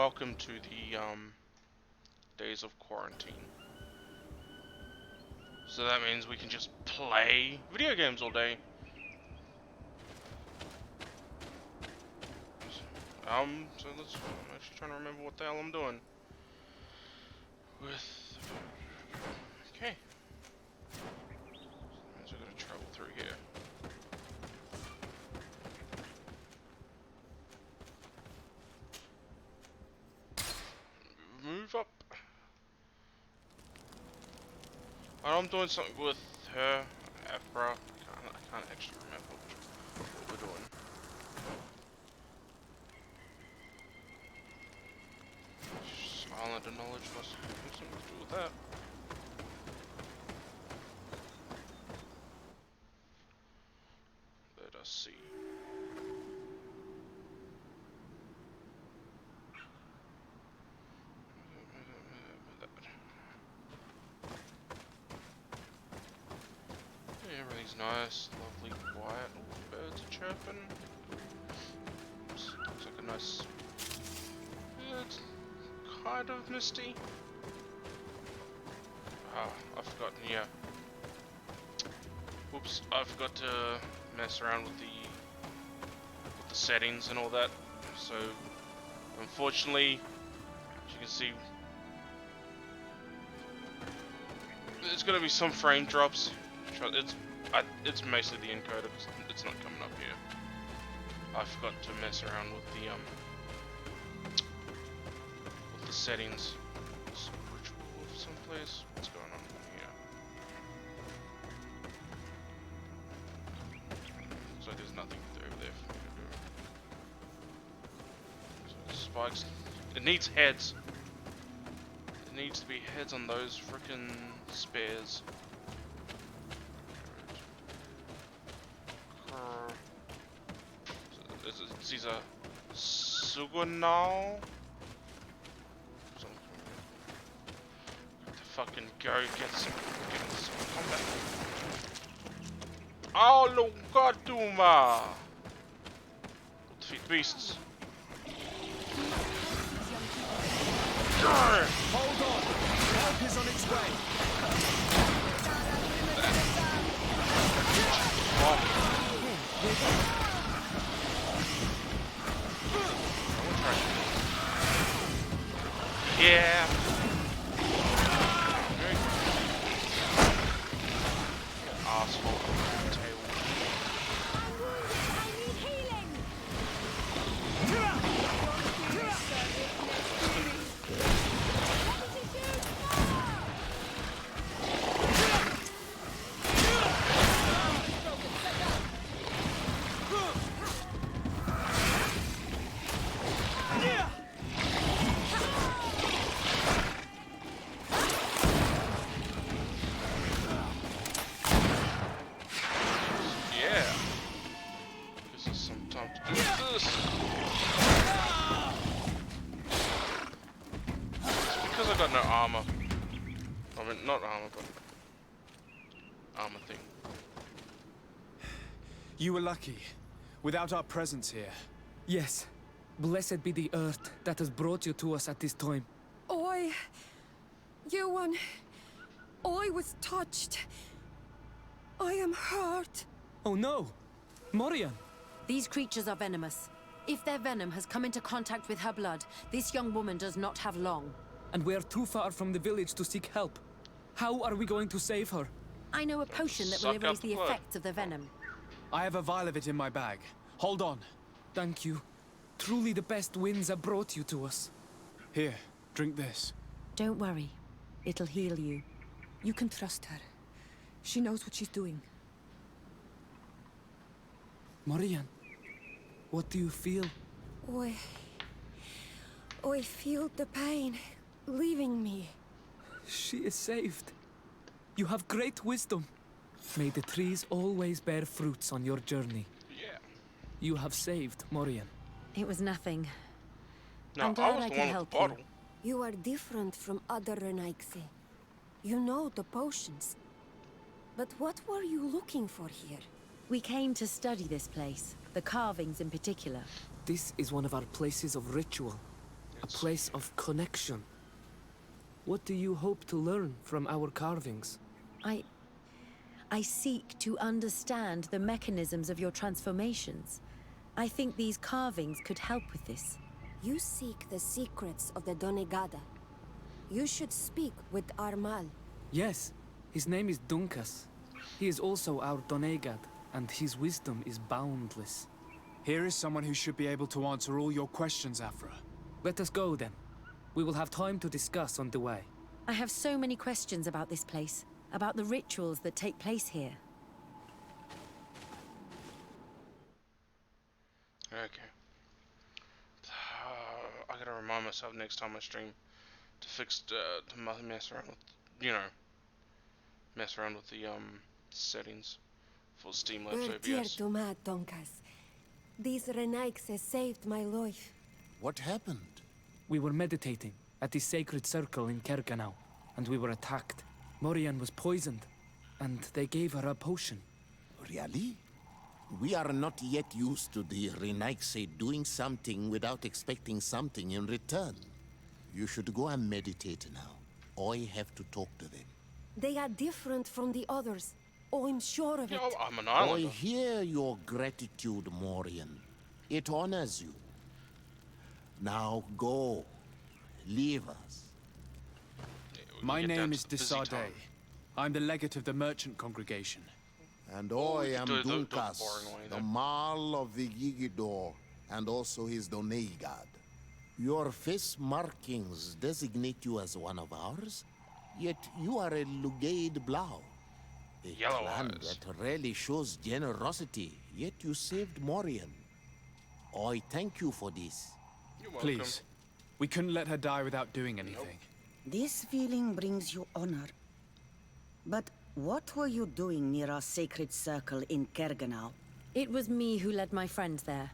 welcome to the days of quarantine. So that means we can just play video games all day. I'm actually trying to remember what the hell I'm doing. Okay. So we're gonna travel through here. Move up. I know I'm doing something with her, Afra. I can't actually remember what we're doing. Silent knowledge must have something to do with that. Let us see. Everything's nice, lovely, quiet. Ooh, birds are chirping. Oops, looks like a nice. Yeah, it's kind of misty. Ah, I've forgotten. Yeah. Oops, I forgot to mess around with the settings and all that. So, unfortunately, as you can see, there's gonna be some frame drops. It's mostly the encoder because it's not coming up here. I forgot to mess around with the settings. Some ritual of someplace. What's going on here? Looks like there's nothing over there for me to do. So spikes. It needs heads. There needs to be heads on those frickin' spares. These are Sugunal. To fucking go get some combat. Oh, Lugaduma! Defeat beasts. Hold on! Help is on its way! Yeah. Asshole. Tail. I got no armor. I mean, not armor, but armor thing. You were lucky. Without our presence here. Yes. Blessed be the earth that has brought you to us at this time. Ewan, I was touched. I am hurt. Oh no! Morian! These creatures are venomous. If their venom has come into contact with her blood, this young woman does not have long. And we are too far from the village to seek help. How are we going to save her? I know a potion that will erase the effects of the venom. I have a vial of it in my bag. Hold on. Thank you. Truly the best winds have brought you to us. Here, drink this. Don't worry. It'll heal you. You can trust her. She knows what she's doing. Morian, what do you feel? I feel the pain leaving me. She is saved. You have great wisdom. May the trees always bear fruits on your journey. Yeah. You have saved Morian. It was nothing. No, I'm glad I could help you. You are different from other Renaixi. You know the potions. But what were you looking for here? We came to study this place, the carvings in particular. This is one of our places of ritual. A place of connection. What do you hope to learn from our carvings? I seek to understand the mechanisms of your transformations. I think these carvings could help with this. You seek the secrets of the Donegada. You should speak with Armal. Yes, his name is Dunkas. He is also our Donegad, and his wisdom is boundless. Here is someone who should be able to answer all your questions, Afra. Let us go then. We will have time to discuss on the way. I have so many questions about this place, about the rituals that take place here. Okay. I gotta remind myself next time I stream to fix to mess around with, you know, mess around with the settings for Streamlabs Dear OBS. to Mad Donkas. These Renaikes saved my life. What happened? We were meditating at the sacred circle in Kerganau, and we were attacked. Morian was poisoned, and they gave her a potion. Really? We are not yet used to the Renaikse doing something without expecting something in return. You should go and meditate now. I have to talk to them. They are different from the others. Oh, I'm sure of it. Yeah, I'm an I islander. hear your gratitude, Morian. It honors you. Now go. Leave us. Yeah, we My get down name to is the busy Desarde. time. I'm the legate of the merchant congregation. And Oh, we I am could do it the Dunkas, boring way the then. Mal of the Gigidor, and also his Donegad. Your face markings designate you as one of ours, yet you are a Lugaid Blau. A Yellow clan eyes. that rarely shows generosity, yet you saved Morian. I thank you for this. You're welcome. Please, we couldn't let her die without doing anything. This feeling brings you honor. But what were you doing near our sacred circle in Kerganau? It was me who led my friends there.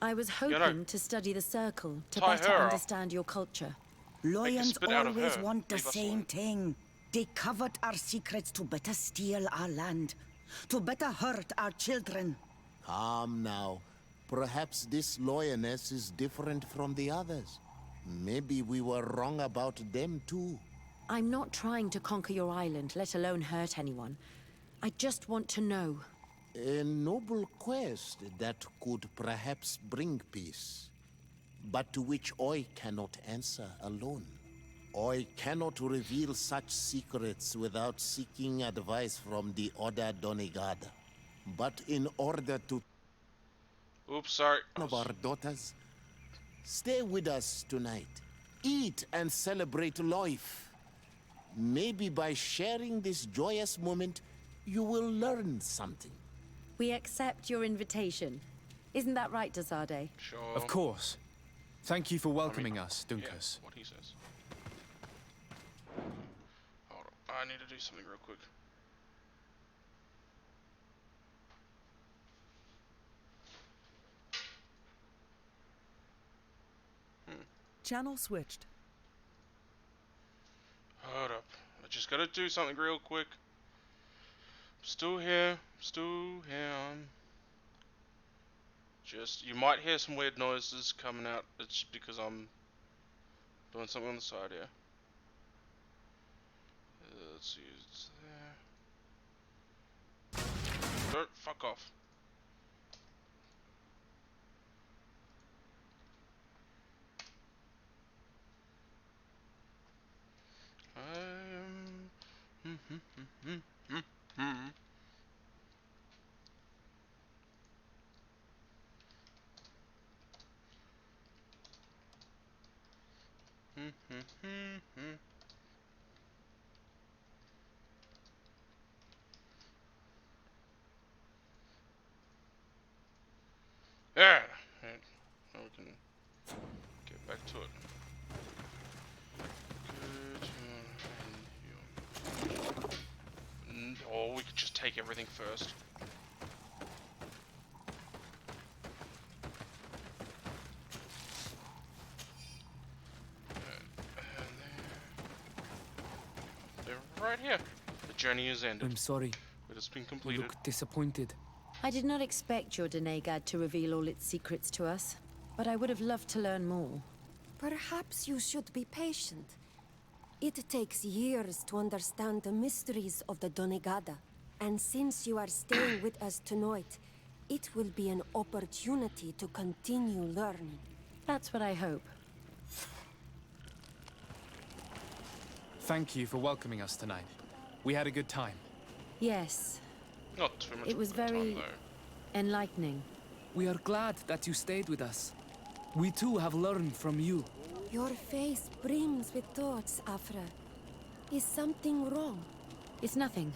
I was know, hoping to study the circle to tie better her up. understand your culture. Lions spit out of always her. want the Leave us same alone. thing. They covet our secrets to better steal our land, to better hurt our children. Calm now. Perhaps this lioness is different from the others. Maybe we were wrong about them too. I'm not trying to conquer your island, let alone hurt anyone. I just want to know. A noble quest that could perhaps bring peace, but to which I cannot answer alone. I cannot reveal such secrets without seeking advice from the other Donegada. But in order to Oops, sorry. one of our daughters, stay with us tonight. Eat and celebrate life. Maybe by sharing this joyous moment, you will learn something. We accept your invitation. Isn't that right, Desarde? Sure. Of course. Thank you for welcoming us, Yeah, Dunkas. what he says. Hold on. I need to do something real quick. Channel switched. Hold up. I just gotta do something real quick. Still here. Still here. Just, you might hear some weird noises coming out. It's because I'm doing something on the side here. Let's see. It's there. Don't fuck off. There. Now we can get back to it. Oh, we could just take everything first. They're right here. The journey is ended. I'm sorry. It has been You completed. look disappointed. I did not expect your Donegad to reveal all its secrets to us, but I would have loved to learn more. Perhaps you should be patient. It takes years to understand the mysteries of the Donegada. And since you are staying with us tonight, it will be an opportunity to continue learning. That's what I hope. Thank you for welcoming us tonight. We had a good time. Yes, Not too much. it was of a good very time, though. enlightening. We are glad that you stayed with us. We too have learned from you. Your face brims with thoughts, Afra. Is something wrong? It's nothing.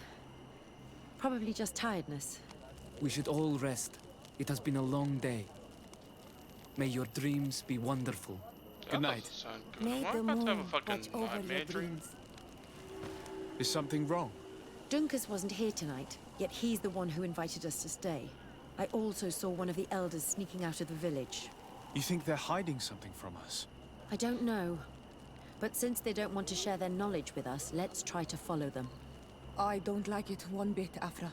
Probably just tiredness. We should all rest. It has been a long day. May your dreams be wonderful. That Good night. doesn't sound good. May Am I the about to have a moon fucking watch over nightmare your dream? dreams. Is something wrong? Dunkus wasn't here tonight, yet he's the one who invited us to stay. I also saw one of the elders sneaking out of the village. You think they're hiding something from us? I don't know. But since they don't want to share their knowledge with us, let's try to follow them. I don't like it one bit, Afra.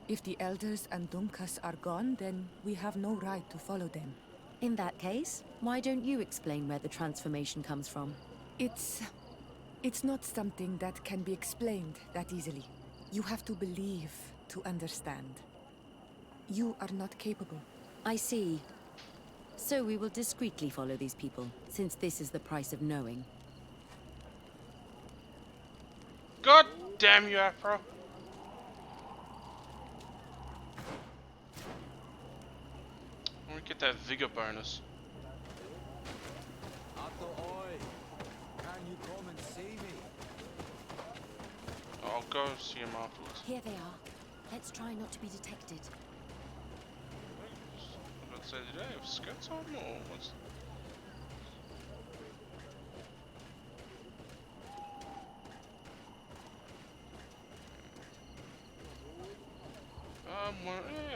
If the elders and Dunkas are gone, then we have no right to follow them. In that case, why don't you explain where the transformation comes from? It's not something that can be explained that easily. You have to believe to understand. You are not capable. I see. So we will discreetly follow these people, since this is the price of knowing. God damn you, Afro. I want to get that vigor bonus. Can you come and see me? I'll go see him afterwards. Here they are. Let's try not to be detected. Let's say, did I have skirts on or what's...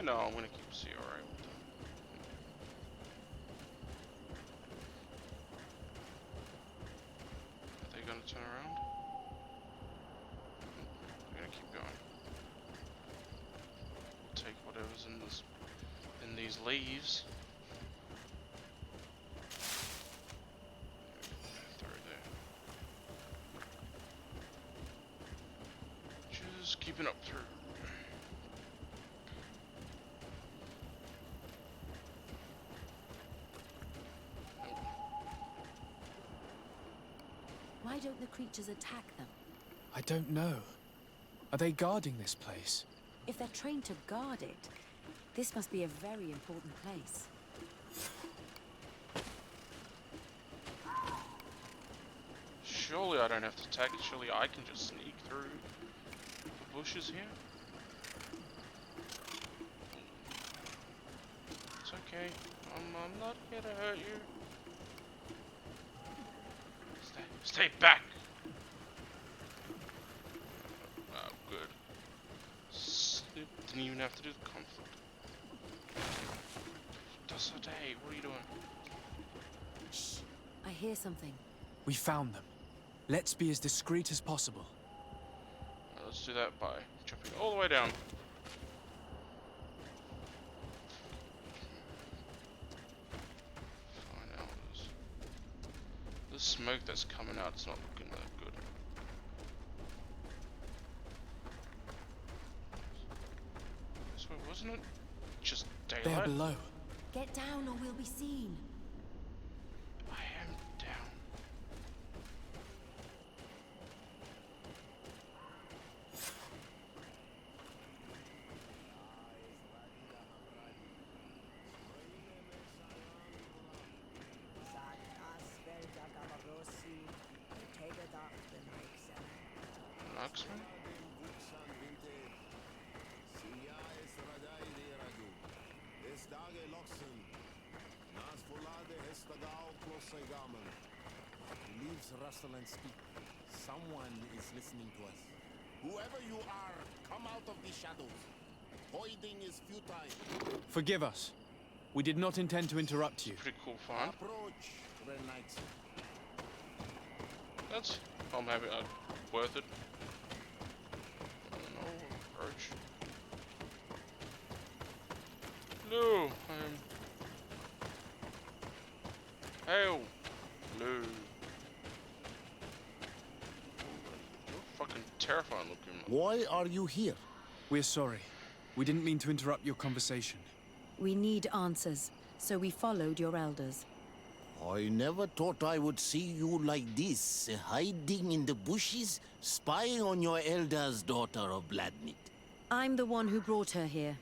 no, I'm gonna keep C alright with them. Are they gonna turn around? They're gonna keep going. Take whatever's in this, in these leaves. Throw there. Just keeping up through. Why don't the creatures attack them? I don't know. Are they guarding this place? If they're trained to guard it, this must be a very important place. Surely I don't have to attack it. Surely I can just sneak through the bushes here. It's okay. I'm not here to hurt you. Stay back. Oh, good. Didn't even have to do the conflict. Hey, what are you doing? Shh. I hear something. We found them. Let's be as discreet as possible. Let's do that by jumping all the way down. Fine elders. The smoke that's coming out is not looking that good. This way, wasn't it? Just They're daylight? below. Get down or we'll be seen. I am down. Marksman? Leaves rustle and speak. Someone is listening to us. Whoever you are, come out of the shadows. Hiding is futile. Forgive us. We did not intend to interrupt you. Pretty cool find. Approach, Renaixi. That's... I'm happy. Worth it. I don't know. Approach. No, I am... Hail! You're fucking terrifying looking. Why are you here? We're sorry. We didn't mean to interrupt your conversation. We need answers, so we followed your elders. I never thought I would see you like this, hiding in the bushes, spying on your elder's daughter of Bladnit. I'm the one who brought her here.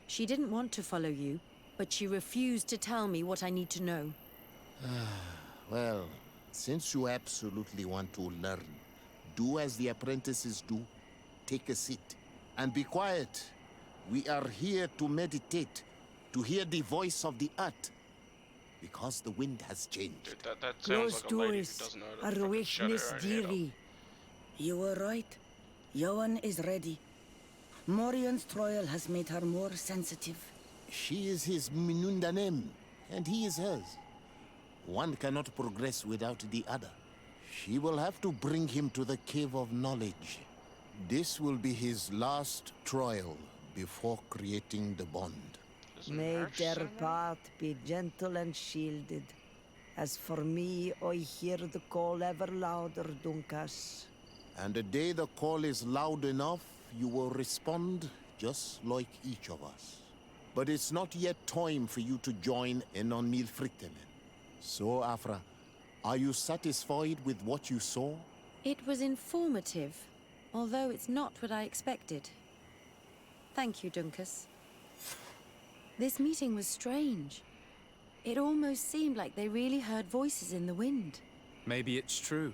She didn't want to follow you, but she refused to tell me what I need to know. Well, since you absolutely want to learn, do as the apprentices do. Take a seat and be quiet. We are here to meditate, to hear the voice of the earth. Because the wind has changed. Dude, that sounds like a lady who doesn't know how to fucking shut her own head up. You were right. Johan is ready. Morian's trial has made her more sensitive. She is his Minundanem, and he is hers. One cannot progress without the other. She will have to bring him to the Cave of Knowledge. This will be his last trial before creating the bond. May their path be gentle and shielded. As for me, I hear the call ever louder, Dunkas. And the day the call is loud enough, you will respond just like each of us. But it's not yet time for you to join in on Milfritemen. So, Afra, are you satisfied with what you saw? It was informative, although it's not what I expected. Thank you, Dunkas. This meeting was strange. It almost seemed like they really heard voices in the wind. Maybe it's true.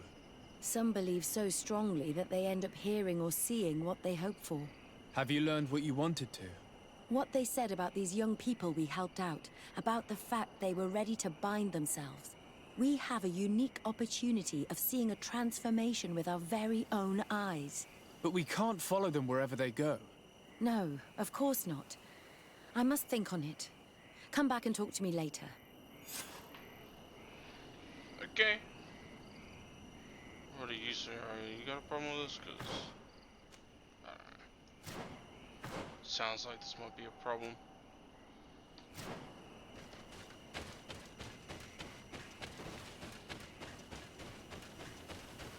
Some believe so strongly that they end up hearing or seeing what they hope for. Have you learned what you wanted to? What they said about these young people we helped out, about the fact they were ready to bind themselves. We have a unique opportunity of seeing a transformation with our very own eyes. But we can't follow them wherever they go. No, of course not. I must think on it. Come back and talk to me later. Okay. What do you say? You got a problem with this? Because I don't know. Sounds like this might be a problem.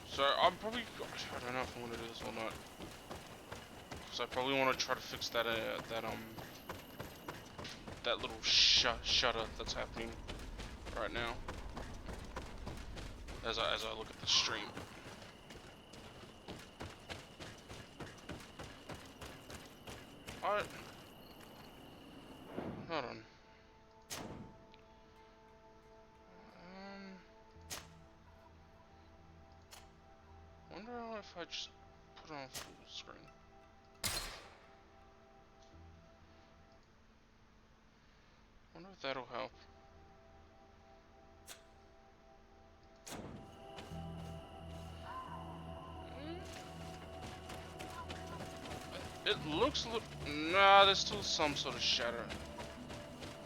So I'm probably, I don't know if I want to do this or not. Because I probably want to try to fix that that little shutter that's happening right now. As I look at the stream. Alright. Hold on. Wonder if I just put on full screen. Wonder if that'll help. It looks nah, there's still some sort of shatter.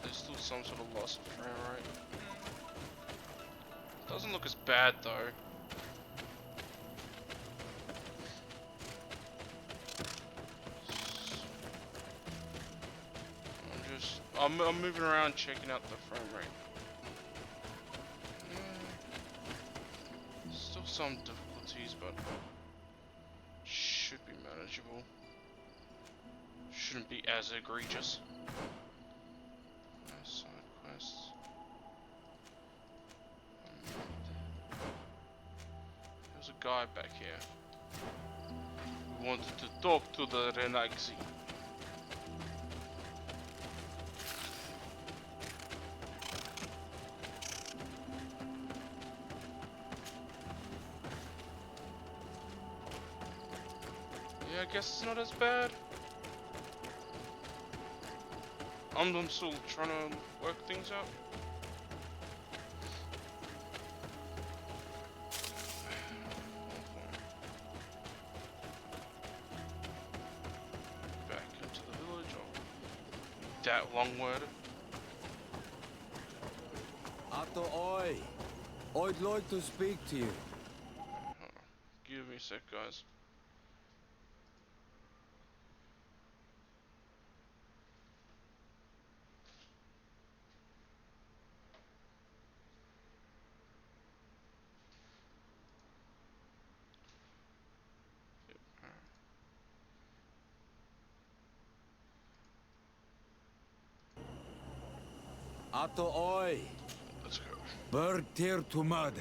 There's still some sort of loss of frame rate. Doesn't look as bad though. I'm moving around checking out the frame rate. Still some difficulties, but should be manageable. Shouldn't be as egregious. Side quests. There's a guy back here who wanted to talk to the Renaxi. Yeah, I guess it's not as bad. I'm still trying to work things out. Back into the village. Oh, that long word. Ato oi! I'd like to speak to you. Give me a sec, guys. Ato oi. Let's go. Bird tear to mud.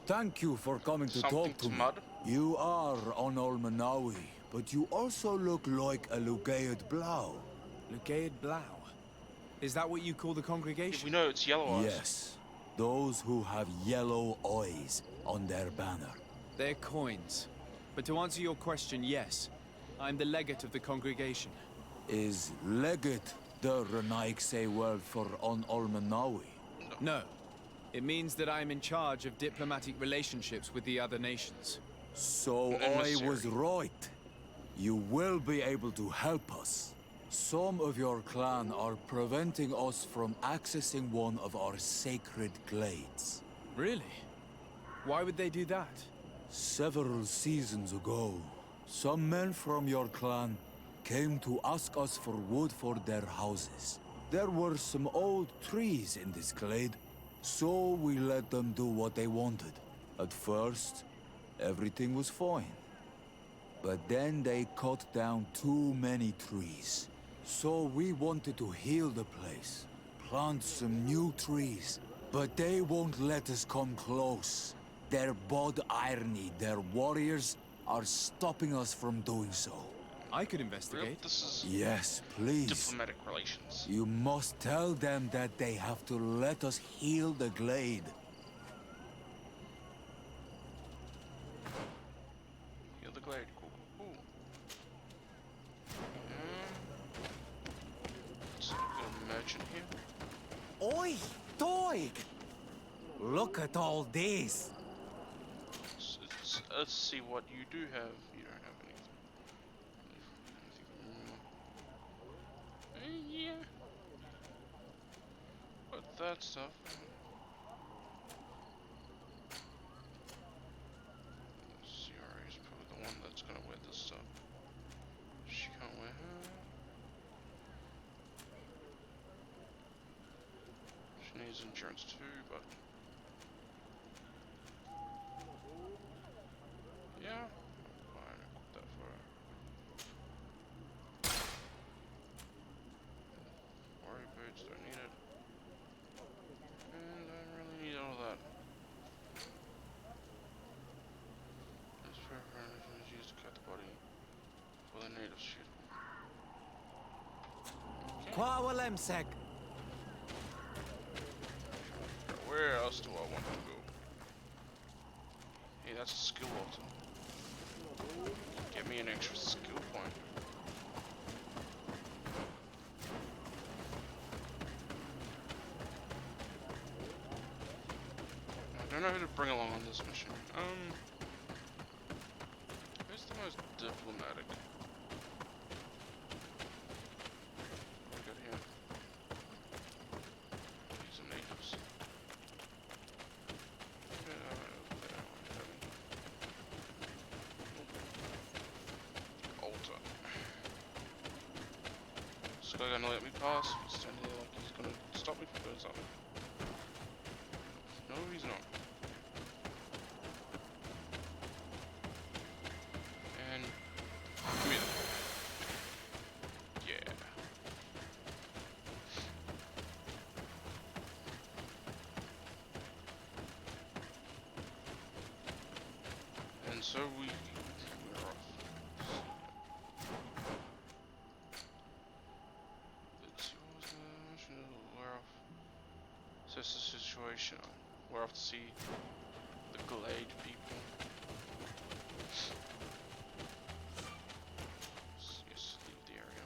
Thank you for coming to Something talk to to me. mud? You are on Olmanawi, but you also look like a Lugaid Blau. Lugaid Blau. Is that what you call the Yeah, congregation? we know it's yellow eyes. Yes, those who have yellow eyes on their banner. They're coins. But to answer your question, yes. I'm the legate of the congregation. Is legate the Renaigse word for on Olmanawi? No. It means that I'm in charge of diplomatic relationships with the other nations. So An I emissary. was right. You will be able to help us. Some of your clan are preventing us from accessing one of our sacred glades. Really? Why would they do that? Several seasons ago, some men from your clan came to ask us for wood for their houses. There were some old trees in this glade, so we let them do what they wanted. At first, everything was fine. But then they cut down too many trees. So we wanted to heal the place, plant some new trees. But they won't let us come close. Their bod irony, their warriors, are stopping us from doing so. I could Real, investigate. this is Yes, please. diplomatic relations. You must tell them that they have to let us heal the glade. Heal the glade. Cool, cool, cool. Let's get a merchant here. Oi, Toig! Look at all this. Let's see what you do have. You don't have anything. Yeah. But that stuff. CRA is probably the one that's gonna wear this stuff. She can't wear her. She needs endurance too, but yeah, fine, equip that for her. Warrior boots, don't need it. And I don't really need all that. This preference is used to cut the body for the native shit. Quawalemsek. Where else do I want to go? Hey, that's a skill altar. Get me an extra skill point. I don't know who to bring along on this mission. Who's the most diplomatic? What we got here? These are natives. Altar. This guy gonna let me pass? He's standing there like he's gonna stop me from doing something. No, he's not. And come here. Yeah. And so we're off. Let's see, what was the mission? We're off. So it's the situation. We're off to see the Glade people. Yes, leave the area.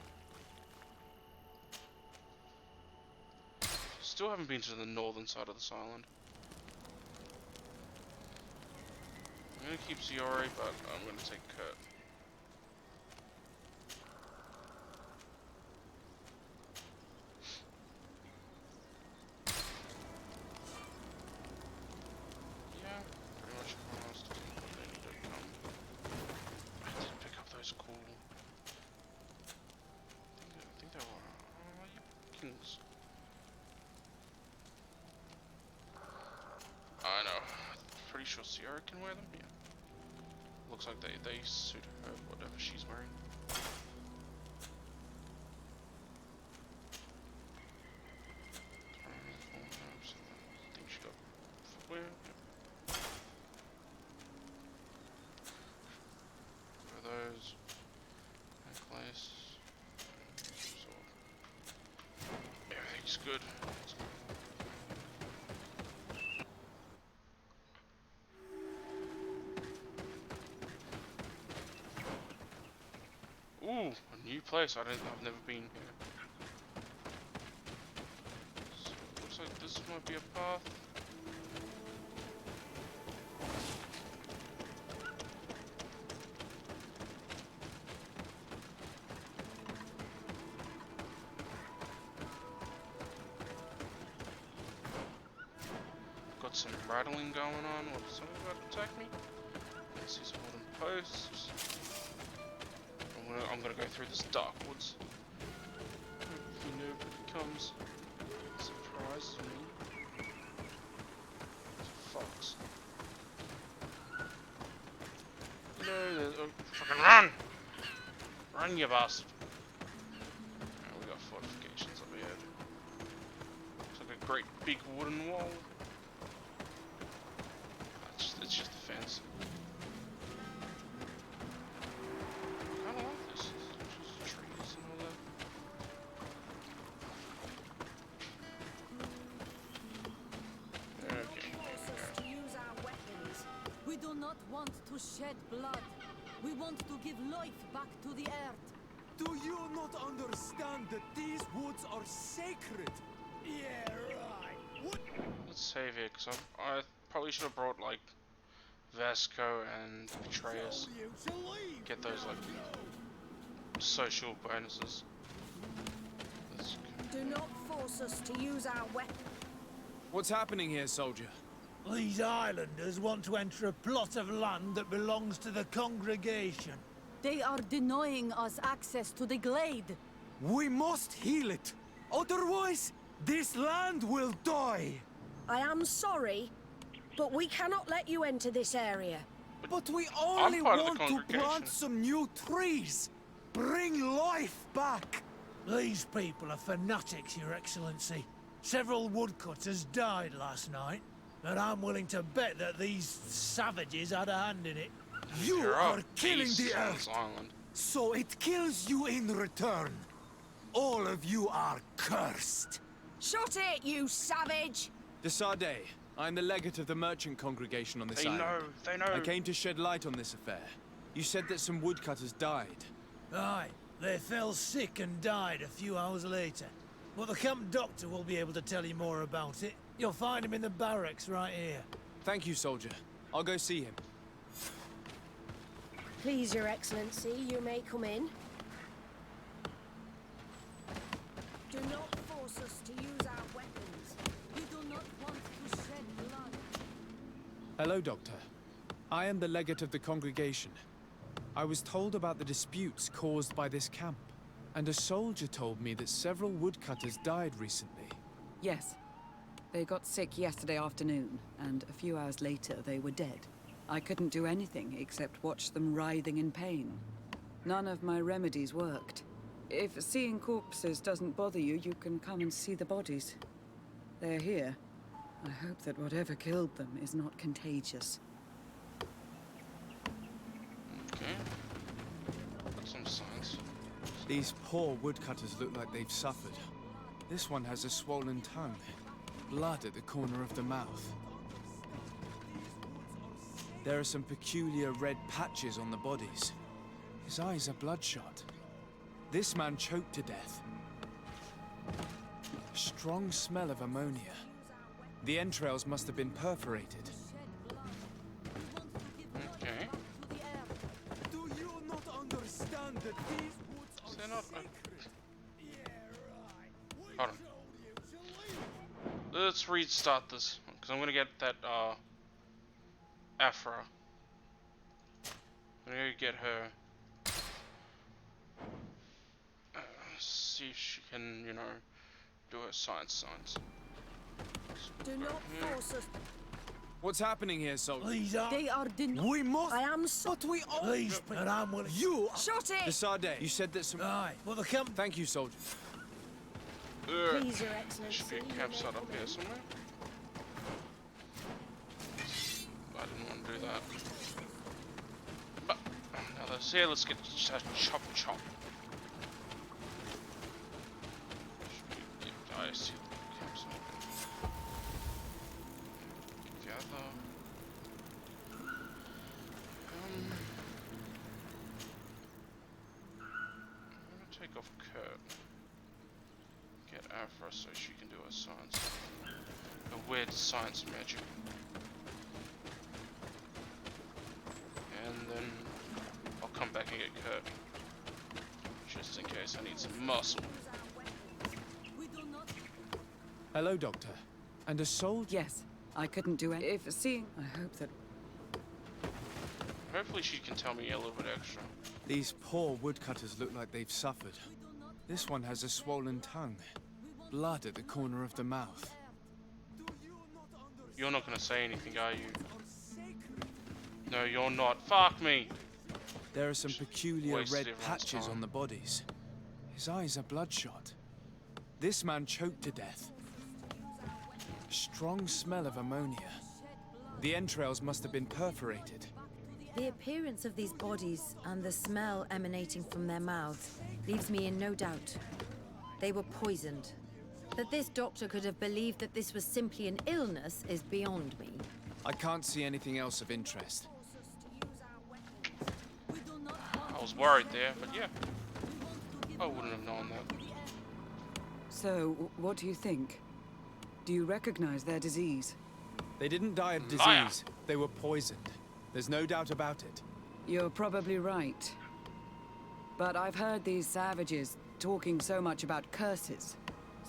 Still haven't been to the northern side of this island. I'm gonna keep Ziori, but I'm gonna take Kurt. Yeah, pretty much everyone else doesn't really need to come. I did pick up those cool. I think they were kings. I know. Pretty sure Sierra can wear them. Yeah. Looks like they suit her, whatever she's wearing. where? Are those necklace? Everything's good. Ooh, a new place. I've never been here. So it looks like this might be a path. Got some rattling going on. What, is someone about to attack me? I see some wooden posts. I'm gonna go through this dark woods. Hopefully nobody comes. Surprise me. There's a fox. No, there's fucking run! Run, you bastard! Oh, we got fortifications up here. Looks like a great big wooden wall. It's just a fence. I kinda like this. It's just trees and all that. Okay, To use our weapons. We do not want to shed blood. We want to give life back to the earth. Do you not understand that these woods are sacred? Yeah, right. What? Let's save here, because I probably should have brought, like, Vasco and Betrayus. Get those, like, social bonuses. Let's go. Do not force us to use our weapons. What's happening here, soldier? These islanders want to enter a plot of land that belongs to the congregation. They are denying us access to the glade. We must heal it. Otherwise, this land will die. I am sorry, but we cannot let you enter this area. But we only part of the want to congregation. plant some new trees. Bring life back. These people are fanatics, Your Excellency. Several woodcutters died last night, and I'm willing to bet that these savages had a hand in it. You There are killing beasts the on earth, this island. so it kills you in return. All of you are cursed. Shut it, you savage! Desade, I'm the legate of the merchant congregation on this island. They know. I came to shed light on this affair. You said that some woodcutters died. Aye, they fell sick and died a few hours later. But the camp doctor will be able to tell you more about it. You'll find him in the barracks right here. Thank you, soldier. I'll go see him. Please, Your Excellency, you may come in. Do not force us to use our weapons. We do not want to shed blood. Hello, Doctor. I am the legate of the congregation. I was told about the disputes caused by this camp, and a soldier told me that several woodcutters died recently. Yes. They got sick yesterday afternoon, and a few hours later they were dead. I couldn't do anything except watch them writhing in pain. None of my remedies worked. If seeing corpses doesn't bother you, you can come and see the bodies. They're here. I hope that whatever killed them is not contagious. Okay. Got some signs. These poor woodcutters look like they've suffered. This one has a swollen tongue. Blood at the corner of the mouth. There are some peculiar red patches on the bodies. His eyes are bloodshot. This man choked to death. A strong smell of ammonia. The entrails must have been perforated. Okay. Do you not understand that these woods They're not. Hold on. Let's restart this because I'm gonna get that Afra. I'm gonna get her. See if she can, you know, do her science. Do not force us. What's happening here, soldier? These are... They are denying. We must. I am so. But we all. These... And I'm willing... You. Shut it! Desade, you said that some. Aye, well the camp... Thank you, soldier. Please, Your Should be Excellency. a campsite up here somewhere. So yeah, let's get chop chop. I see the campsite. Gather. I'm gonna take off Kurt. Get Afra so she can do her science. A weird science magic. And then I'll come back and get Kurt. Just in case I need some muscle. Hello, Doctor. And a soldier? Yes, I couldn't do it. If seeing, I hope that... Hopefully she can tell me a little bit extra. These poor woodcutters look like they've suffered. This one has a swollen tongue. Blood at the corner of the mouth. You're not gonna say anything, are you? No, you're not. Fuck me! There are some peculiar Wasted red everyone's patches time. on the bodies. His eyes are bloodshot. This man choked to death. A strong smell of ammonia. The entrails must have been perforated. The appearance of these bodies and the smell emanating from their mouths leaves me in no doubt. They were poisoned. That this doctor could have believed that this was simply an illness is beyond me. I can't see anything else of interest. I was worried there, but yeah. I wouldn't have known that. So, what do you think? Do you recognize their disease? They didn't die of Liar. disease. They were poisoned. There's no doubt about it. You're probably right. But I've heard these savages talking so much about curses,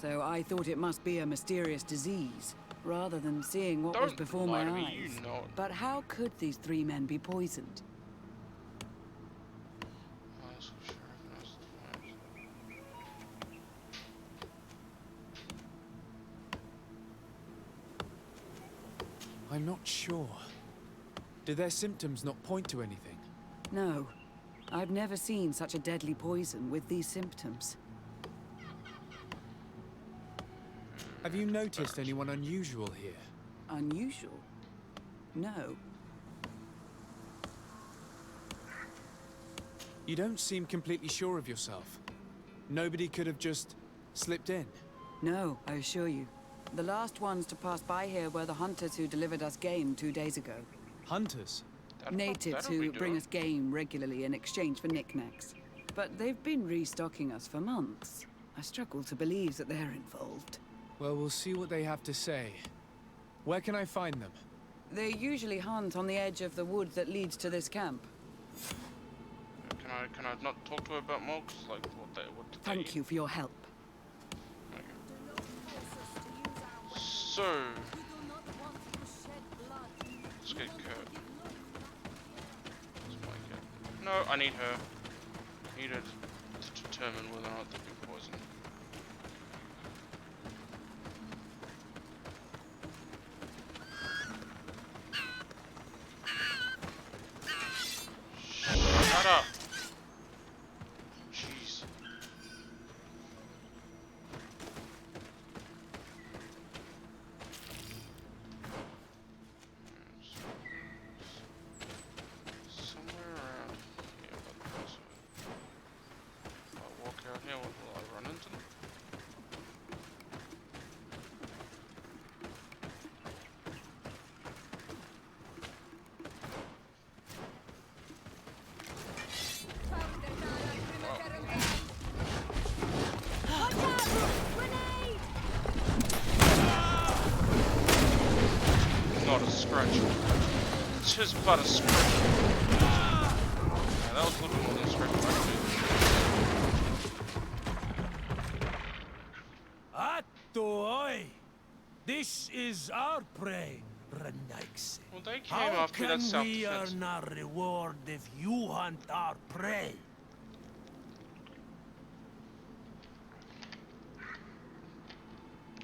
so I thought it must be a mysterious disease, rather than seeing what was Don't before lie my to me, eyes. you know it. But how could these three men be poisoned? I'm not sure. Do their symptoms not point to anything? No. I've never seen such a deadly poison with these symptoms. Have you noticed anyone unusual here? Unusual? No. You don't seem completely sure of yourself. Nobody could have just slipped in. No, I assure you. The last ones to pass by here were the hunters who delivered us game 2 days ago. Hunters? Natives that'll be who bring doing. us game regularly in exchange for knickknacks. But they've been restocking us for months. I struggle to believe that they're involved. Well, we'll see what they have to say. Where can I find them? They usually hunt on the edge of the wood that leads to this camp. Can I not talk to her about more? 'Cause, like, what did they Thank you for your help. So, let's get Kurt. Let's make it. No, I need her. I need her to determine whether or not they've been poisoned. Shut up! Jeez. Somewhere around here, but also, if I walk out here, will I run into them? Not a scratch. It's just but a scratch. Yeah, that was a little bit more than a scratch, actually. Atoy! This is our prey, Renaix. Well, they came How after that can we self-defense. earn our reward if you hunt our prey?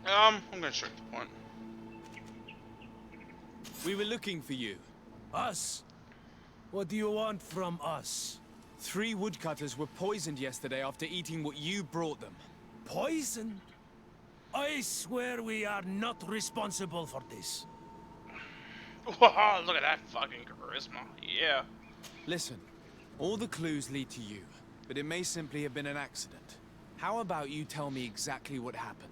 I'm gonna check the point. We were looking for you. Us? What do you want from us? 3 woodcutters were poisoned yesterday after eating what you brought them. Poison? I swear we are not responsible for this. Wow, look at that fucking charisma. Yeah. Listen, All the clues lead to you, but it may simply have been an accident. How about you tell me exactly what happened?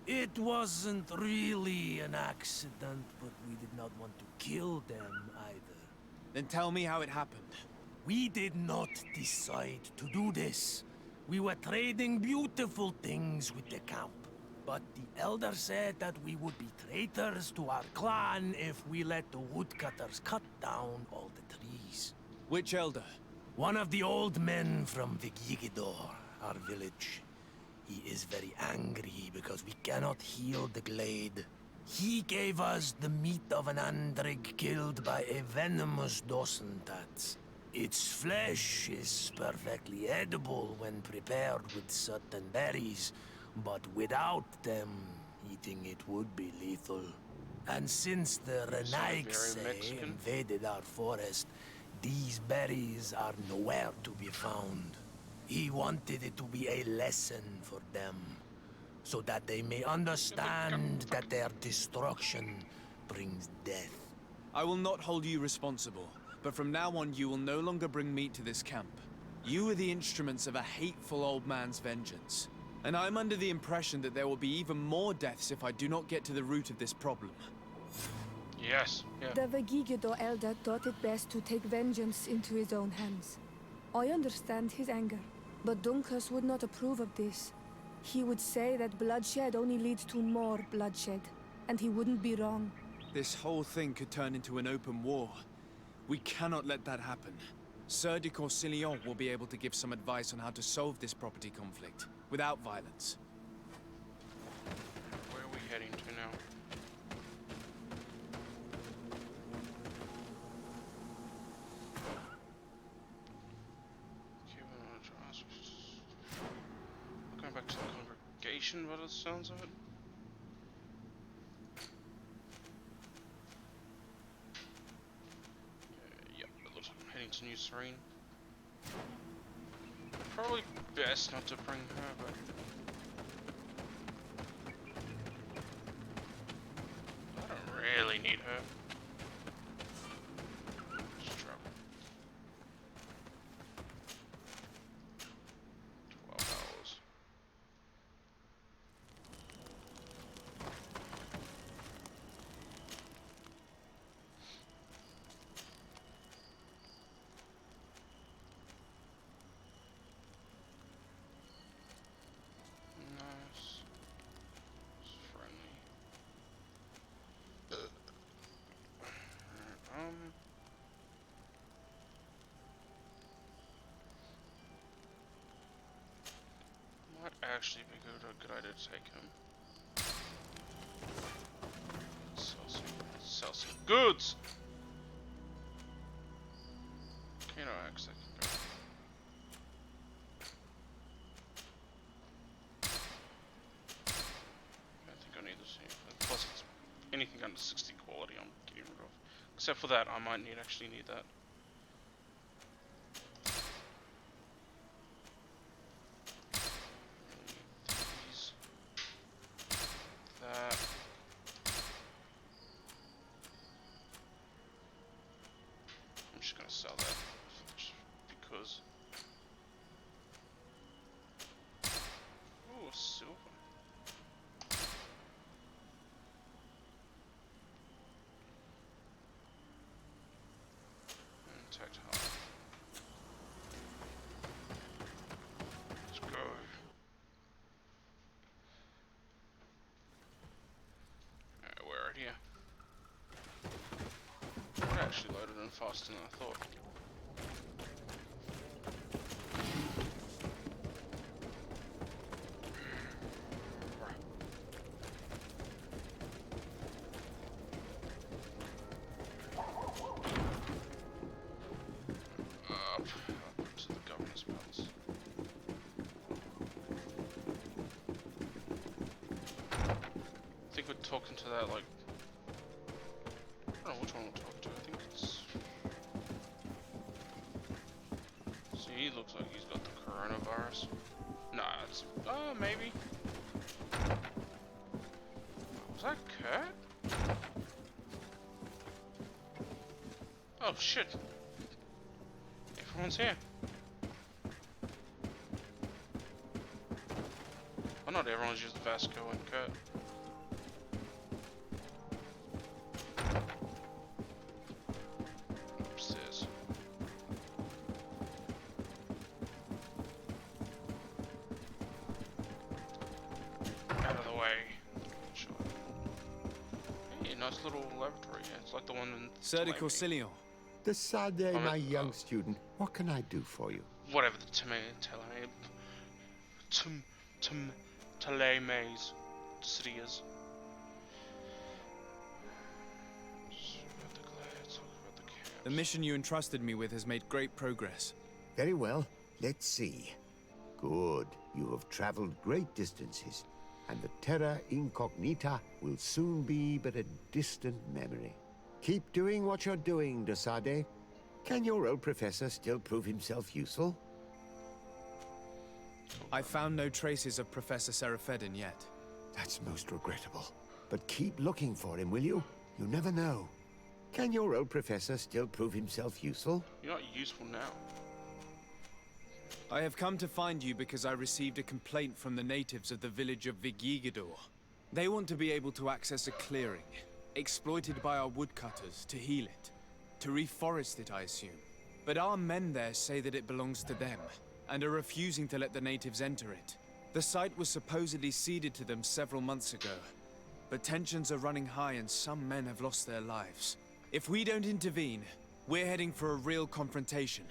It wasn't really an accident, but we did not want to kill them either. Then tell me how it happened. We did not decide to do this. We were trading beautiful things with the camp. But the elder said that we would be traitors to our clan if we let the woodcutters cut down all the trees. Which elder? One of the old men from the Gigidor, our village. He is very angry because we cannot heal the glade. He gave us the meat of an andrig killed by a venomous dosentat. Its flesh is perfectly edible when prepared with certain berries, but without them, eating it would be lethal. And since the Renaigse invaded our forest, these berries are nowhere to be found. He wanted it to be a lesson for them, so that they may understand that their destruction brings death. I will not hold you responsible, but from now on you will no longer bring meat to this camp. You are the instruments of a hateful old man's vengeance. And I'm under the impression that there will be even more deaths if I do not get to the root of this problem. Yes, yeah. The Vagigido elder thought it best to take vengeance into his own hands. I understand his anger, but Dunkus would not approve of this. He would say that bloodshed only leads to more bloodshed, and he wouldn't be wrong. This whole thing could turn into an open war. We cannot let that happen. Sir de Corsillon will be able to give some advice on how to solve this property conflict, without violence. Where are we heading to now? Going back to the congregation by the sounds of it. Yep, it looks like I'm heading to New Serene. Probably best not to bring her, but I don't really need her. Just travel. 12 hours. Nice. It's friendly. Might actually be a good idea to take him. Sell some goods! Okay, no, actually, I can go. I think I need this here. Plus, it's anything under 60 quality I'm getting rid of. Except for that, I might actually need that. These. That. I'm just gonna sell that. Just because. Ooh, silver. Tactile. Let's go. Alright, we're right here. It actually loaded in faster than I thought. Up to the governor's palace. I think we're talking to that, like, I don't know which one we're talking to. I think it's. See, he looks like he's got the coronavirus. Nah, it's. Maybe. Was that Kurt? Oh shit. Everyone's here. Oh, not everyone's just Vasco and Kurt. Upstairs. Out of the way. Sure. Hey, nice little laboratory. Yeah, it's like the one in Sir Corsillion. Desade, my young student, what can I do for you? Whatever the Telemes city is. The mission you entrusted me with has made great progress. Very well. Let's see. Good. You have traveled great distances, and the Terra Incognita will soon be but a distant memory. Keep doing what you're doing, Desade. Can your old professor still prove himself useful? I found no traces of Professor Seraphedin yet. That's most regrettable. But keep looking for him, will you? You never know. Can your old professor still prove himself useful? You're not useful now. I have come to find you because I received a complaint from the natives of the village of Vigigidor. They want to be able to access a clearing, exploited by our woodcutters, to heal it. To reforest it, I assume. But our men there say that it belongs to them, and are refusing to let the natives enter it. The site was supposedly ceded to them several months ago, but tensions are running high and some men have lost their lives. If we don't intervene, we're heading for a real confrontation.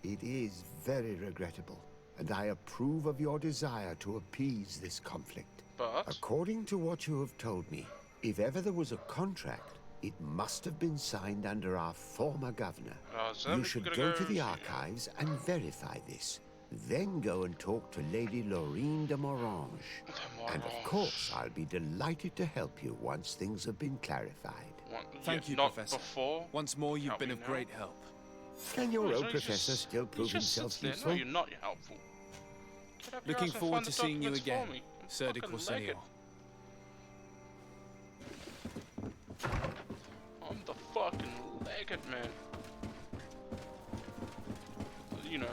It is very regrettable, and I approve of your desire to appease this conflict. But according to what you have told me, if ever there was a contract, it must have been signed under our former governor. You should go to the archives and verify this. Then go and talk to Lady Laurine de Morange. And of course, I'll be delighted to help you once things have been clarified. Thank you, Professor. Once more, you've been of great help. Can your old professor still prove himself useful? No, you're not helpful. Looking forward to seeing you again, Sir de Corsillion. I'm the fucking legate, man. You know,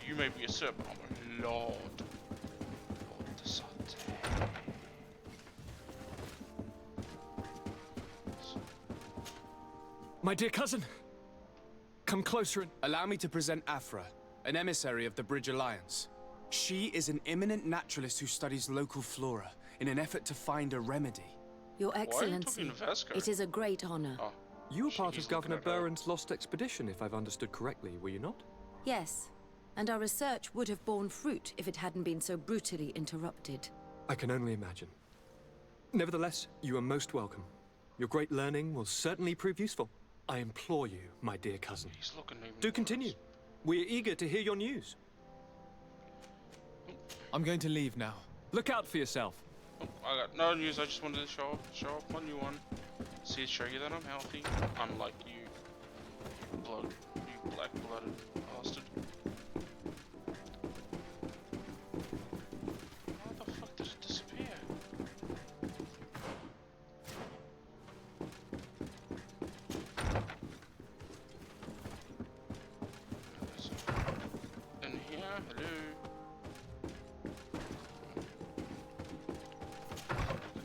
you may be a sir, but I'm a lord. Lord de Sante. My dear cousin, come closer and... Allow me to present Afra, an emissary of the Bridge Alliance. She is an eminent naturalist who studies local flora in an effort to find a remedy. Your Excellency, it is a great honor. Oh, you were part of Governor Buren's lost expedition, if I've understood correctly, were you not? Yes, and our research would have borne fruit if it hadn't been so brutally interrupted. I can only imagine. Nevertheless, you are most welcome. Your great learning will certainly prove useful. I implore you, my dear cousin. Do continue. We're eager to hear your news. I'm going to leave now. Look out for yourself. Oh, I got no news. I just wanted to show off my new one. Show you that I'm healthy, unlike you, you black-blooded bastard. How the fuck did it disappear? In here, hello.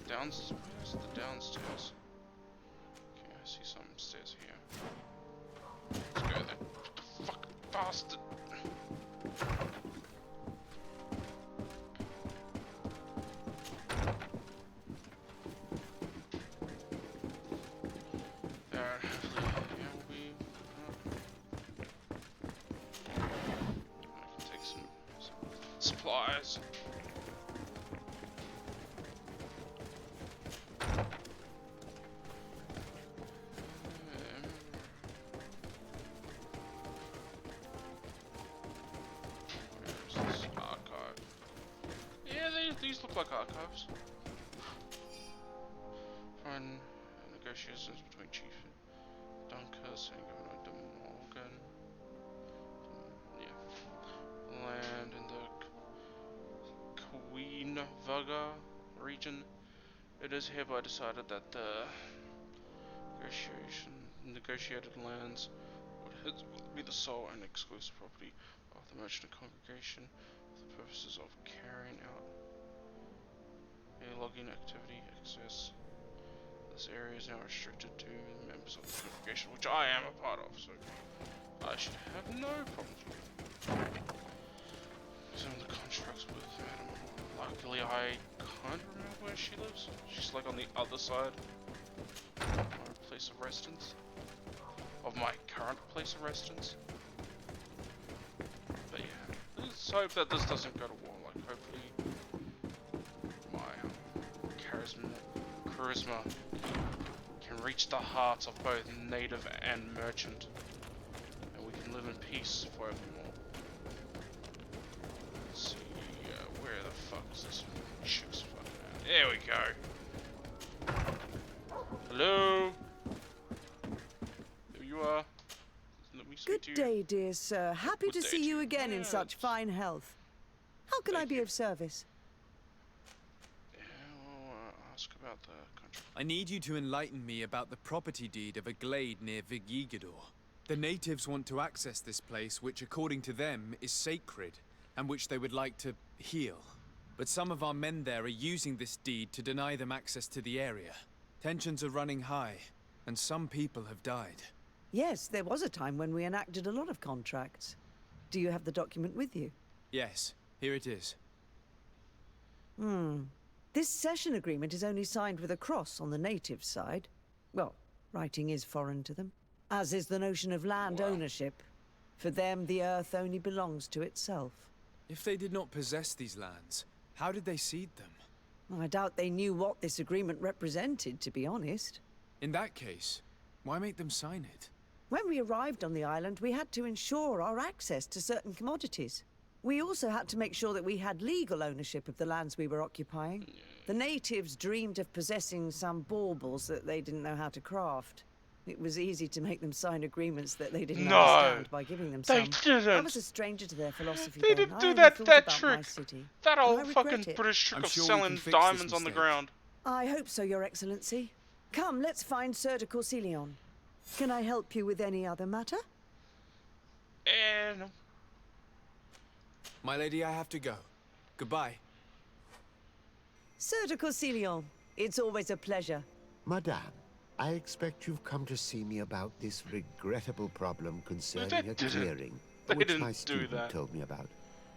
Downstairs. Where's the downstairs? Okay, I see some stairs here. Let's go there. What the fuck, bastard! There, hopefully, will be. I can take some supplies. These look like archives. Foreign negotiations between Chief Dunkers and Governor de Morgan. Yeah. Land in the Queen Vaga region. It is hereby decided that the negotiated lands would It will be the sole and exclusive property of the merchant congregation for the purposes of carrying out a logging activity. Access this area is now restricted to members of the congregation, which I am a part of, so I should have no problems with it. Some of the contracts with Madam. Luckily, I can't remember where she lives. She's like on the other side of my place of residence. Of my current place of residence. But yeah, let's hope that this doesn't go to war. Like, hopefully, my charisma can reach the hearts of both native and merchant, and we can live in peace forevermore. Let's see, where the fuck is this chick's fucking at? There we go. Hello. There you are. Let me speak to Good you. day, dear sir. Happy Good to day see to you you. again in Yeah, such fine health. How can I be of service? Yeah, well, ask about the country. I need you to enlighten me about the property deed of a glade near Vigigidor. The natives want to access this place, which according to them is sacred, and which they would like to heal. But some of our men there are using this deed to deny them access to the area. Tensions are running high, and some people have died. Yes, there was a time when we enacted a lot of contracts. Do you have the document with you? Yes, here it is. This cession agreement is only signed with a cross on the native side. Well, writing is foreign to them, as is the notion of land ownership. For them, the earth only belongs to itself. If they did not possess these lands, how did they cede them? I doubt they knew what this agreement represented, to be honest. In that case, why make them sign it? When we arrived on the island, we had to ensure our access to certain commodities. We also had to make sure that we had legal ownership of the lands we were occupying. The natives dreamed of possessing some baubles that they didn't know how to craft. It was easy to make them sign agreements that they didn't understand by giving them they some. didn't. I was a stranger to their philosophy. They then. didn't I do only that thought about trick. my city. That And I old regret fucking it. British trick I'm of sure we selling can fix this diamonds on the mistake. ground. I hope so, Your Excellency. Come, let's find Sir de Corsilion. Can I help you with any other matter? No. My lady, I have to go. Goodbye. Sir de Corsilion, it's always a pleasure. Madame, I expect you've come to see me about this regrettable problem concerning a clearing, They which didn't my do student that. told me about.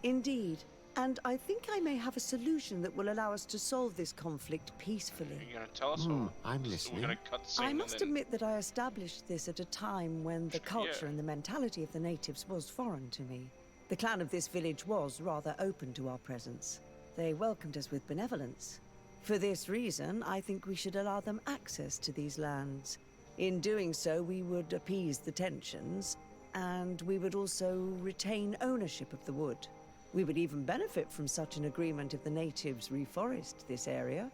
Indeed. And I think I may have a solution that will allow us to solve this conflict peacefully. Are you gonna tell us or I'm we're listening. gonna cut the scene I and must then... admit that I established this at a time when the culture and the mentality of the natives was foreign to me. The clan of this village was rather open to our presence. They welcomed us with benevolence. For this reason, I think we should allow them access to these lands. In doing so, we would appease the tensions, and we would also retain ownership of the wood. We would even benefit from such an agreement if the natives reforest this area.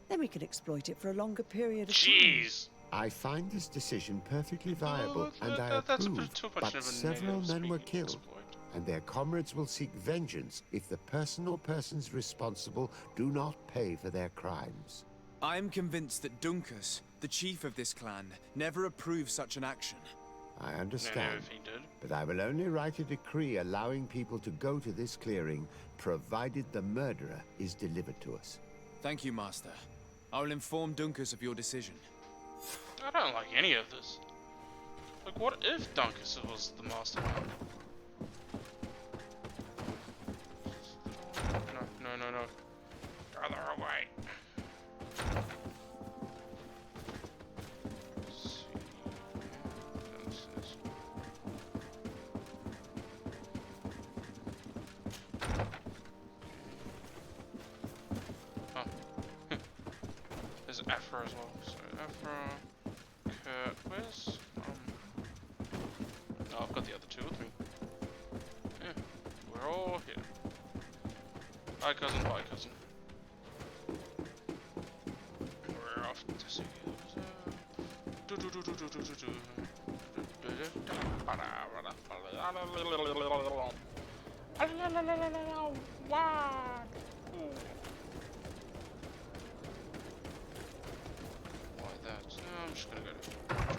Then we could exploit it for a longer period of time. Jeez! I find this decision perfectly viable, and I that's a approve, bit too much but of a several native men were speaking killed, exploit. and their comrades will seek vengeance if the person or persons responsible do not pay for their crimes. I am convinced that Dunkus, the chief of this clan, never approved such an action. I understand, if he did. but I will only write a decree allowing people to go to this clearing, provided the murderer is delivered to us. Thank you, Master. I will inform Dunkus of your decision. I don't like any of this. Like, what if Dunkus was the mastermind? No. Other away. Let's see. What's this? Oh. There's Afra as well. So Afra, Kurt, where's oh, I've got the other two with me. Yeah, we're all here. Hi cousin, bye cousin. We're off to see why that? No, I'm just gonna go to travel.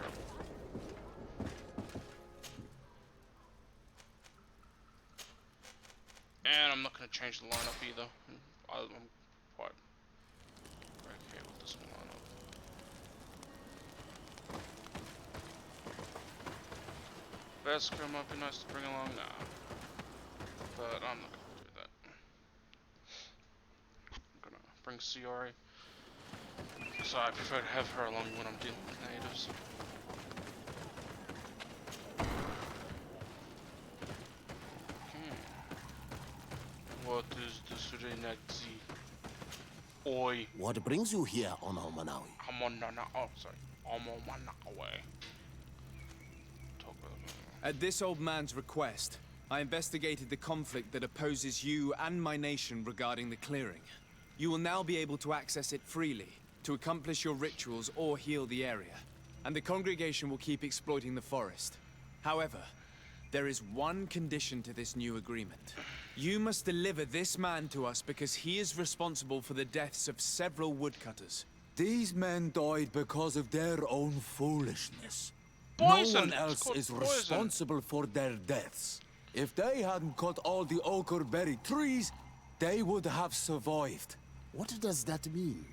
gonna change the lineup either. I'm quite okay with this lineup. Vesco might be nice to bring along now, but I'm not gonna do that. I'm gonna bring Siori, so I prefer to have her along when I'm dealing with natives. What is this Renexi? Oi. What brings you here on Almanawi? I'm on Manawi. At this old man's request, I investigated the conflict that opposes you and my nation regarding the clearing. You will now be able to access it freely, to accomplish your rituals or heal the area. And the congregation will keep exploiting the forest. However, there is one condition to this new agreement. You must deliver this man to us because he is responsible for the deaths of several woodcutters. These men died because of their own foolishness. Poison. No one else is responsible for their deaths. If they hadn't cut all the oakerberry trees, they would have survived. What does that mean?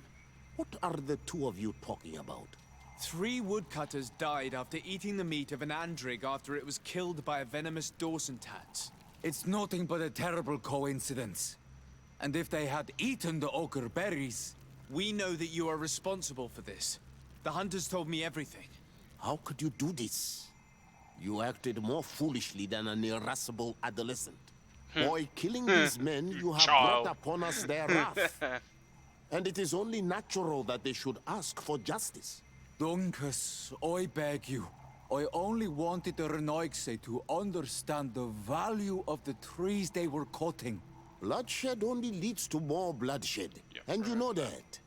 What are the two of you talking about? 3 woodcutters died after eating the meat of an andrig after it was killed by a venomous Dawson tat. It's nothing but a terrible coincidence. And if they had eaten the ochre berries... We know that you are responsible for this. The hunters told me everything. How could you do this? You acted more foolishly than an irascible adolescent. By killing these men, you have brought upon us their wrath. And it is only natural that they should ask for justice. Duncus, I beg you. I only wanted the Renoigse to understand the value of the trees they were cutting. Bloodshed only leads to more bloodshed. And you know that.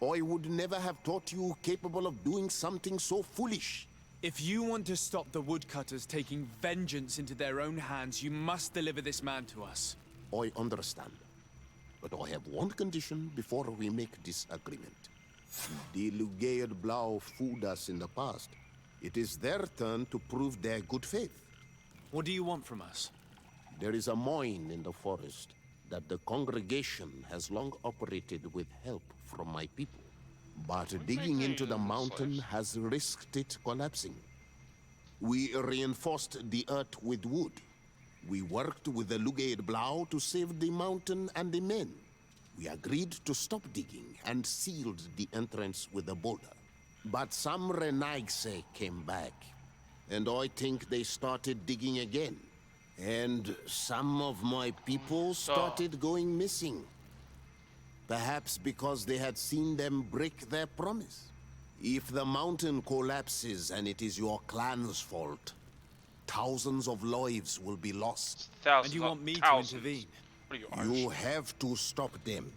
I would never have thought you capable of doing something so foolish. If you want to stop the woodcutters taking vengeance into their own hands, you must deliver this man to us. I understand. But I have one condition before we make this agreement. The Lugaid Blau fooled us in the past. It is their turn to prove their good faith. What do you want from us? There is a mine in the forest that the congregation has long operated with help from my people. But digging into the mountain has risked it collapsing. We reinforced the earth with wood. We worked with the Lugaid Blau to save the mountain and the men. We agreed to stop digging and sealed the entrance with a boulder. But some Renaigse came back, and I think they started digging again. And some of my people started going missing. Perhaps because they had seen them break their promise. If the mountain collapses and it is your clan's fault, thousands of lives will be lost. And you want me to intervene? You have to stop them.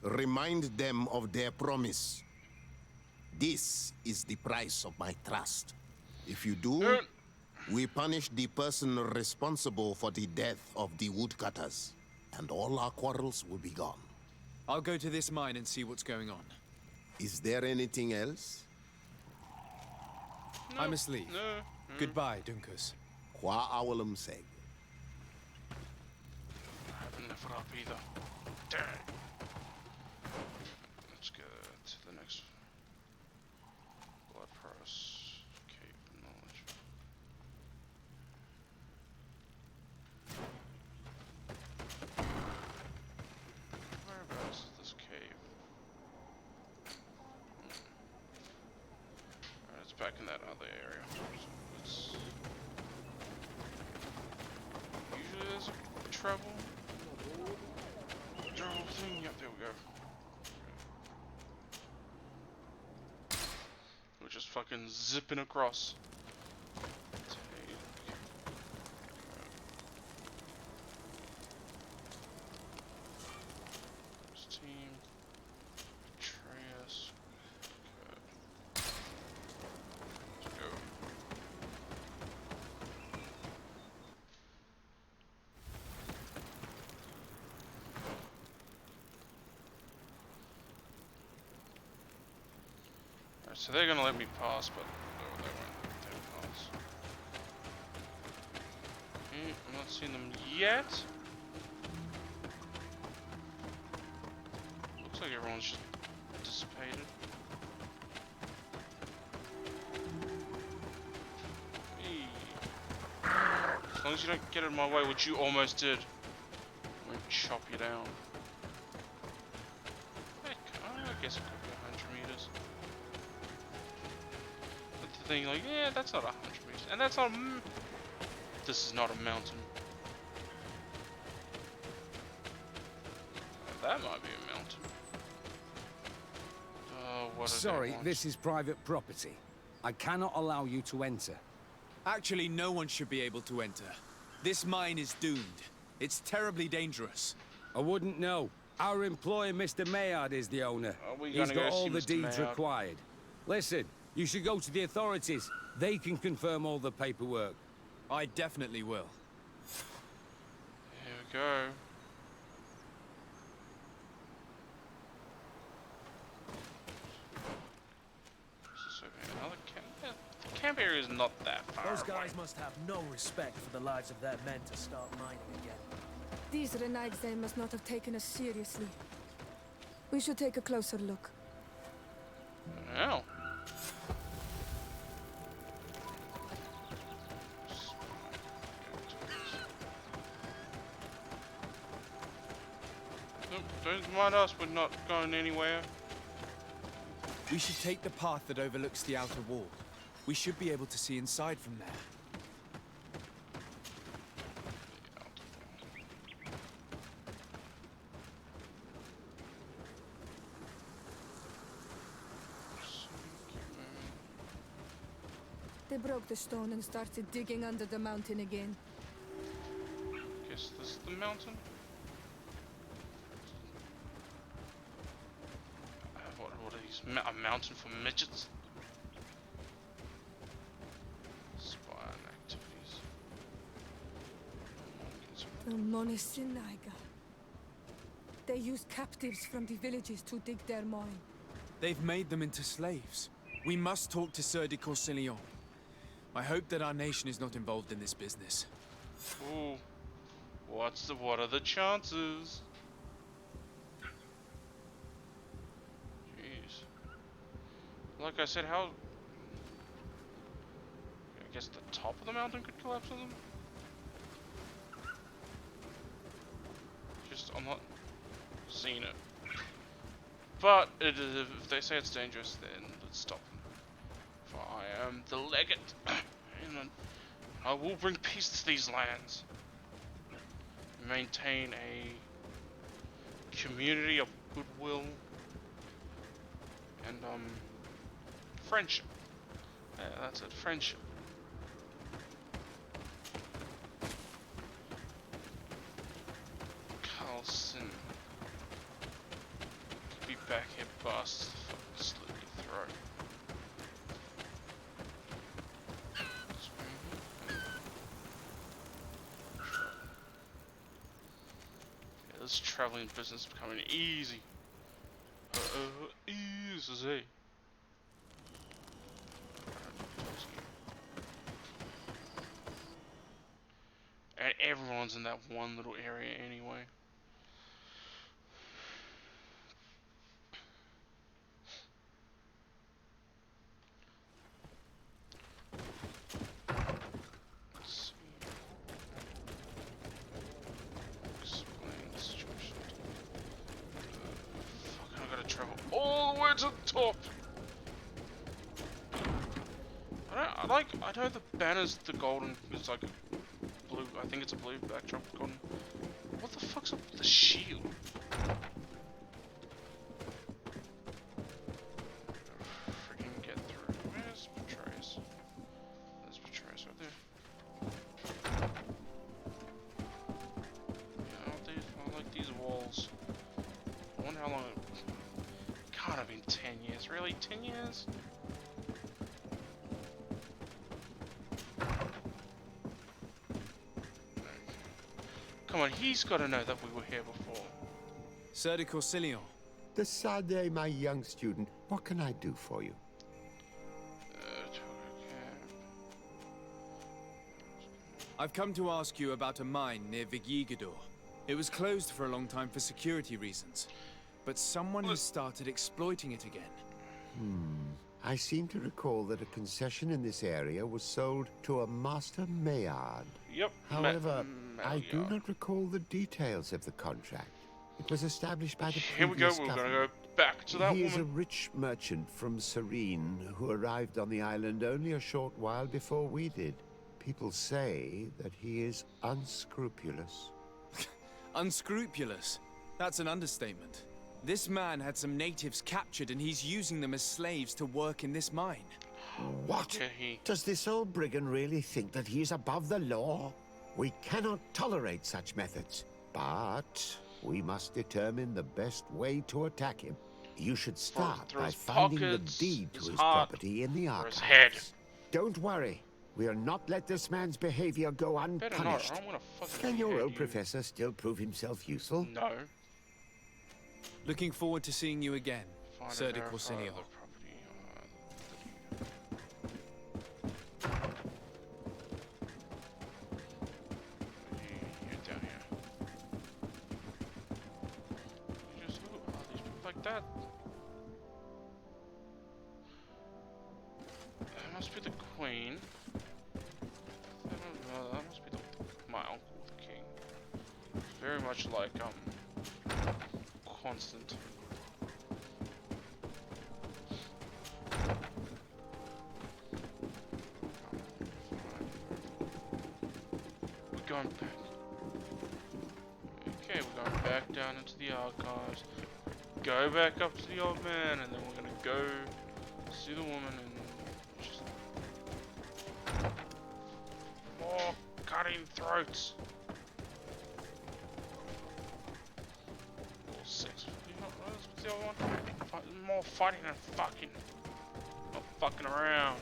Remind them of their promise. This is the price of my trust. If you do, we punish the person responsible for the death of the woodcutters, and all our quarrels will be gone. I'll go to this mine and see what's going on. Is there anything else? No. I must leave. No. Goodbye, Duncus. Qua awalum seg. I haven't left it up either. Damn it. Let's go to the next blood press. Cave of knowledge. Whereabouts is this cave? Alright, it's back in that other area. So usually there's a travel thing. Yep, there we go. We're just fucking zipping across. Team. Atreus. Okay. Let's go. Alright, so they're gonna let me pass, but no, they won't let me pass. Okay, I'm not seeing them yet. like everyone's just dissipated. Hey. As long as you don't get in my way, which you almost did. I won't chop you down. Heck, I guess it could be 100 meters. But the thing, like, yeah, that's not 100 meters. And that's not this is not a mountain. That might be a mountain. What Sorry, this is private property. I cannot allow you to enter. Actually, no one should be able to enter. This mine is doomed. It's terribly dangerous. I wouldn't know. Our employer, Mr. Maillard, is the owner. He's got all the deeds required. Listen, you should go to the authorities. They can confirm all the paperwork. I definitely will. Here we go. The camp area is not that far Those guys away. must have no respect for the lives of their men to start mining again. These Renagze must not have taken us seriously. We should take a closer look. Oh. Don't mind us, we're not going anywhere. We should take the path that overlooks the outer wall. We should be able to see inside from there. They broke the stone and started digging under the mountain again. Guess this is the mountain. What are these? A mountain for midgets? Spy activities. The Monisinaga. They use captives from the villages to dig their mine. They've made them into slaves. We must talk to Sieur de Courcillon. I hope that our nation is not involved in this business. Ooh. What are the chances? Jeez. Like I said, how... I guess the top of the mountain could collapse on them? Just, I'm not seeing it. But, if they say it's dangerous, then let's stop them. For I am the legate. And I will bring peace to these lands. Maintain a community of goodwill and friendship. Yeah, that's it, friendship. Carlson. Could be back here, bastard. Fucking slit your throat. This traveling business is becoming easy. Easy. And everyone's in that one little area anyway. To the top. I know the banner's the golden, it's like blue, I think it's a blue backdrop golden. What the fuck's up with the shield? Freaking get through. Where's Betrayus? There's Betrayus right there. Yeah, I like these walls. I wonder how long it can't have been 10 years. Really? 10 years? Come on, he's got to know that we were here before. Sieur de Courcillon. The Sade, my young student. What can I do for you? I've come to ask you about a mine near Vigigador. It was closed for a long time for security reasons. but someone has started exploiting it again. I seem to recall that a concession in this area was sold to a Master Maillard. Yep. However, I do not recall the details of the contract. It was established by the Here we go, previous we're gonna government. go back to that He is a woman. rich merchant from Serene who arrived on the island only a short while before we did. People say that he is unscrupulous. Unscrupulous? That's an understatement. This man had some natives captured and he's using them as slaves to work in this mine. What? Does this old brigand really think that he is above the law? We cannot tolerate such methods, but we must determine the best way to attack him. You should start by finding the deed to his property in the archives. Don't worry. We'll not let this man's behavior go unpunished. Can your old professor still prove himself useful? No. Looking forward to seeing you again, Sir de Corsinio. Like that. That must be the queen. I don't know, that must be my uncle, the king. Very much like Constant. We're going back. Okay, we're going back down into the archives. Go back up to the old man, and then we're gonna go see the woman and just more cutting throats. Or sex. What's the other one? More fighting and fucking. Not fucking around.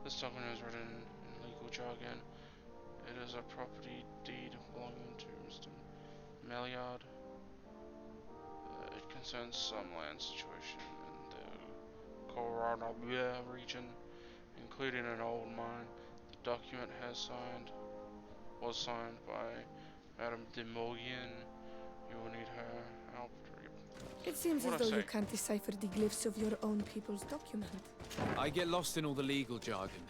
This document is written in legal jargon. It is a property deed belonging to Mr. Malichor. It concerns some land situation in the Colorado region, including an old mine. The document was signed by Madame de Morgan. You will need her help. It seems as though you can't decipher the glyphs of your own people's document. I get lost in all the legal jargon,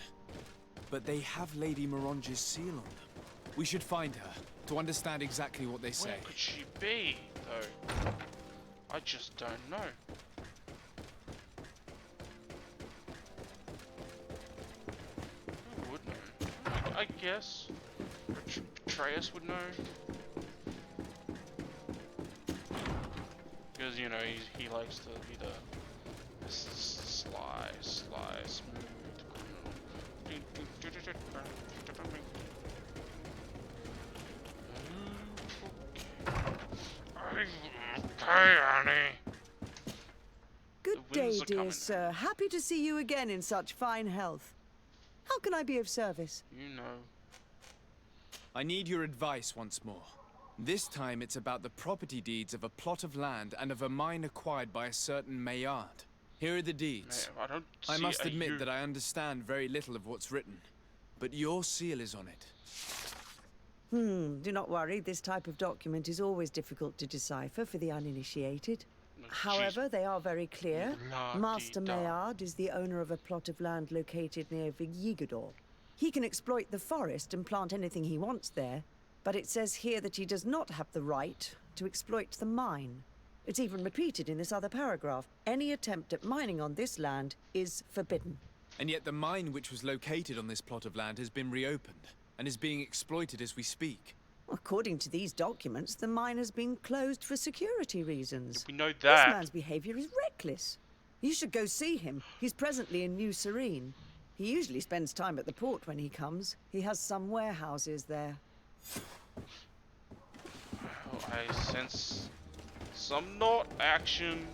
but they have Lady Moronge's seal on them. We should find her to understand exactly what they say. Where could she be, though? I just don't know. Who would know? I guess Atreus would know. Because, you know, he likes to be the sly, smooth Hey, Annie. Good day, dear sir. Happy to see you again in such fine health. How can I be of service? You know. I need your advice once more. This time it's about the property deeds of a plot of land and of a mine acquired by a certain Maillard. Here are the deeds. I must admit that I understand very little of what's written, but your seal is on it. Do not worry, this type of document is always difficult to decipher for the uninitiated. However, they are very clear. Master Maillard is the owner of a plot of land located near Vigigador. He can exploit the forest and plant anything he wants there, but it says here that he does not have the right to exploit the mine. It's even repeated in this other paragraph. Any attempt at mining on this land is forbidden. And yet the mine which was located on this plot of land has been reopened and is being exploited as we speak. According to these documents, the mine has been closed for security reasons. We know that. This man's behavior is reckless. You should go see him. He's presently in New Serene. He usually spends time at the port when he comes. He has some warehouses there. Well, I sense some not action.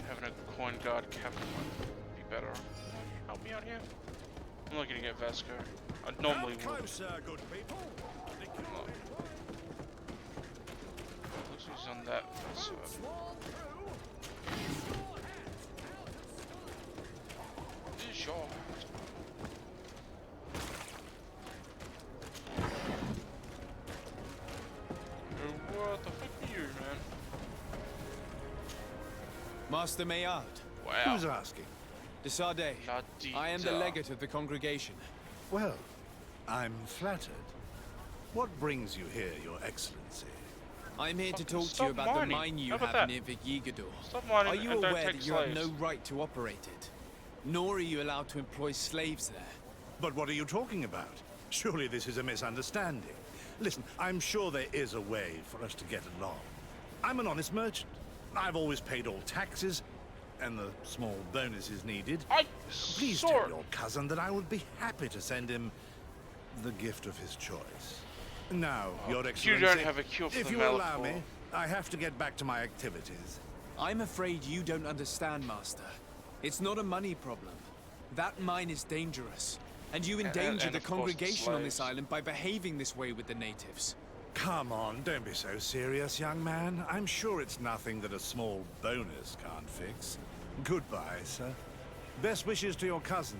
Having a coin guard captain might be better. Help me out here. I'm not gonna get Vasco. I normally would. Looks like he's on that side. This is your Master Maillard. Wow. Who's asking? De Sardet. I am the legate of the congregation. Well, I'm flattered. What brings you here, Your Excellency? I'm here to talk to you about the mine you have near Vigigador. Are you aware that you have no right to operate it? Nor are you allowed to employ slaves there. But what are you talking about? Surely this is a misunderstanding. Listen, I'm sure there is a way for us to get along. I'm an honest merchant. I've always paid all taxes, and the small bonuses needed. Please tell your cousin that I would be happy to send him the gift of his choice. Now, Your Excellency, you don't have a cure for if you allow me, I have to get back to my activities. I'm afraid you don't understand, Master. It's not a money problem. That mine is dangerous, and you endanger the congregation on this island by behaving this way with the natives. Come on, don't be so serious, young man. I'm sure it's nothing that a small bonus can't fix. Goodbye, sir. Best wishes to your cousin.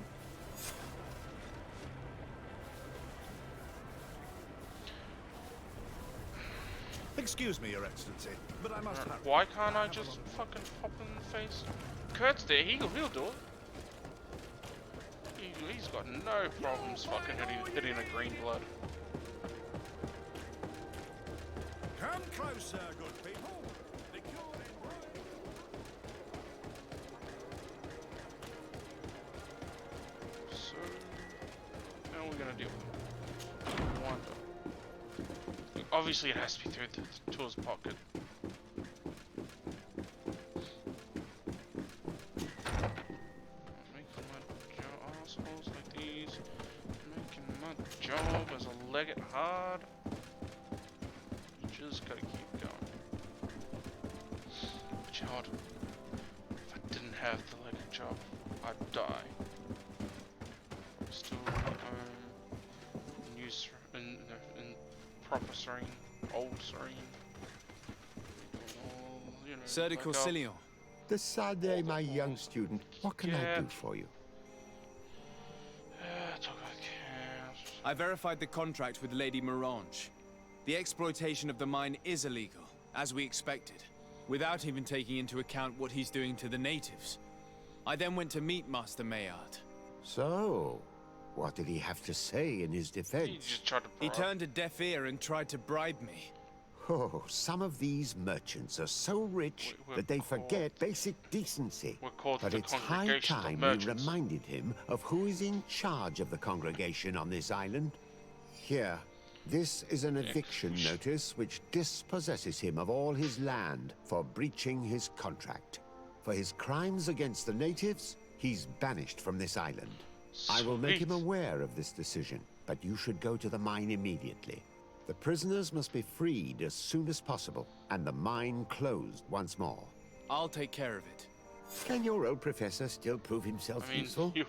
Excuse me, Your Excellency, but I must have... Why can't I just fucking pop in the face? Kurt's there, he'll do it. He's got no problems fucking hitting a green blood. Come closer, good people. So, how are we gonna deal with him? I wonder. Obviously, it has to be through the tool's pocket. Making my assholes like these. Making my job as a legate hard. Just gotta keep going. But you know what? If I didn't have the legate job, I'd die. Still in proper serene, old serene. You know, Sir de Corsilion. De Sardet, my young student. What can I do for you? I verified the contract with Lady Morange. The exploitation of the mine is illegal, as we expected, without even taking into account what he's doing to the natives. I then went to meet Master Maillard. So, what did he have to say in his defense? He turned a deaf ear and tried to bribe me. Oh, some of these merchants are so rich that they forget basic decency. But it's high time we reminded him of who is in charge of the congregation on this island. Here, this is an eviction notice which dispossesses him of all his land for breaching his contract. For his crimes against the natives, he's banished from this island. I will make him aware of this decision, but you should go to the mine immediately. The prisoners must be freed as soon as possible, and the mine closed once more. I'll take care of it. Can your old professor still prove himself useful? You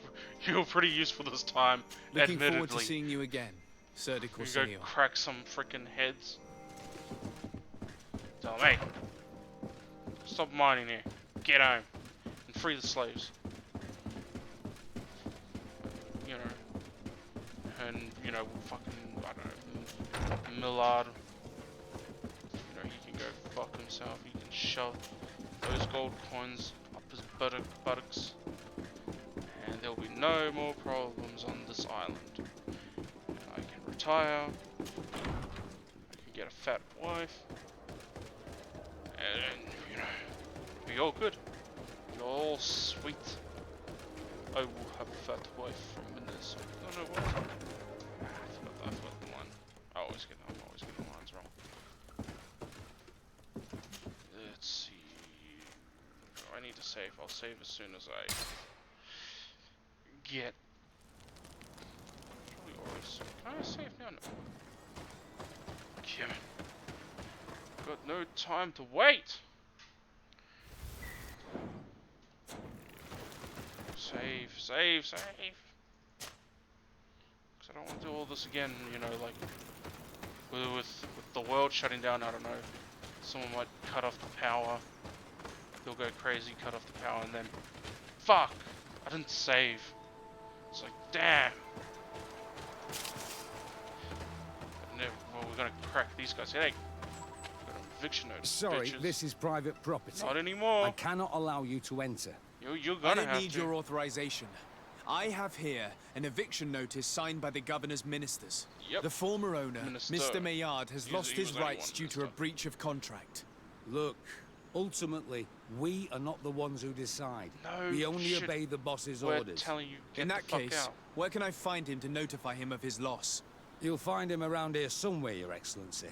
were pretty useful this time, Looking forward to seeing you again, Sir de Corsilion. You go crack some freaking heads. Tell me. Stop mining here. Get home. And free the slaves. You know. And, you know, fucking, I don't know, Millard. You know, he can go fuck himself. He can shove those gold coins up his buttocks. And there'll be no more problems on this island. And I can retire. I can get a fat wife. And, you know, be all good. Be all sweet. I will have a fat wife from Minnesota. No, what? I forgot the line. I'm always getting the lines wrong. Let's see. Oh, I need to save. I'll save as soon as I get. Can I save now? No. Damn it. Got no time to wait. Save. Because I don't want to do all this again, you know, like, with the world shutting down, I don't know, someone might cut off the power, they'll go crazy, cut off the power, and then, fuck, I didn't save. It's like, damn. Well, we're gonna crack these guys' head. We're gonna eviction notice. Sorry, bitches. this is private property. Not anymore. I cannot allow you to enter. You're I gonna don't have need to. your authorization. I have here an eviction notice signed by the governor's ministers. Yep. The former owner, Minister. Mr. Maillard, has He lost was his only rights one due to a breach of contract. Look, ultimately, we are not the ones who decide. No, we only shit. obey the boss's We're orders. telling you, get In the that fuck case, out. where can I find him to notify him of his loss? You'll find him around here somewhere, Your Excellency.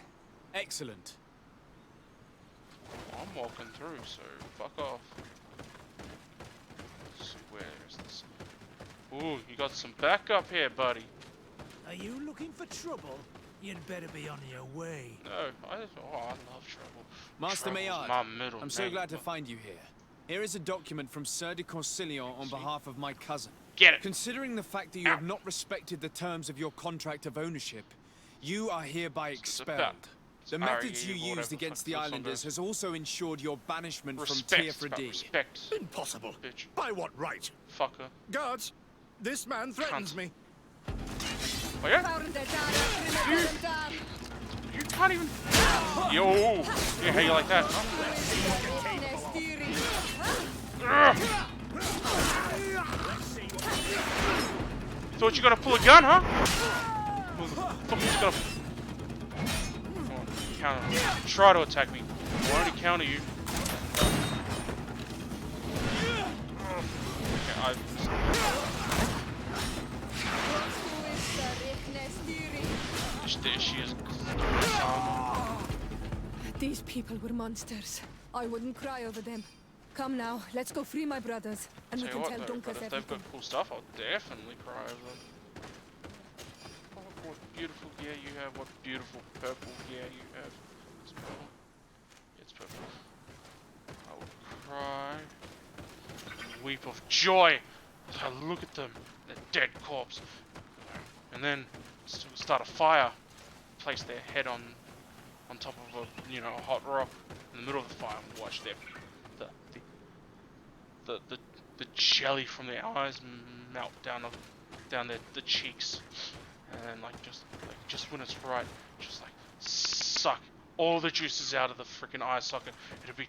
Excellent. I'm walking through, so fuck off. Let's see, where is this? Ooh, you got some backup here, buddy. Are you looking for trouble? You'd better be on your way. No, I love trouble. Master Trouble's Maillard, my middle I'm so name. glad to find you here. Here is a document from Sir de Corsillon on behalf of my cousin. Get it. Considering the fact that you have not respected the terms of your contract of ownership, you are hereby expelled. The methods you used against the islanders has also ensured your banishment from Tier-Fredy. Respect. Impossible. Bitch. By what right? Fucker. Guards, this man threatens me. Oh yeah? You can't even... Yo! Yeah, how you like that? Thought you were gonna pull a gun, huh? Fuck, he's gonna... Come on, counter. Try to attack me. I'll only counter you. Okay, there she is. These people were monsters. I wouldn't cry over them. Come now, let's go free my brothers, and we can tell though, Dunkus but if they've everything. got cool stuff, I'll definitely cry over them. Oh, what beautiful gear you have, what beautiful purple gear you have. It's purple. It's purple. I will cry and weep of joy as I look at them, their dead corpse. And then start a fire, place their head on top of a, you know, a hot rock in the middle of the fire and watch their the jelly from their eyes melt down the cheeks, and then just when it's right, just like suck all the juices out of the freaking eye socket. It'll be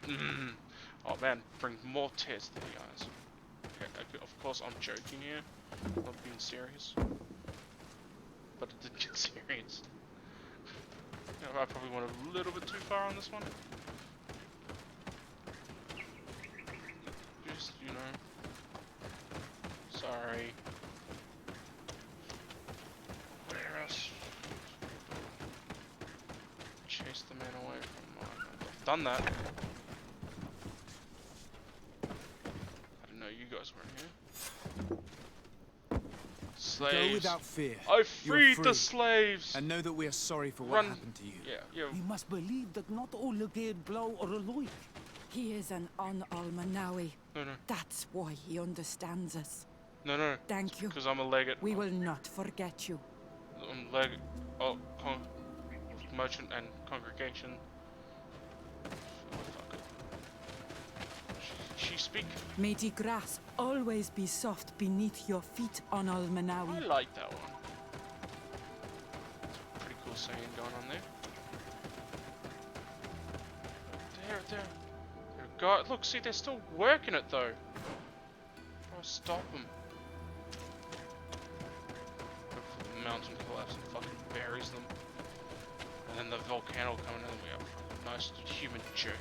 oh man, bring more tears to the eyes. Okay, of course I'm joking here, I'm not being serious, but it did get serious. You know, I probably went a little bit too far on this one. Just, you know, sorry. Where else? Chase the man away from mine. I've done that. I didn't know you guys were in here. Slaves. Go without fear. I freed You're the free. slaves. And know that we are sorry for what happened to you. Yeah. We must believe that not all Legate Blow or Aloy. He is an Almanawi. No. That's why he understands us. No. Thank you. Because I'm a legate. We will not forget you. I'm legate. Oh, merchant and congregation. Oh, fuck it. She speak. May the grass always be soft beneath your feet on Almanawi. I like that one. Pretty cool saying going on there. There. God, look, see, they're still working it though. Try to stop them. Hopefully the mountain collapses and fucking buries them. And then the volcano coming in and we have a nice human jerk.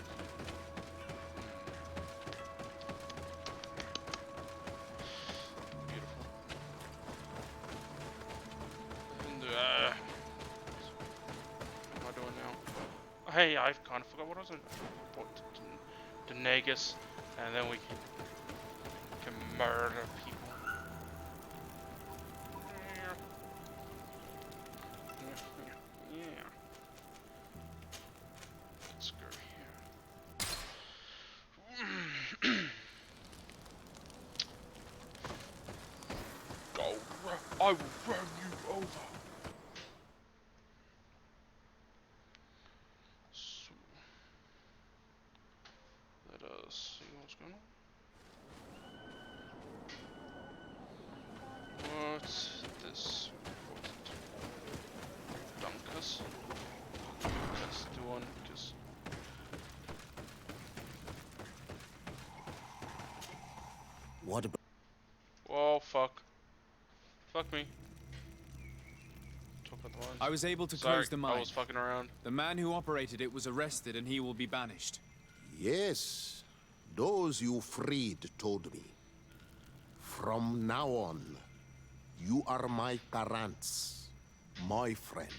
Beautiful. And, what am I doing now? Hey, I kind of forgot what I was doing. To Negus, and then we can murder people. Yeah. Let's go here. Go, I will run you over. See what's going on. What's this? Dunkus. That's the one, because What? Oh, fuck. Fuck me. Talk about the lines. I was able to Sorry, close the mine. I was fucking around. The man who operated it was arrested and he will be banished. Yes. Those you freed told me. From now on, you are my Karants, my friend.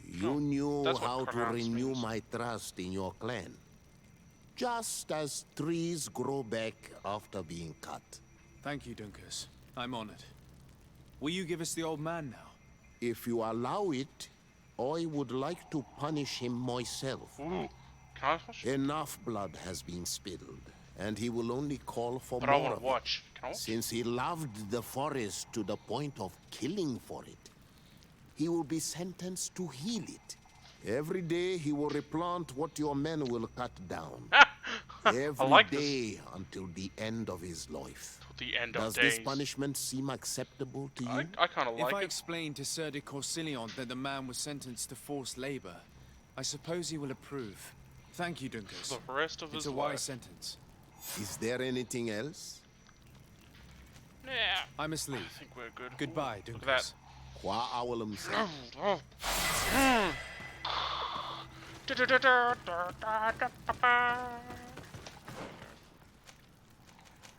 You knew how to renew my trust in your clan. Just as trees grow back after being cut. Thank you, Dunkus. I'm honored. Will you give us the old man now? If you allow it, I would like to punish him myself. Ooh. Enough blood has been spilled, and he will only call for but more I want of to watch. it. Since he loved the forest to the point of killing for it, he will be sentenced to heal it. Every day he will replant what your men will cut down. Every day until the end of his life. The end Does of days. this punishment seem acceptable to you? I kind of like If I it. explain to Sir de Corsilion that the man was sentenced to forced labor, I suppose he will approve. Thank you, Dunkus. For the rest of it's his a wise life. sentence. Is there anything else? Yeah. I must leave. I think we're good. Goodbye, Look Dunkus.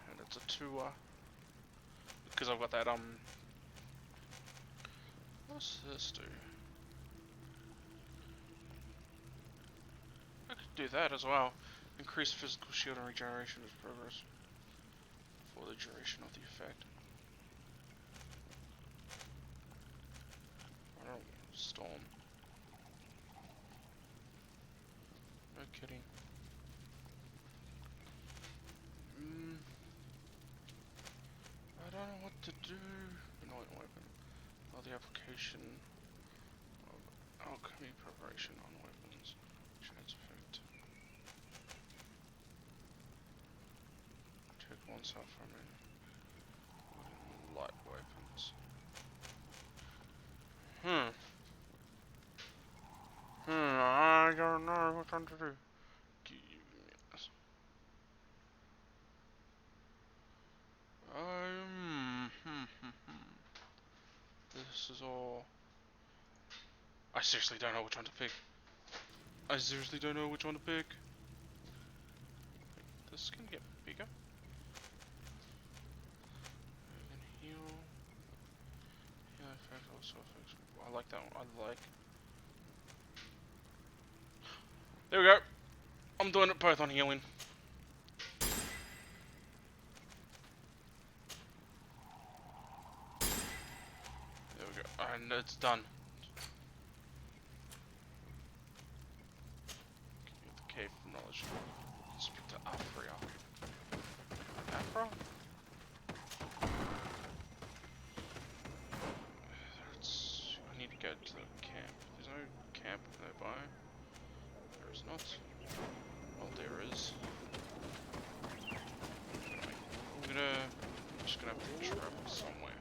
And it's a 2 because I've got that what's this do? I could do that as well. Increase physical shield and regeneration as progress for the duration of the effect. I don't storm. No kidding. I don't know what to do. Annoying weapon. Oh, the application of alchemy preparation on weapons. Chance effect. Take oneself from it. Light weapons. I don't know what to do. Yes. This is all. I seriously don't know which one to pick. I seriously don't know which one to pick. This can get bigger. I can heal. Heal effect also affects. I like that one. I like. There we go. I'm doing it both on healing. There we go. And it's done. The cave of knowledge. Speak to Afria. Afra? I need to go to the camp. There's no camp nearby. There is not. Well, there is. I'm just gonna have to travel somewhere.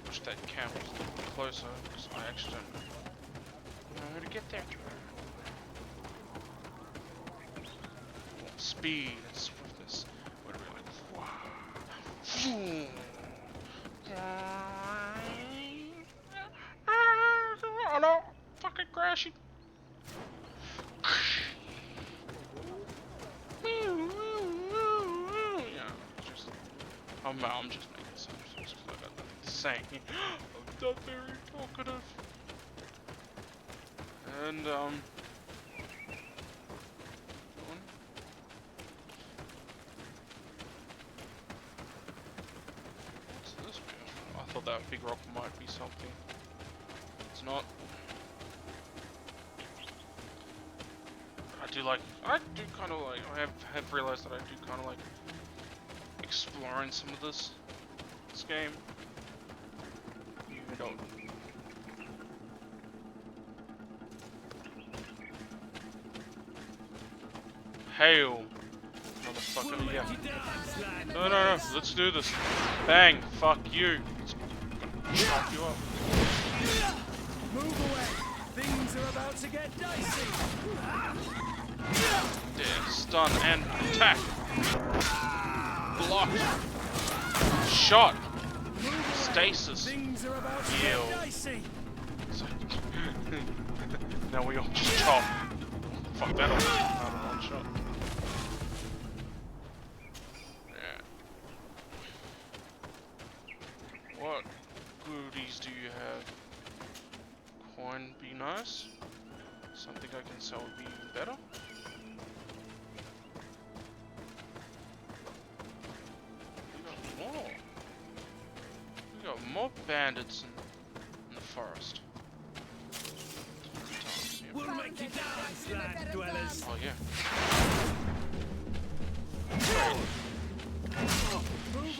Wish that camp was a little closer, because I actually don't know how to get there. Speed and swiftness. What are we like? Wow. Oh no! Fucking crashing! Yeah, just I'm just making sense because I got nothing to say. I'm not very talkative. And what's this? I thought that big rock might be something. It's not. I do kind of like, I have realized that I do kind of like exploring some of this game. You don't. Hail, motherfucker, yeah. No, let's do this. Bang, fuck you. Let's fuck you up. Move away. Things Things are about to get dicey. There, stun and attack. Blocked. Shot. Stasis. Things are about to Heal. get dicey. Now we all just chop. Fuck that all. One shot. Yeah. What goodies do you have? Coin be nice. Something I can sell would be even better. We got more. We got more bandits in the forest. We'll make you dance, land dwellers. Oh yeah.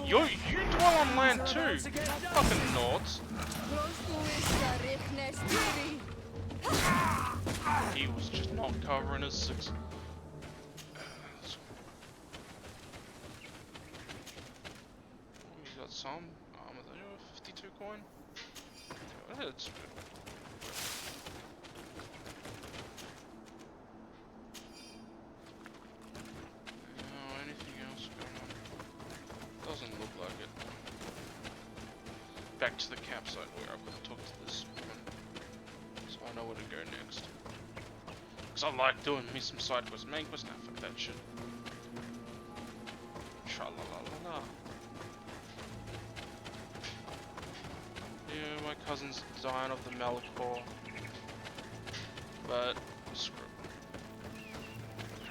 You dwell on land too. Fucking Nords. He was just not covering his six. He's got some. 52 coin. That's good. Doesn't look like it. Back to the campsite where I've got to talk to this woman, so I know where to go next. Cause I like doing me some side quests. Main quest, nah, fuck that shit. Tra la la la la. Yeah, my cousin's dying of the Malichor, but screw it.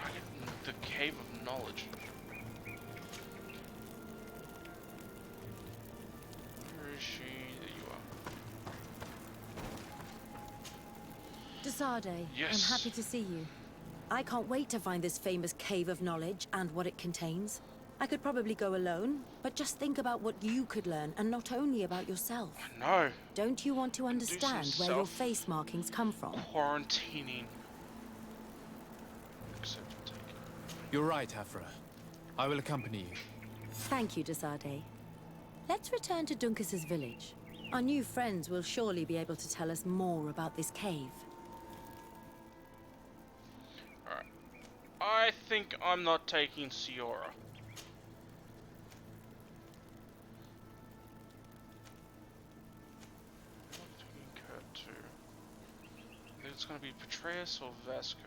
I get the Cave of Knowledge. Desade, yes. I'm happy to see you. I can't wait to find this famous Cave of Knowledge and what it contains. I could probably go alone, but just think about what you could learn, and not only about yourself. No. Don't you want to understand where your face markings come from? Quarantining. You're right, Afra. I will accompany you. Thank you, Desade. Let's return to Duncas's village. Our new friends will surely be able to tell us more about this cave. Alright. I think I'm not taking Siora. I think it's gonna be Petraeus or Vasco.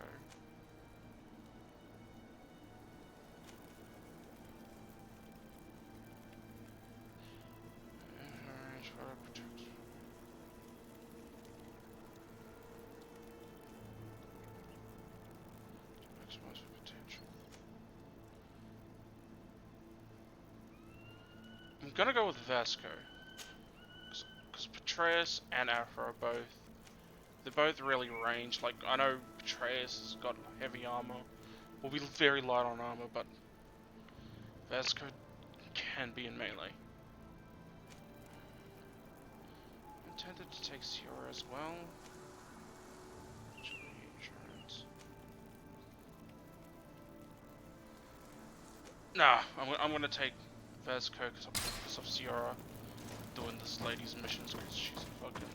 I'm gonna go with Vasco, because Petraeus and Afra are they're both really ranged. Like, I know Petraeus has got heavy armor, will be very light on armor, but Vasco can be in melee. I'm tempted to take Siora as well. Insurance. Nah, I'm gonna take Vasco because of Siora doing this lady's missions because she's a fucking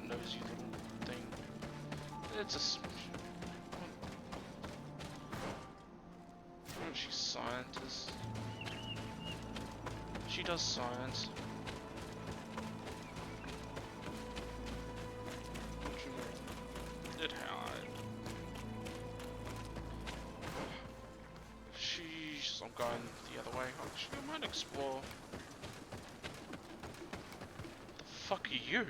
nosy little thing. It's a... Oh, she's scientist. She does science. It hard. Sheesh, I'm going the other way. Actually, I might explore. The fuck are you?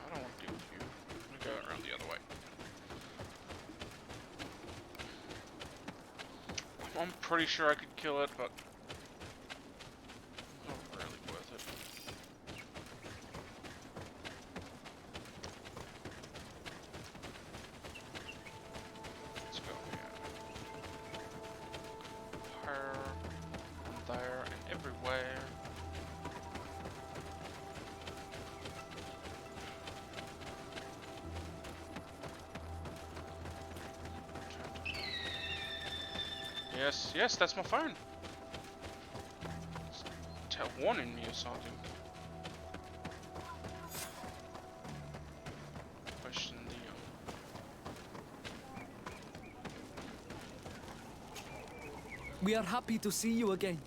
I don't want to deal with you. I'm gonna go around the other way. I'm pretty sure I could kill it, but not really worth it. Let's go here. Here, and there, and everywhere. Yes, yes, that's my phone. It's warning me or something. We are happy to see you again.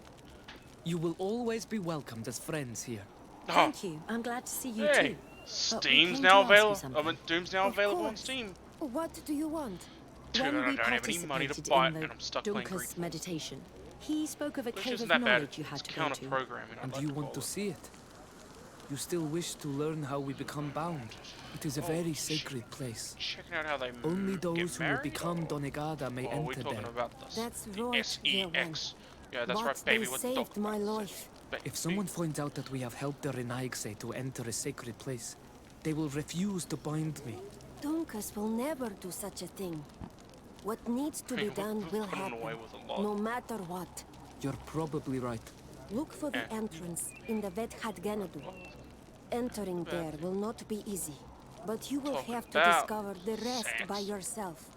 You will always be welcomed as friends here. Thank you. I'm glad to see you Hey, too. Steam's now available. Doom's now available on Steam. What do you want? Dude, When I we don't have any money to participated buy in it, the and I'm stuck playing Dunkus GreedFall. meditation, he spoke of a Which cave isn't of that bad. knowledge you had It's to go to. counter-programming. And you want to see it? You still wish to learn how we become bound? It is a very sacred place. Checking out how they Only those who will married, become Donegada may or are we enter talking there. about That's the right, SEX? Yeah, that's but right, baby. they What the saved my life. If someone finds out that we have helped the Renaigse to enter a sacred place, they will refuse to bind me. Dunkus will never do such a thing. What needs to be done will happen, no matter what. You're probably right. Look for the entrance in the Vedhat Genadu. Entering there will not be easy, but you will have to discover the rest by yourself.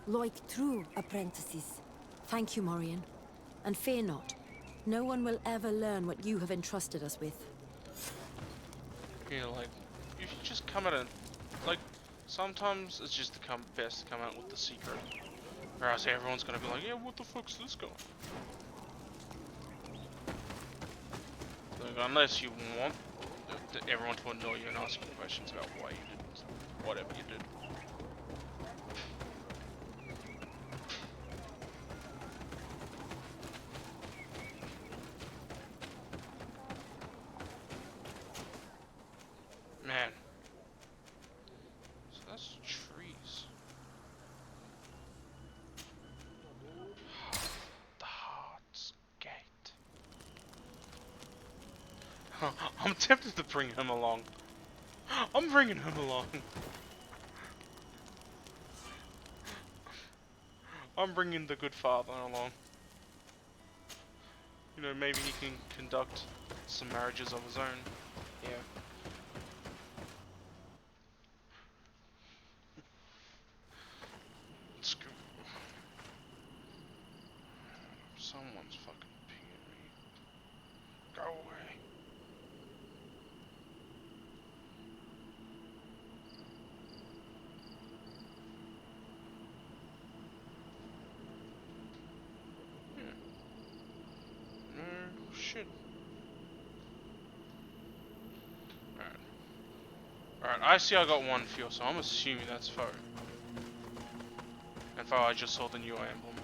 Like true apprentices. Thank you, Morian. And fear not. No one will ever learn what you have entrusted us with. Yeah, like, if you just come at it, like, sometimes it's just best to come out with the secret. Or else everyone's gonna be like, yeah, what the fuck's this guy? Like, unless you want everyone to annoy you and ask you questions about why you did whatever you did. Man. So that's trees. The Heart's Gate. I'm tempted to bring him along. I'm bringing him along. I'm bringing the good father along. You know, maybe he can conduct some marriages of his own. Yeah. Let's go. Someone's fucking pinging me. Go away. Shit. Alright, I see I got one fuel, so I'm assuming that's foe. And foe, I just saw the new emblem.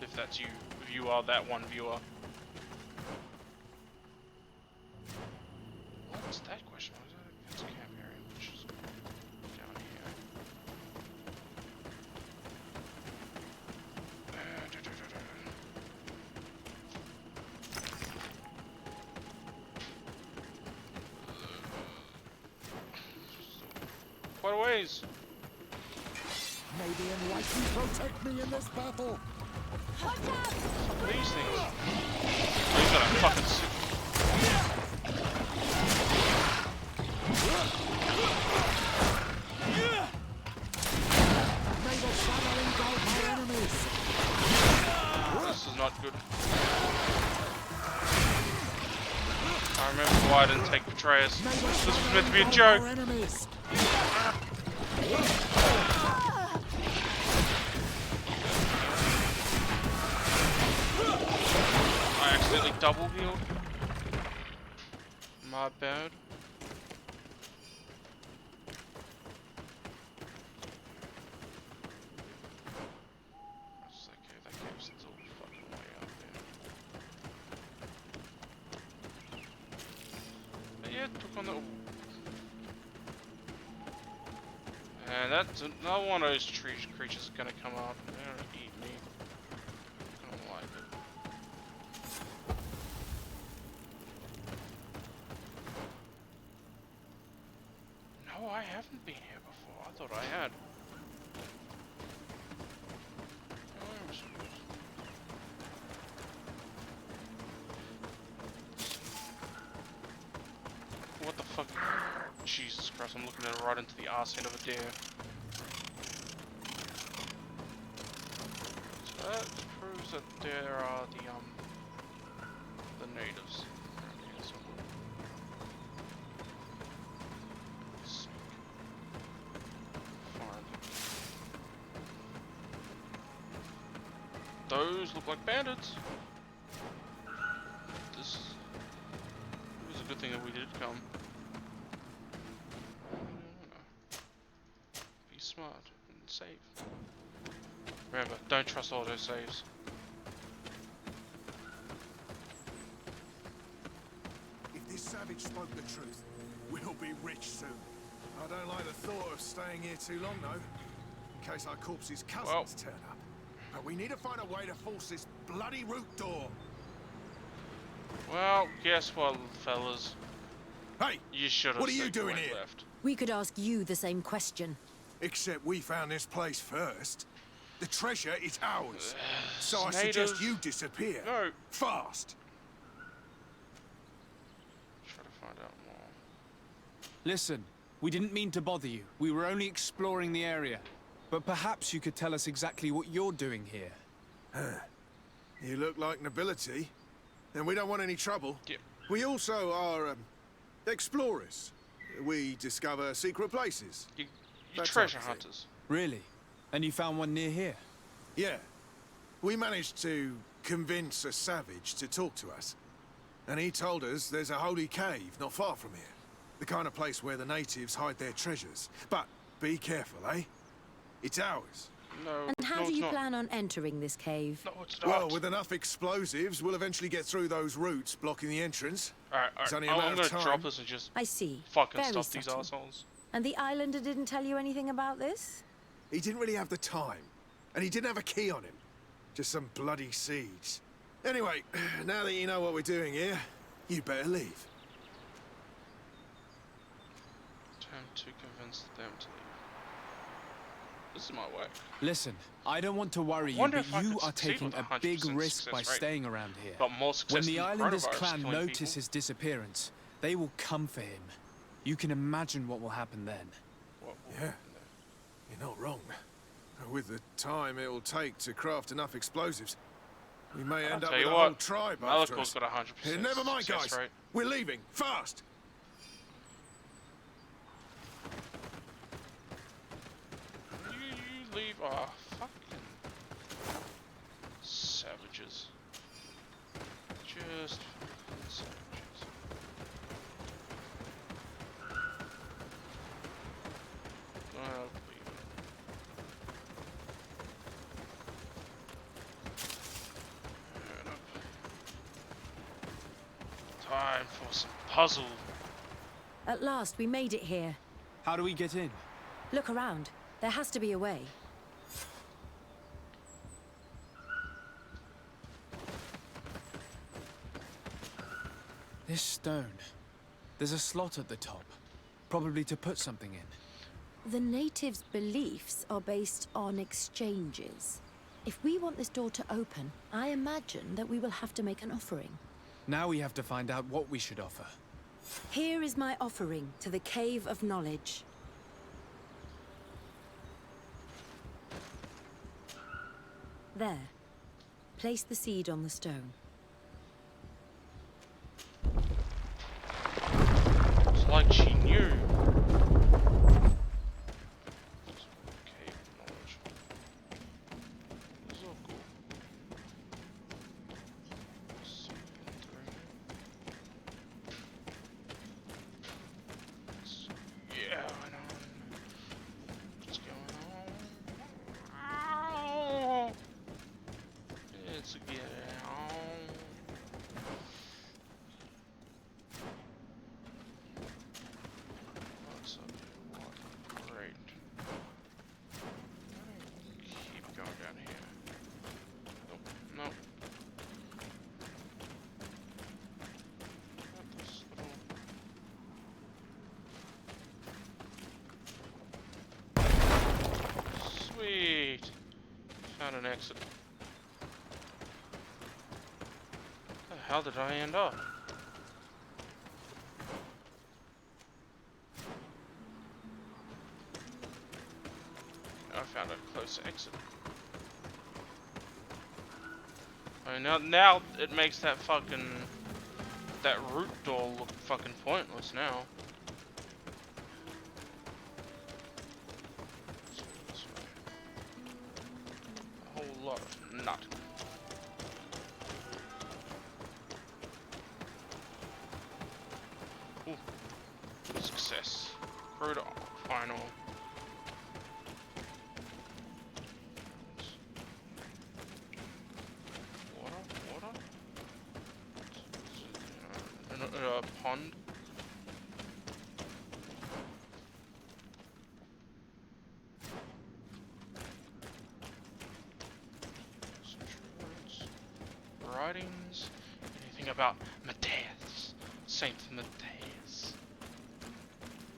If that's you. If you are that one viewer. What's that question? What is that? It's a camp area, which is down here. Quite a ways. May the Enlightened protect me in this battle. Watch out! These things. Oh, he's got a fucking suit. May the shadow engulf our enemies. This is not good. I remember why I didn't take Betrayus. This was meant to be a joke. I accidentally double healed. My bad. It's okay, that cave's still fucking way out there. But yeah, took on the. And that's another one of those creatures is gonna come out and they're gonna eat me. I don't like it. No, I haven't been here before. I thought I had. What the fuck? Jesus Christ, I'm looking at right into the arse end of a deer. So that proves that there are the natives. Those look like bandits. This was a good thing that we did come. Be smart and save. Remember, don't trust auto saves. If this savage spoke the truth, we'll be rich soon. I don't like the thought of staying here too long, though, in case our corpse's cousins turn up. But we need to find a way to force this bloody root door. Well, guess what, fellas? Hey, you should have. What are you doing here? Left. We could ask you the same question. Except we found this place first. The treasure is ours. So I suggest you disappear. No. Fast. Try to find out more. Listen, we didn't mean to bother you. We were only exploring the area. But perhaps you could tell us exactly what you're doing here. You look like nobility, and we don't want any trouble. Yep. We also are explorers. We discover secret places. You're treasure hunters. Really? And you found one near here? Yeah. We managed to convince a savage to talk to us. And he told us there's a holy cave not far from here. The kind of place where the natives hide their treasures. But be careful, eh? It's ours. No, and how do you plan on entering this cave? No, it's not. Well, with enough explosives, we'll eventually get through those roots blocking the entrance. Alright, It's only a I'm matter gonna of time. drop this and just I see. fucking Very stop these subtle. assholes. And the islander didn't tell you anything about this? He didn't really have the time. And he didn't have a key on him. Just some bloody seeds. Anyway, now that you know what we're doing here, you better leave. Time to convince them to leave. This is my way. Listen, I don't want to worry you, Wonder but if I you could are succeed taking with a big 100% risk by success rate. staying around here. Got more success When the than islanders' coronavirus clan killing notice people. his disappearance, they will come for him. You can imagine what will happen then. Yeah, you're not wrong. With the time it'll take to craft enough explosives, we may end up tell with you a what, whole tribe after Malichor's us. got 100% Never mind, success guys. rate. We're leaving. Fast! You leave. Oh, fucking savages. Just fucking savages. I'll leave it. Time for some puzzle. At last, we made it here. How do we get in? Look around. There has to be a way. This stone. There's a slot at the top. Probably to put something in. The natives' beliefs are based on exchanges. If we want this door to open, I imagine that we will have to make an offering. Now we have to find out what we should offer. Here is my offering to the Cave of Knowledge. There. Place the seed on the stone. It's like she knew. Cave of knowledge. This is all cool. Yeah, I know. What's going on? It's a get on. What's up here? What? Great. Keep going down here. Nope. Nope. Got this little. Sweet. Found an exit. How did I end up? I found a close exit. I mean, now it makes that root door look fucking pointless now. Let's go this way. A whole lot of nothing. Yes. Crude iron ore. Water? A pond? Writings? Anything about Matthias? Saint Matthias?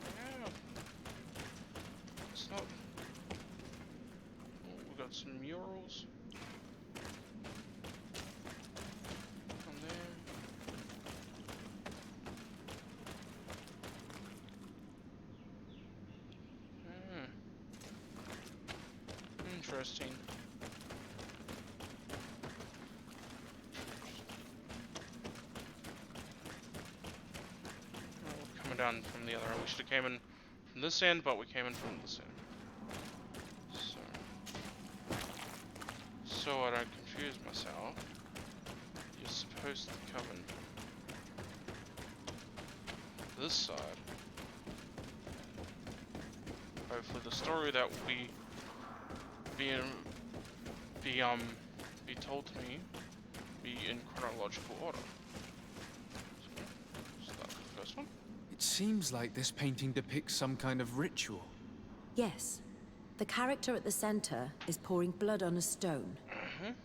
Yeah. It's not... Oh, we got some murals. On there. Interesting. Coming down from the other end. We should have came in from this end, but we came in from this end. So I don't confuse myself. You're supposed to come in from this side. Hopefully the story that will be told to me be in chronological order. So that's the first one. It seems like this painting depicts some kind of ritual. Yes. The character at the center is pouring blood on a stone.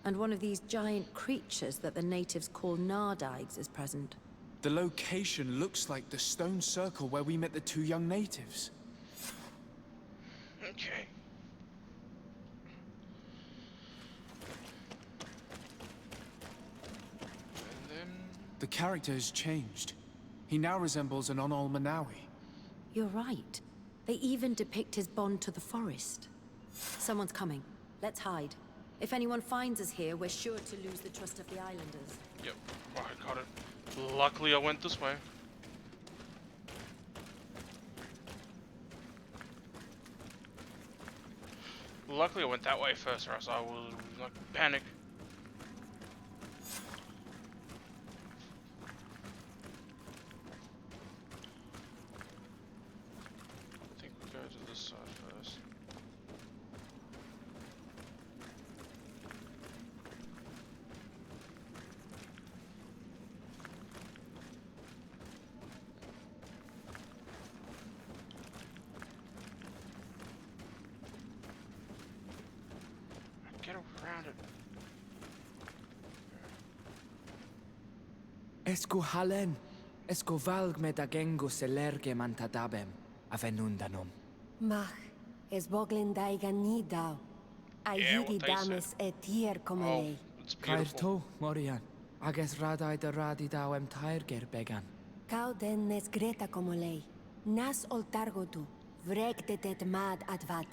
And one of these giant creatures that the natives call Nardigs is present. The location looks like the stone circle where we met the two young natives. Okay. And then... The character has changed. He now resembles an Onol Manawi. You're right. They even depict his bond to the forest. Someone's coming. Let's hide. If anyone finds us here, we're sure to lose the trust of the islanders. Yep, I got it. Luckily I went this way. Luckily I went that way first, or else I would like panic. I think we go to this side first. Get around it. Esco halen, esco valg me da gengo selerge mantadabem, avenundanum. Mach, es boglin daiga nidau. Ayidi damis etier komale. Kairto, Morian. Ages radai da radi dawem tairger began. Kauden nes greta komole. Nas oltargodu. Vrekte det mad advat.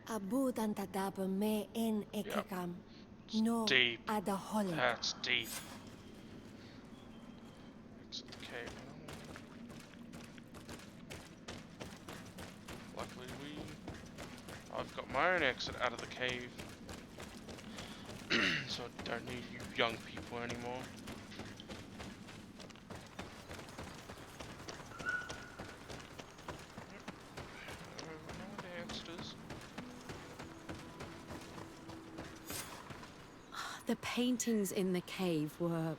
Abud antadab me en ekekam. No Deep. adaholik. That's deep. Exit the cave. Luckily I've got my own exit out of the cave. So I don't need you young people anymore. The paintings in the cave were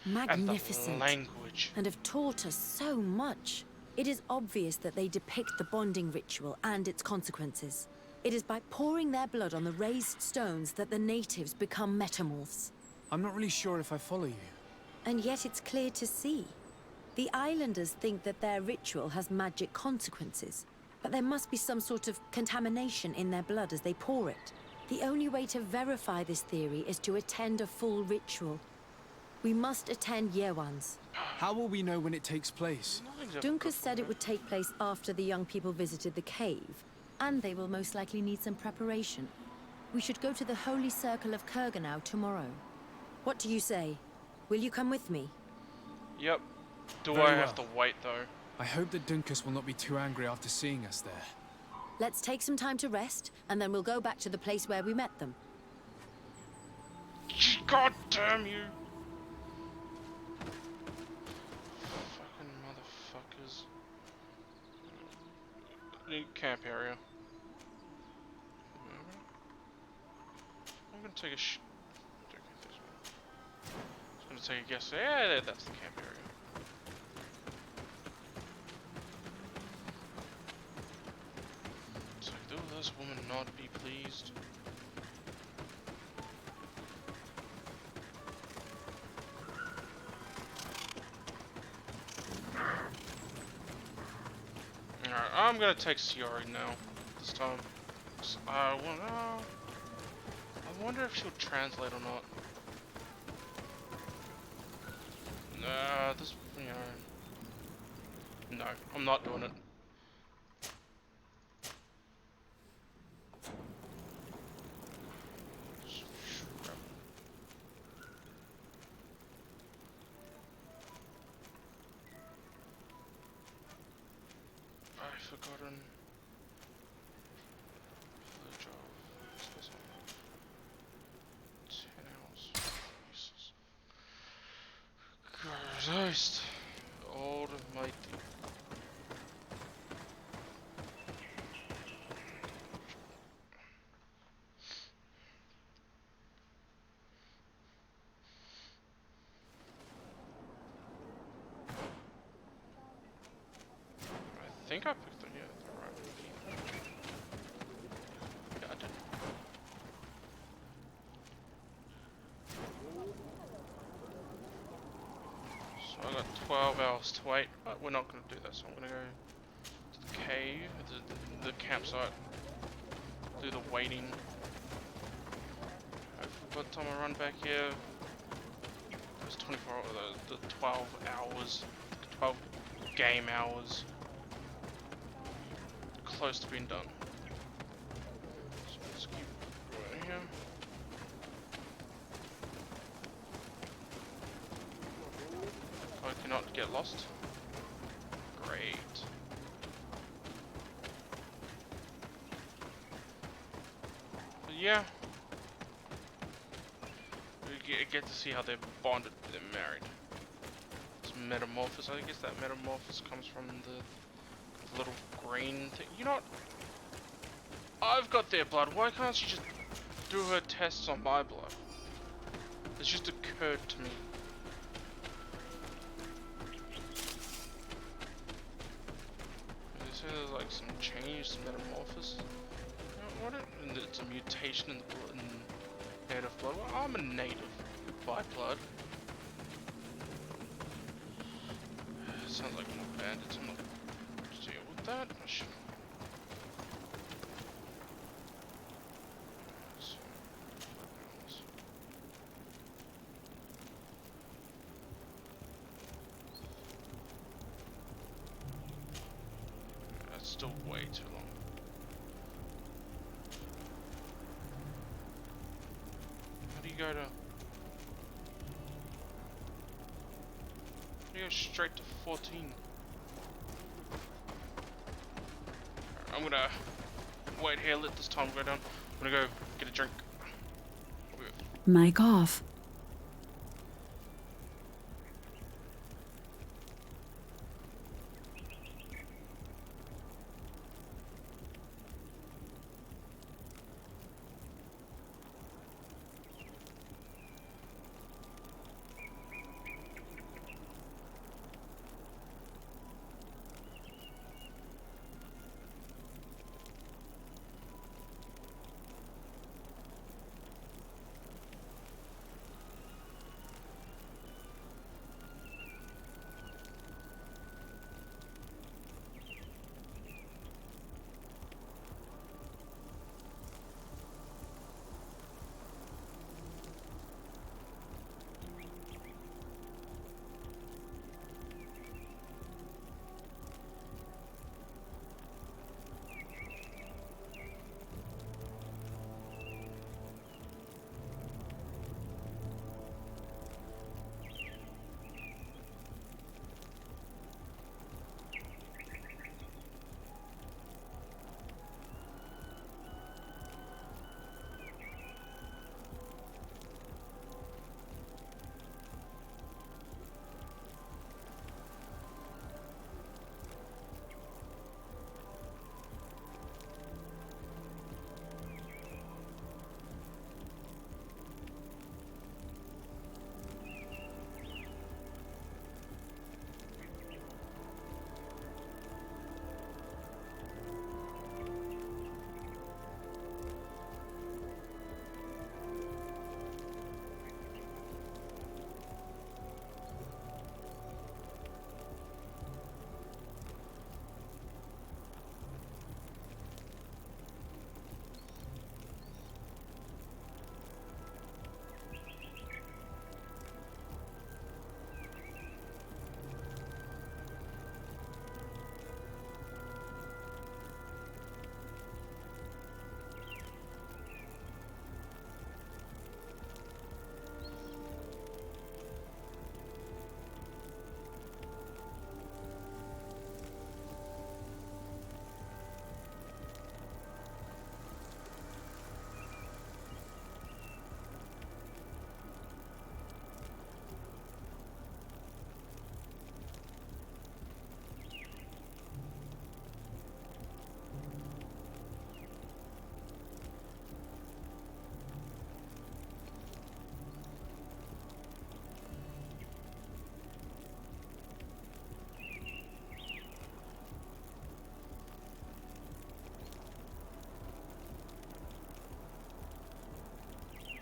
magnificent. And the language. And have taught us so much. It is obvious that they depict the bonding ritual and its consequences. It is by pouring their blood on the raised stones that the natives become metamorphs. I'm not really sure if I follow you. And yet it's clear to see. The islanders think that their ritual has magic consequences, but there must be some sort of contamination in their blood as they pour it. The only way to verify this theory is to attend a full ritual. We must attend Yewan's. How will we know when it takes place? Dunkus said it would take place after the young people visited the cave, and they will most likely need some preparation. We should go to the Holy Circle of Kurganau tomorrow. What do you say? Will you come with me? Yep. Do Very I have well. to wait though? I hope that Dunkus will not be too angry after seeing us there. Let's take some time to rest, and then we'll go back to the place where we met them. God damn you! Fucking motherfuckers. camp area. I'm gonna take a just gonna take a guess. Yeah, that's the camp area. It's like, will this woman not be pleased? Alright, I'm gonna take Siori now. This time. I wonder if she'll translate or not. Nah, this, you know. No, I'm not doing it. I've forgotten. Village of... 10 hours. Jesus. Christ. Almighty. I think I picked the right one. Yeah, I did. So I got 12 hours to wait, but we're not going to do that, so I'm going to go to the cave, the campsite, do the waiting. Hopefully by the time I run back here, it's 24 hours, the 12 hours, 12 game hours, close to being done. So let's keep going here. I cannot get lost. Great. But yeah. We get to see how they're bonded, they're married. It's metamorphosis. I guess that metamorphosis comes from the little green thing. You know what? I've got their blood. Why can't she just do her tests on my blood? It's just occurred to me. They say there's like some change, some metamorphosis. What? It's a mutation in the blood, in native blood. Well, I'm a native by blood. Sounds like more bandits. I'm not gonna deal with that. I should. That's still way too long. How do you go to? You go straight to 14. I'm gonna wait here, let this time go down. I'm gonna go get a drink. Mic off.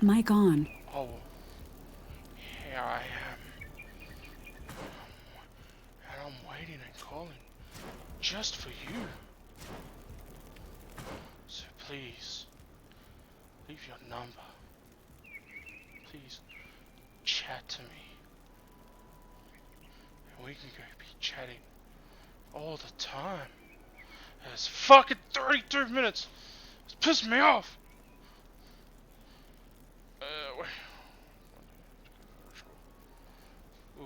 Mike on. Oh, here I am. And I'm waiting and calling just for you. So please, leave your number. Please, chat to me. And we can go be chatting all the time. It's fucking 32 minutes. It's pissing me off. Wait.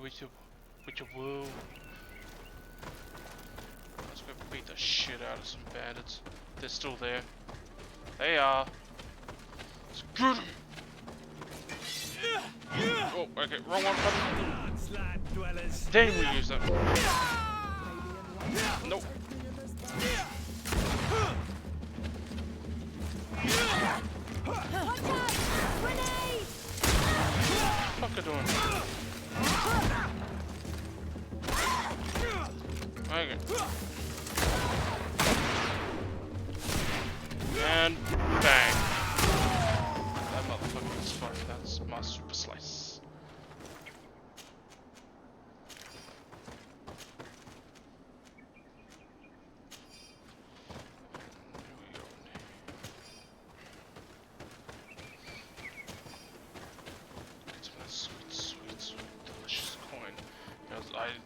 With your woo. Let's go beat the shit out of some bandits. They're still there. They are. Let's get them. Oh, okay, wrong one. Then we use that. Nope. What the fuck are you doing? Okay. And bang. That motherfucker is funny. That's my super slice.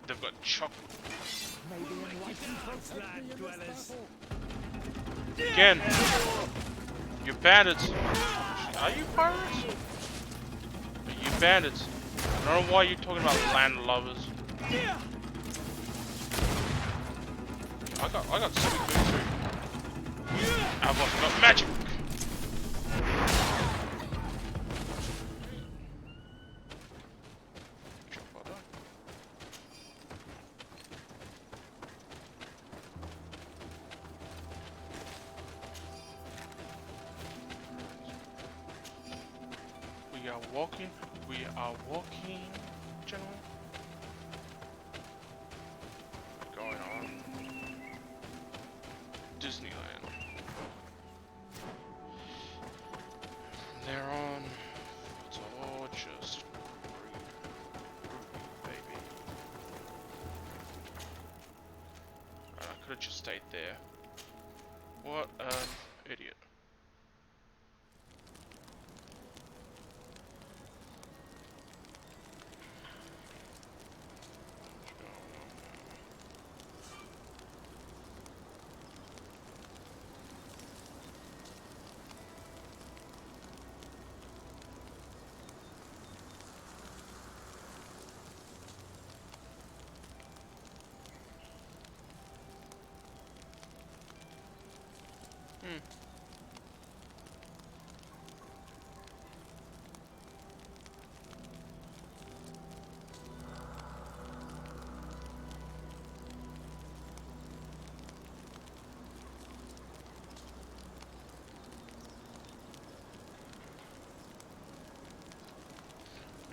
They've got chocolate. Again, you bandits. Are you pirates? You bandits. I don't know why you're talking about land lovers. I got sweet boots too. I've also got magic. We are walking, gentlemen. What's going on? Disneyland. From there on, it's all just groovy, baby. I could have just stayed there. What an idiot.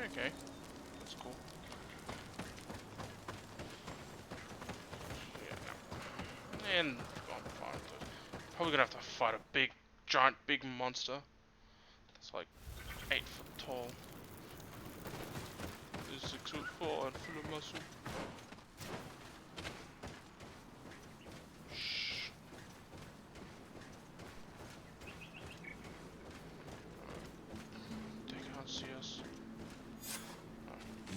Okay, that's cool. Yeah. And I'm fine with it. Probably gonna have to fight a giant monster. That's like 8 foot tall. Is 6 foot 4 and full of muscle. Shh. They can't see us.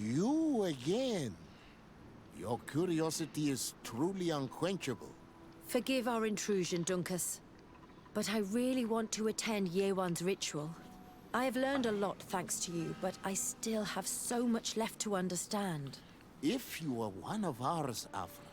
You again. Your curiosity is truly unquenchable. Forgive our intrusion, Duncus. But I really want to attend Yewan's ritual. I have learned a lot thanks to you, but I still have so much left to understand. If you were one of ours, Afra,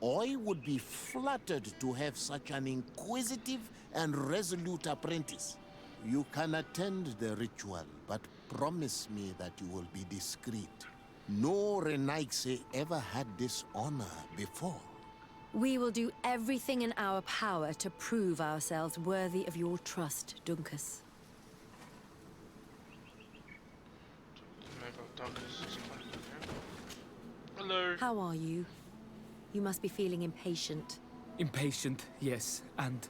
I would be flattered to have such an inquisitive and resolute apprentice. You can attend the ritual, but promise me that you will be discreet. No Renaigse ever had this honor before. We will do everything in our power to prove ourselves worthy of your trust, Duncus. Hello. How are you? You must be feeling impatient. Impatient, yes, and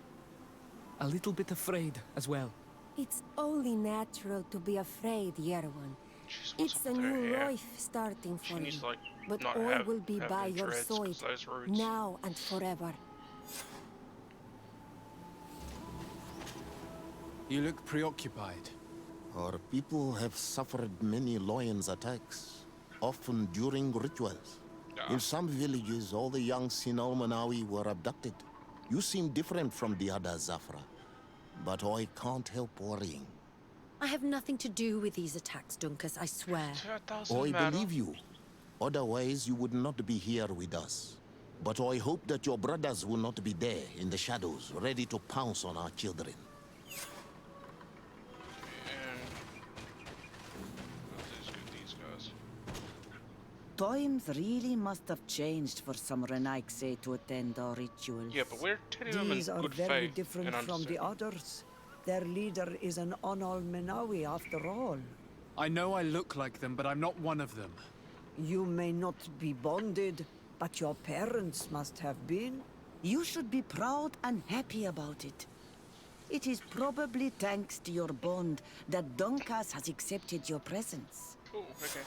a little bit afraid as well. It's only natural to be afraid, Yerwan. Jeez, It's a new life starting for you. Like, but I will be by your side, now and forever. You look preoccupied. Our people have suffered many lions attacks, often during rituals. In some villages, all the young Sinal Manawi were abducted. You seem different from the other Zafra, but I can't help worrying. I have nothing to do with these attacks, Dunkus, I swear. I believe you. Otherwise, you would not be here with us. But I hope that your brothers will not be there in the shadows, ready to pounce on our children. Times really must have changed for some Renaigse to attend our rituals. Yeah, but we're telling them in These are good very faith different and from the others. Their leader is an Onal Menawi after all. I know I look like them, but I'm not one of them. You may not be bonded, but your parents must have been. You should be proud and happy about it. It is probably thanks to your bond that Dunkas has accepted your presence. Oh, okay.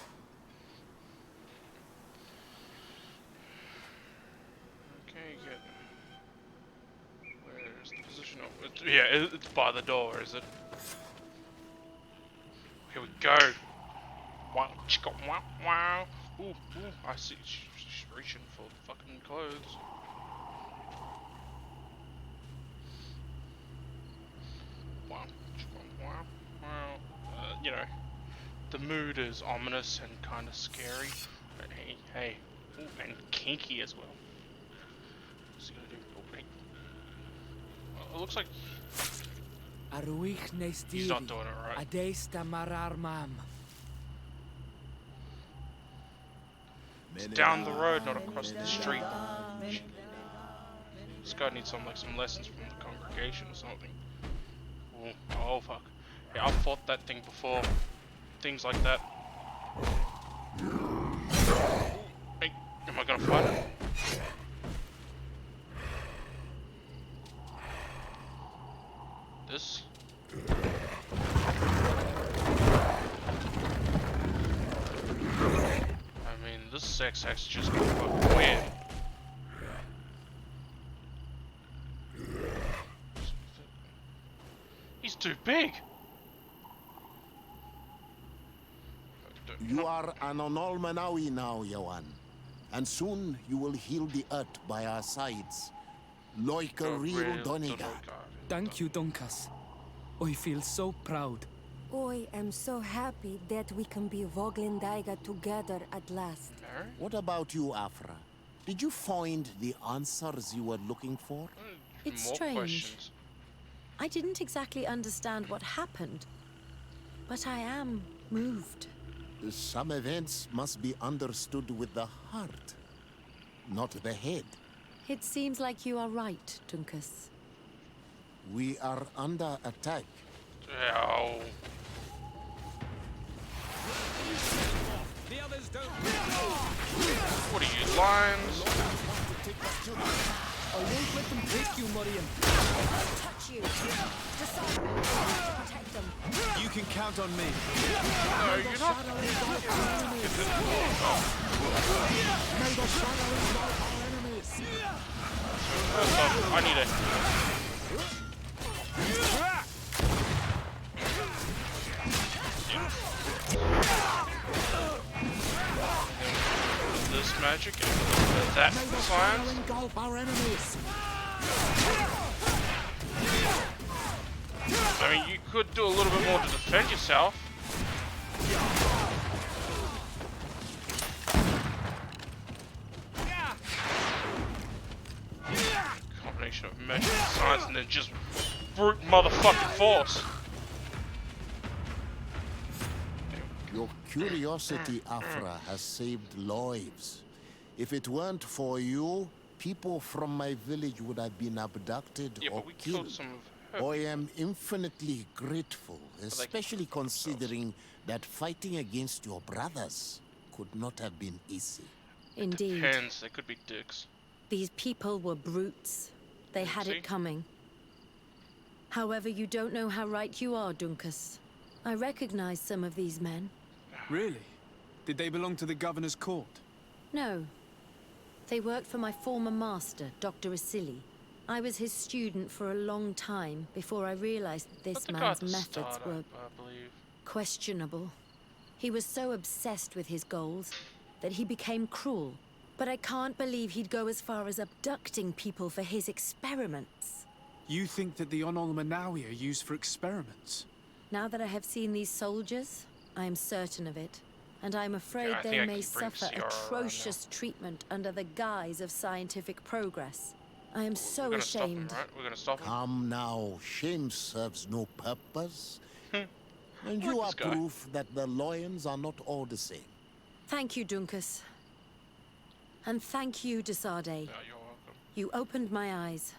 Okay, good. Where's the position? Oh, it's by the door, is it? Here we go. Wow, chicka, wow, wow. Ooh, I see. She's reaching for the fucking clothes. Wow, chicka, wow, wow. You know, the mood is ominous and kind of scary. But hey. Ooh, and kinky as well. What's he gonna do? Oh, hey. Well, it looks like he's not doing it right. It's down the road, not across the street. This guy needs some lessons from the congregation or something. Ooh, oh fuck. Yeah, I've fought that thing before. Things like that. Hey, am I gonna fight it? This? I mean, this sex act's just fucking weird. He's too big. You are an Onol Manawi now, Yawan. And soon you will heal the earth by our sides. Like a real Donegad. Thank you, Dunkas. I feel so proud. I am so happy that we can be Voglendaiga together at last. What about you, Afra? Did you find the answers you were looking for? It's strange. I didn't exactly understand what happened, but I am moved. Some events must be understood with the heart, not the head. It seems like you are right, Dunkus. We are under attack. Ow. The others don't. What are you, lions? I won't let them take you, Morian. Touch you. Decide to protect them. You can count on me. No, you're not. First off, I need this magic and that science. I mean, you could do a little bit more to defend yourself. Combination of magic and science and then just brute motherfucking force. Your curiosity, Afra, has saved lives. If it weren't for you, people from my village would have been abducted or killed. I am infinitely grateful, especially considering that fighting against your brothers could not have been easy. Indeed. Depends, they could be dicks. These people were brutes. They had it coming. However, you don't know how right you are, Duncas. I recognize some of these men. Really? Did they belong to the governor's court? No. They worked for my former master, Dr. Asili. I was his student for a long time before I realized that this man's methods were questionable. He was so obsessed with his goals that he became cruel. But I can't believe he'd go as far as abducting people for his experiments. You think that the Onol Manawi are used for experiments? Now that I have seen these soldiers, I am certain of it. And I'm afraid they may suffer atrocious treatment under the guise of scientific progress. I am so ashamed. We're gonna stop him. Come now, shame serves no purpose. And you are proof that the Loyans are not all the same. Thank you, Duncas. And thank you, Desade. Yeah, you're welcome. You opened my eyes.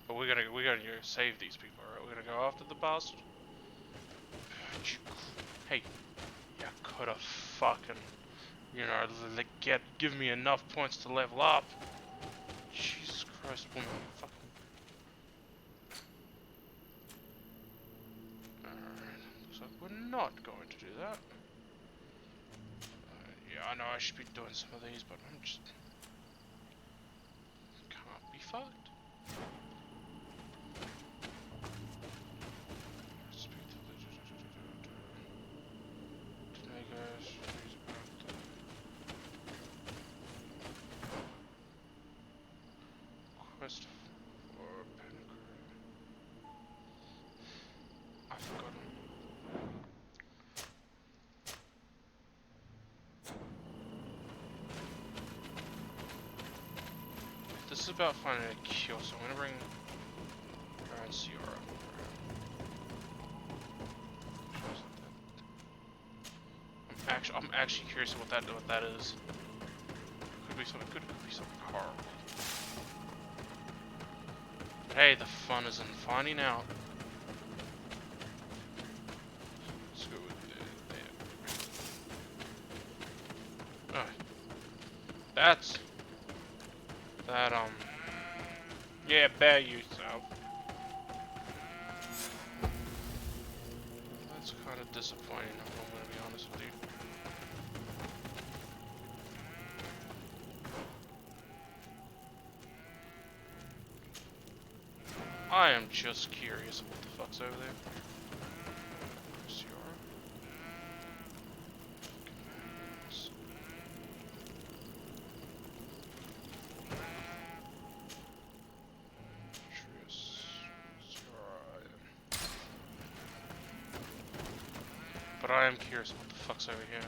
But we're gonna go save these people, right? We're gonna go after the bastard. Hey, you coulda fucking, you know, give me enough points to level up. Jesus Christ, woman, fucking. Alright, looks like we're not going to do that. Yeah, I know I should be doing some of these, but I'm just can't be fucked. Quest for Pencrew. I've forgotten. This is about finding a cure, so I'm gonna bring Baron Ciara. I'm actually curious what that is. Could be something good, could be something horrible. But hey, the fun is in finding out. Let's go with that. That's that yeah, bear yourself. That's kind of disappointing, if I'm gonna be honest with you. I am just curious what the fuck's over there. But I am curious what the fuck's over here.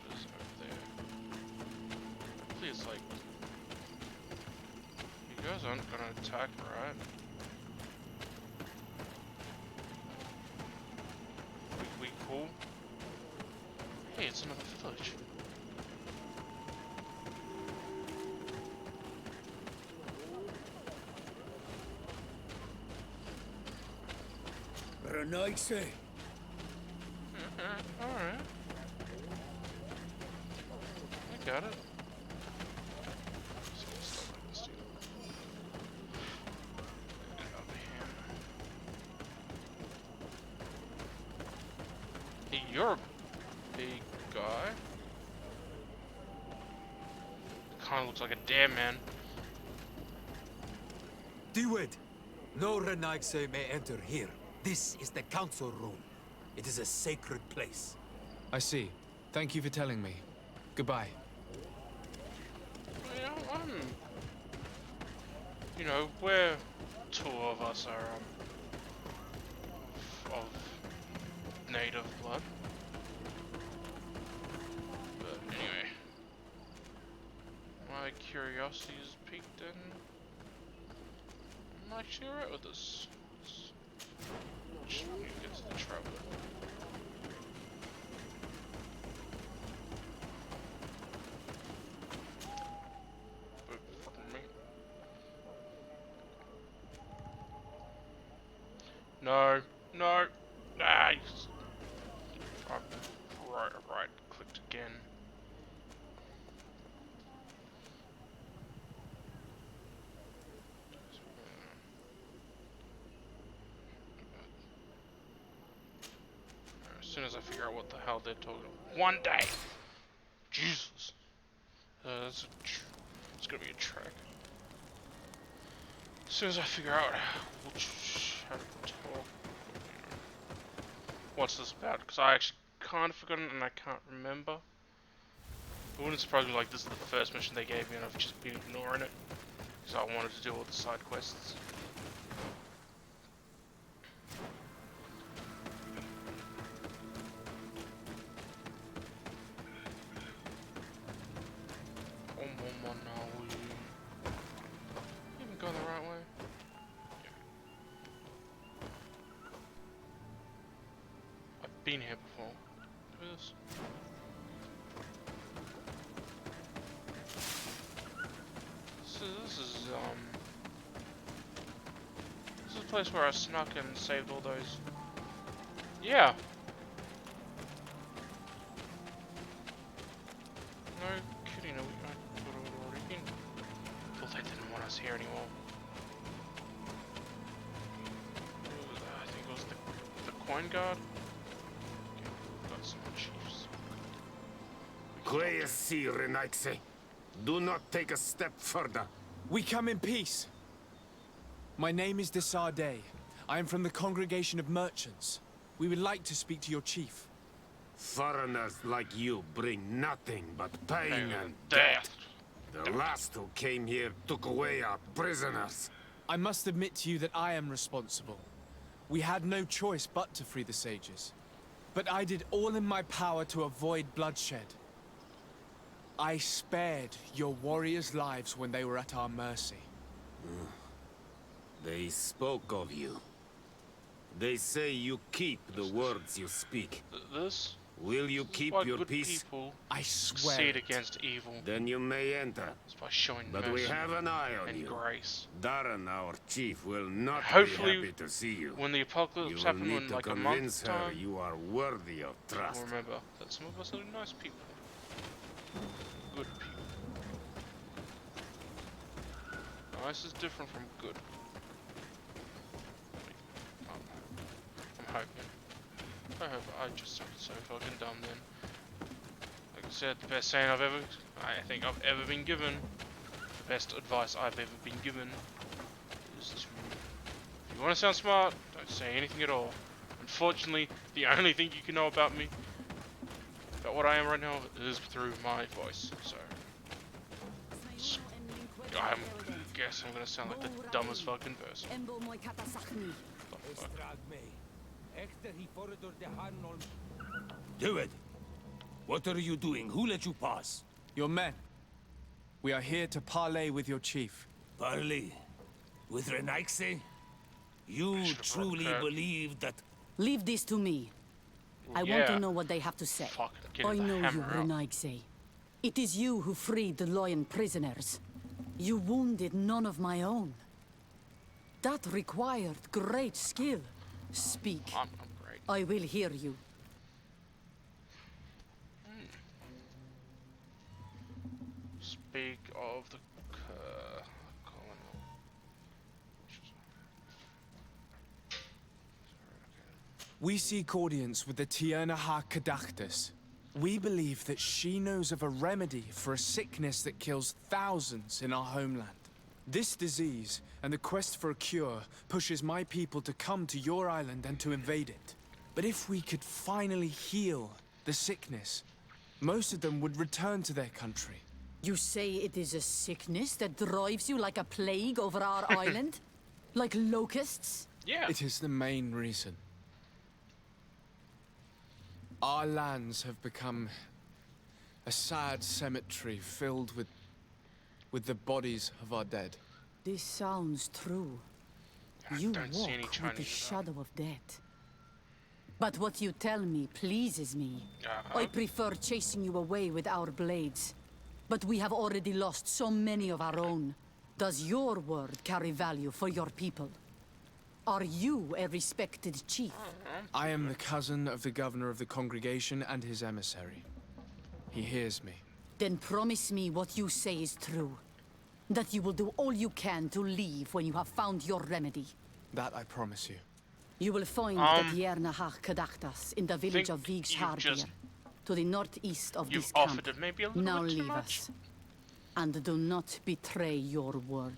What is over there? Please, like, you guys aren't gonna attack, right? We cool? Hey, it's another village. Very nice, eh? Alright. I got it. Hey, you're a big guy. Kinda looks like a damn man. Dewed, no Renaigse may enter here. This is the council room. It is a sacred place. I see. Thank you for telling me. Goodbye. Yeah, you know, we're two of us are of native blood. But anyway, my curiosity is piqued and I'm actually alright with this. Just need to get to the traveler. No, no, ah, right, clicked again. soon as I figure out what the hell they're talking about. One day! Jesus. It's gonna be a track. As soon as I figure out how to talk, what's this about? Because I actually kind of forgotten and I can't remember. It wouldn't surprise me like this is the first mission they gave me and I've just been ignoring it. Because I wanted to do all the side quests. Even going the right way? Yeah. I've been here before. Look at this. This is a place where I snuck and saved all those. Yeah. No kidding. I thought it would already been. Thought they didn't want us here anymore. I think it was the coin guard. Okay, got some chiefs. Quiesci, Renaxe. Do not take a step further. We come in peace. My name is Desardet. I am from the Congregation of Merchants. We would like to speak to your chief. Foreigners like you bring nothing but pain and death. The last who came here took away our prisoners. I must admit to you that I am responsible. We had no choice but to free the sages. But I did all in my power to avoid bloodshed. I spared your warriors' lives when they were at our mercy. They spoke of you. They say you keep the words you speak. This? Will you keep your peace? I swear. Succeed against evil. Then you may enter. It's by showing but mercy we have an eye on and you. Grace. Darren, our chief, will not Hopefully, be happy to see you. When the apocalypse happens in like a month's time, you are worthy of trust. Remember that some of us are nice people. Good people. Nice is different from good. I'm hoping. I hope I just sounded so fucking dumb then. Like I said, the best saying I think I've ever been given, the best advice I've ever been given is to, if you want to sound smart, don't say anything at all. Unfortunately, the only thing you can know about me, about what I am right now, is through my voice, so. I guess I'm gonna sound like the dumbest fucking person. Do it. What are you doing? Who let you pass? Your men. We are here to parley with your chief. Parley? With Renaxe? You truly believe that... Leave this to me. I want to know what they have to say. I know you, Renaxe. It is you who freed the Loyan prisoners. You wounded none of my own. That required great skill. Speak. I'm great. I will hear you. Speak of the colonel. We seek audience with the Tiernaha Kadachtas. We believe that she knows of a remedy for a sickness that kills thousands in our homeland. This disease and the quest for a cure pushes my people to come to your island and to invade it. But if we could finally heal the sickness, most of them would return to their country. You say it is a sickness that drives you like a plague over our island? Like locusts? Yeah. It is the main reason. Our lands have become a sad cemetery filled with the bodies of our dead. This sounds true. You walk with the shadow of death. But what you tell me pleases me. I prefer chasing you away with our blades. But we have already lost so many of our own. Does your word carry value for your people? Are you a respected chief? I am the cousin of the governor of the congregation and his emissary. He hears me. Then promise me what you say is true. That you will do all you can to leave when you have found your remedy. That I promise you. You will find the Diernahach Kadachtas in the village of Vigshardir, to the northeast of this camp. Offered it maybe a little now bit too leave much. us. And do not betray your word.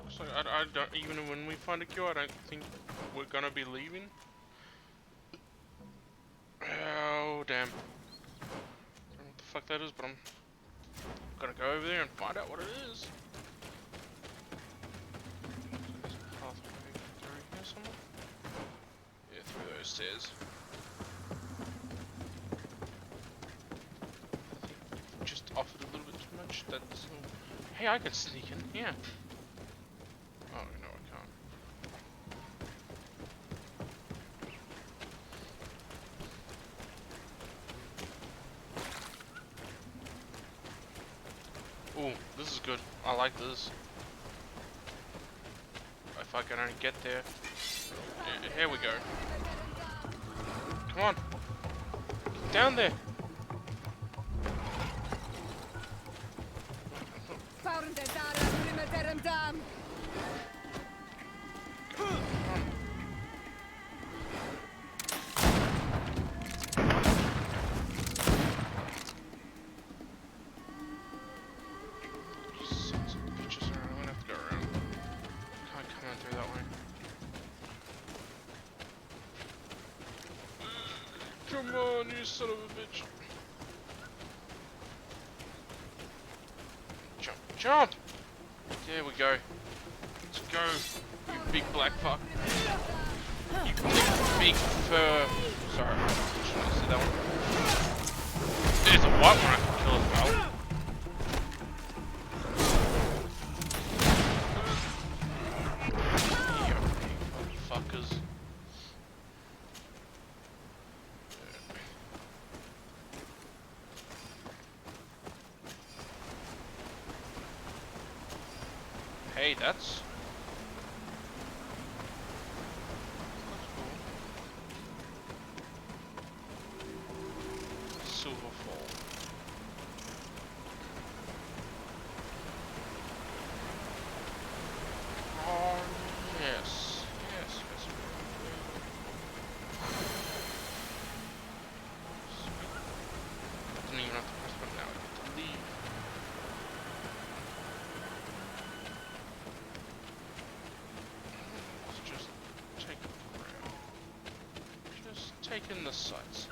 So I don't, even when we find a cure, I don't think we're gonna be leaving. Oh damn. I don't know what the fuck that is, but I'm gonna go over there and find out what it is. So there's a pathway through here somewhere. Yeah, through those stairs. I think just offered a little bit too much. That's hey, I can sneak in. Yeah. Oh no, I can't. Ooh, this is good. I like this. If I can only get there. Here we go. Come on. Get down there. Sons of bitches, I'm gonna have to go around. Can't come in through that way. Come on, you son of a bitch. Jump, jump! There we go. Let's go, you big black fuck. You big fur. Sorry, should I say that one? There's a white one I can kill as well. You big motherfuckers. Hey, that's cool. Silverfall. Oh yes, yes, yes. I didn't even have to press button now. I get to leave. Let's just take a look around. Just take in the sights.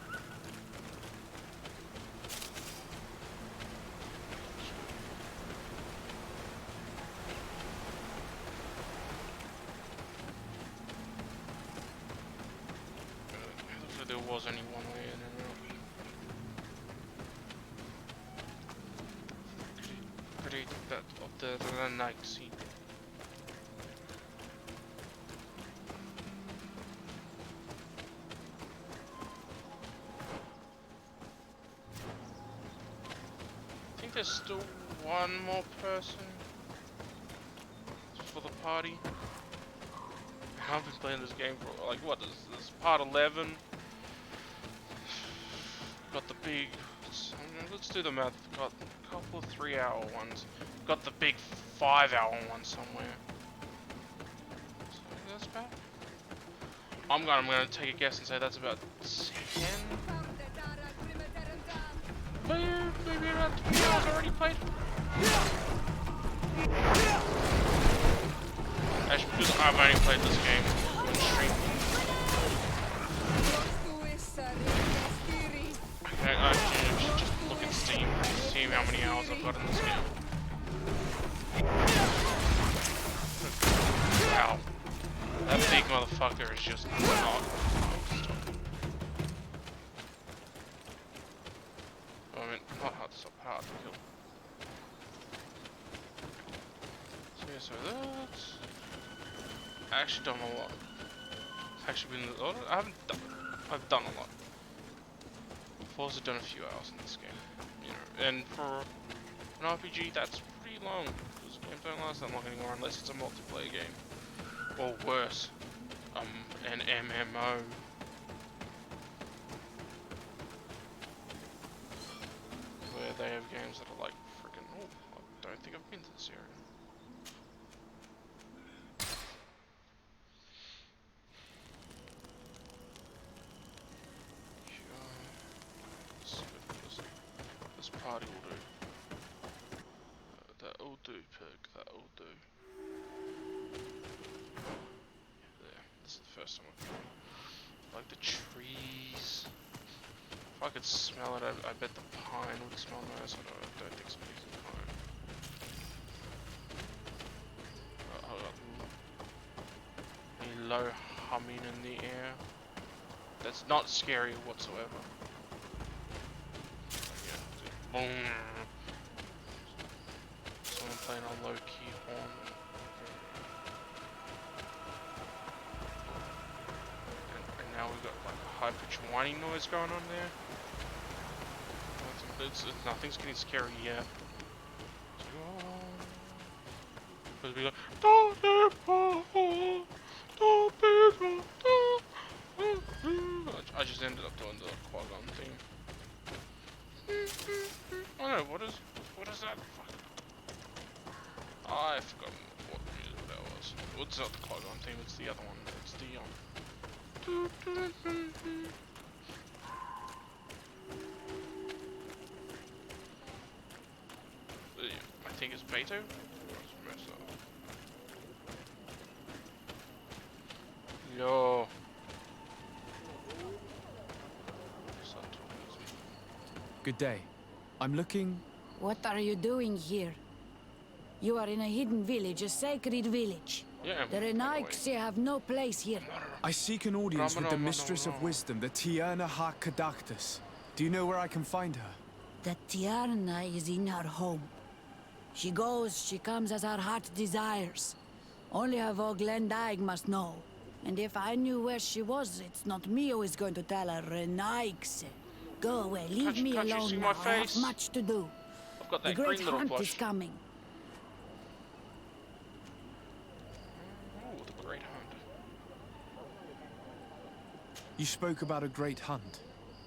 If there was any one way in and out. Great that of the night scene. I think there's still one more person for the party. I've been playing this game for like what is this part 11? Got the big. Let's do the math. Got a couple of 3-hour ones. Got the big 5-hour one somewhere. So that's about. I'm gonna take a guess and say that's about 10. Maybe about 20 hours already played. Actually, because I've only played this game on stream. Okay, I should just look at Steam to see how many hours I've got in this game. Wow. That big motherfucker is just not. I mean, not hard to stop, hard to kill. So yeah, so that's actually done a lot. It's actually been I've done a lot. I've also done a few hours in this game, you know, and for an RPG that's pretty long, because games don't last that long anymore unless it's a multiplayer game. Or worse, an MMO. swear they have games that are like freaking. Oh, I don't think I've been to this area. Let's see what this party will do. That'll do, pig. That'll do. There. This is the first time I've done it. Like the trees. If I could smell it, I bet the pine would smell nice. I don't think so. Pine. Hold on. Any low humming in the air. That's not scary whatsoever. Yeah. Boom. Someone playing on low key horn. And now we've got like a high pitched whining noise going on there. Nothing's getting scary yet. Because we go, I just ended up doing the Quagon theme. Oh no, what is that? I forgot what music that was. Well, it's not the Quagon theme, it's the other one. It's the I think it's Playthough. Yo. Good day. I'm looking... What are you doing here? You are in a hidden village, a sacred village. Yeah, the Renaiks have no place here. I seek an audience with the Mistress of Wisdom, the Tierna Ha-Kadactus. Do you know where I can find her? The Tierna is in her home. She goes, she comes as her heart desires. Only her Voglendaig must know. And if I knew where she was, it's not me who is going to tell her, Renaiks. Go away, leave me alone now. I have much to do. I've got that the great green hunt is coming. Oh, the great hunt. You spoke about a great hunt.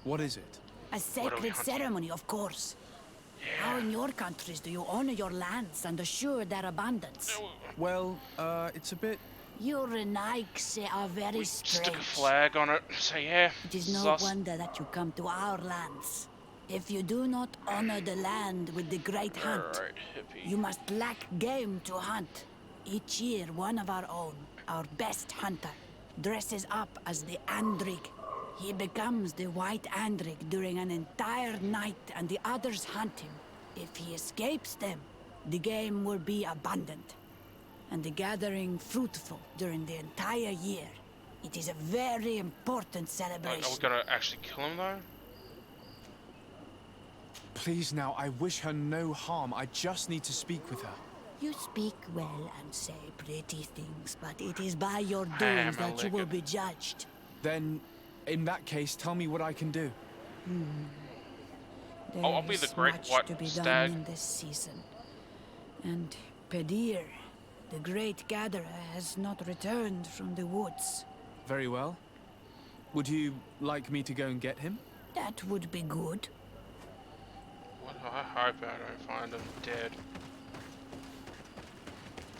What is it? A sacred ceremony, of course. Yeah. How in your countries do you honor your lands and assure their abundance? Well, it's a bit... Your Renaiks are very strange. Stick a flag on it, so yeah. It is no wonder that you come to our lands. If you do not honor the land with the great hunt, you must lack game to hunt. Each year, one of our own, our best hunter, dresses up as the Andrig. He becomes the White Andrig during an entire night and the others hunt him. If he escapes them, the game will be abundant. And the gathering fruitful during the entire year. It is a very important celebration. Are we gonna actually kill him though? Please now, I wish her no harm. I just need to speak with her. You speak well and say pretty things, but it is by your doings that you will be judged. Then, in that case, tell me what I can do. I'll be the great white to be stag. done in this season. And Pedir, the great gatherer, has not returned from the woods. Very well. Would you like me to go and get him? That would be good. What? I hope I don't find him dead.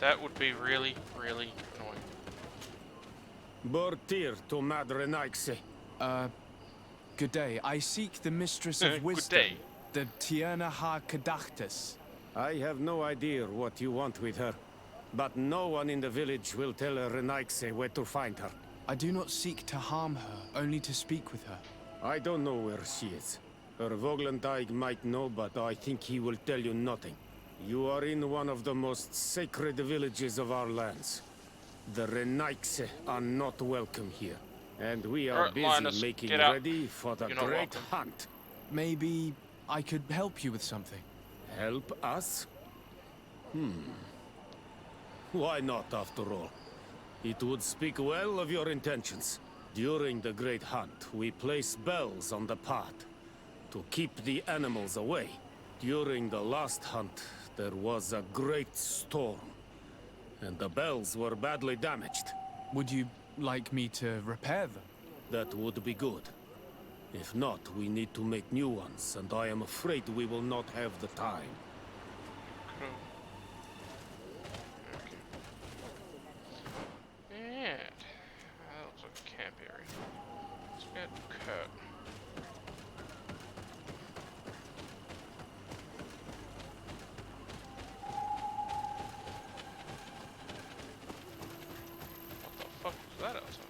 That would be really, really annoying. Bortir to Madre Naixe. Good day. I seek the Mistress of Wisdom, the Tierna Ha-Kadactus. I have no idea what you want with her, but no one in the village will tell Renaixe where to find her. I do not seek to harm her, only to speak with her. I don't know where she is. Her Voglendaig might know, but I think he will tell you nothing. You are in one of the most sacred villages of our lands. The Renaixe are not welcome here. And we are busy Linus, making get out. ready for the great hunt. Maybe I could help you with something. Help us? Why not, after all? It would speak well of your intentions. During the great hunt, we place bells on the path to keep the animals away. During the last hunt, there was a great storm, and the bells were badly damaged. Would you like me to repair them? That would be good. If not, we need to make new ones, and I am afraid we will not have the time. Cool. Okay. And that looks like a camp area. Let's get Kurt. What the fuck was that outside?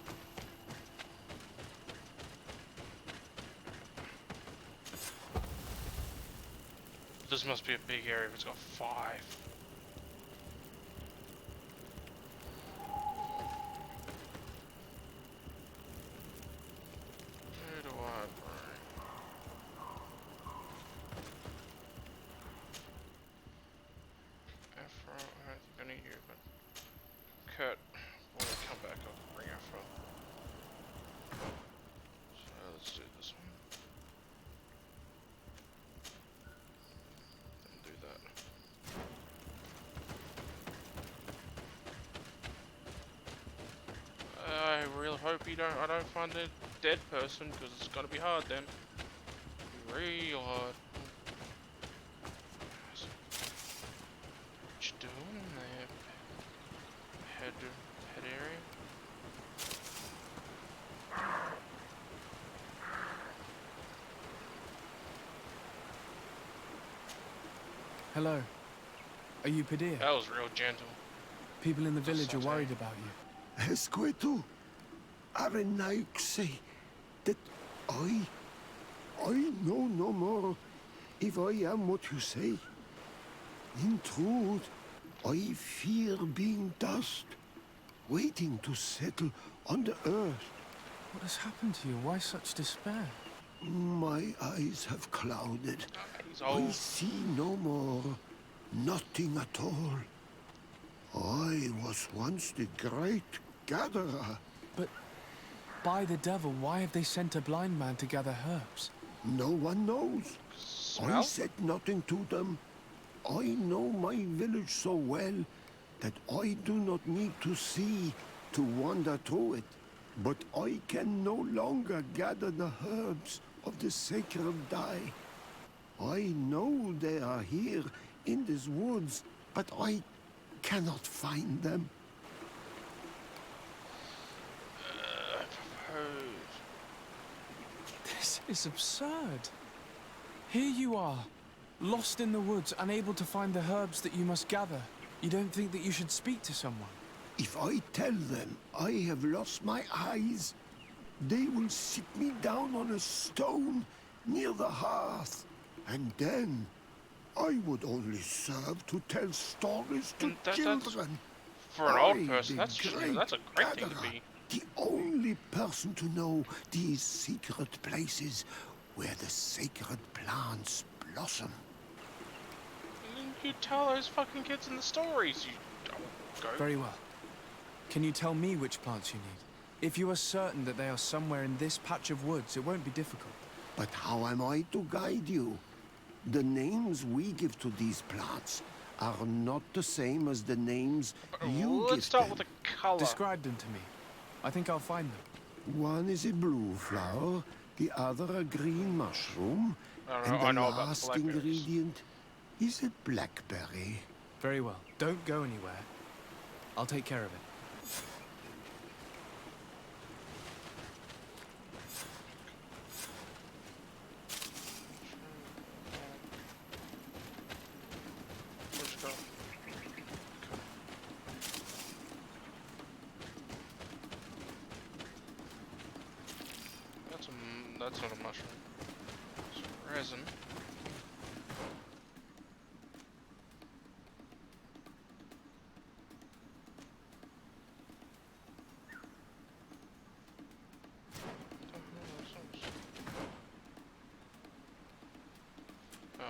This must be a big area if it's got 5. Where do I bring? Afro, I don't think I need you, but Kurt, when we come back I'll bring Afro. So let's do this one. Do that. I really hope I don't find a dead person, because it's gonna be hard then. Real hard. What you doing there? Head area. Hello. Are you Padilla? That was real gentle. People in the village are worried about you. Esqueto, Arenaik say that I know no more if I am what you say. In truth, I fear being dust, waiting to settle on the earth. What has happened to you? Why such despair? My eyes have clouded. I see no more, nothing at all. I was once the great gatherer. But by the devil, why have they sent a blind man to gather herbs? No one knows. I said nothing to them. I know my village so well that I do not need to see to wander through it. But I can no longer gather the herbs of the sacred dye. I know they are here in these woods, but I cannot find them. This is absurd. Here you are, lost in the woods, unable to find the herbs that you must gather. You don't think that you should speak to someone? If I tell them I have lost my eyes, they will sit me down on a stone near the hearth. And then I would only serve to tell stories to children. For an old person, that's a great thing to be. The only person to know these secret places where the sacred plants blossom. You tell those fucking kids in the stories, you don't go. Very well. Can you tell me which plants you need? If you are certain that they are somewhere in this patch of woods, it won't be difficult. But how am I to guide you? The names we give to these plants are not the same as the names you give. Let's start with the color. Describe them to me. I think I'll find them. One is a blue flower, the other a green mushroom, and the last ingredient is a blackberry. Very well. Don't go anywhere. I'll take care of it. That's not a mushroom. It's resin. Oh.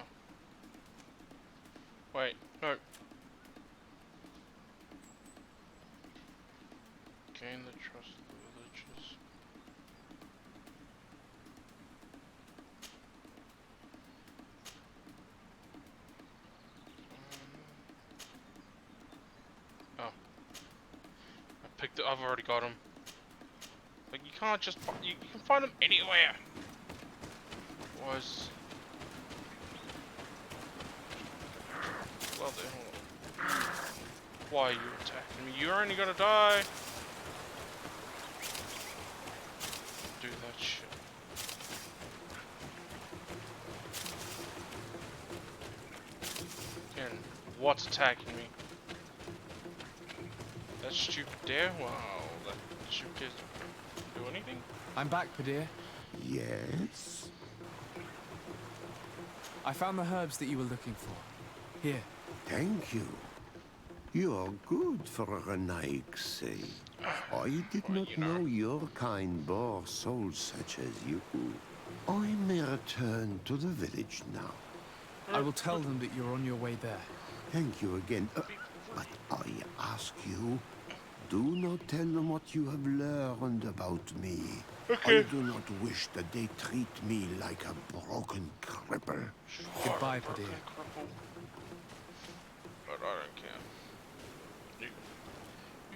Wait, no. Gain the trust of the villagers. I've already got them. Like, you can't just... You can find them anywhere. was... Well then, why are you attacking me? You're only gonna die! Do that shit. And what's attacking me? That stupid deer? Wow, that stupid deer doesn't do anything? I'm back, Padir. Yes? I found the herbs that you were looking for. Here. Thank you. You are good for a Renaig's sake. I did not know your kind bore souls such as you. I may return to the village now. I will tell them that you're on your way there. Thank you again. But I ask you, do not tell them what you have learned about me. Okay. I do not wish that they treat me like a broken cripple. Goodbye, Padir. But I don't care. You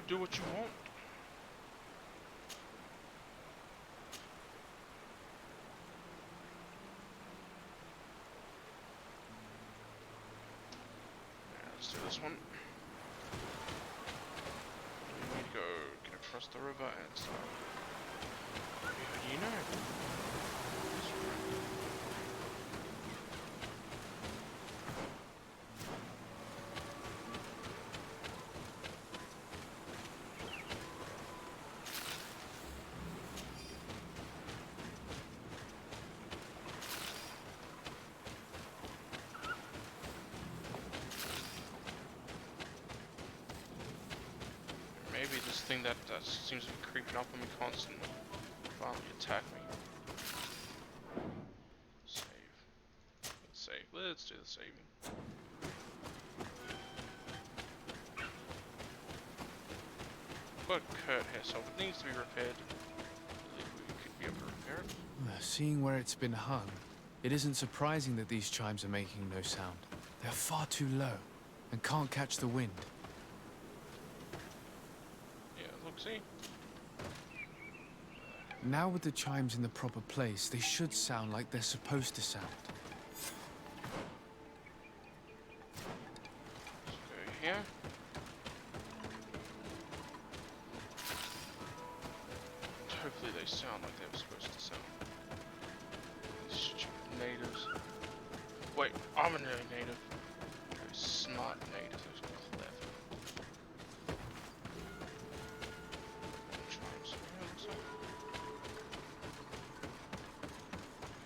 do what you want. Let's do this one. We need to go get across the river and start. You know. Maybe this thing that seems to be creeping up on me constantly finally attack me. Save. Let's save. Let's do the saving. I've got a Kurt here, so if it needs to be repaired, I believe we could be able to repair it. Seeing where it's been hung, it isn't surprising that these chimes are making no sound. They're far too low and can't catch the wind. Yeah, look, see? Now with the chimes in the proper place, they should sound like they're supposed to sound. Let's go here. Hopefully they sound like they were supposed to sound. These stupid natives. Wait, I'm a native. Very smart native, who's clever. Chimes. Yeah, looks like.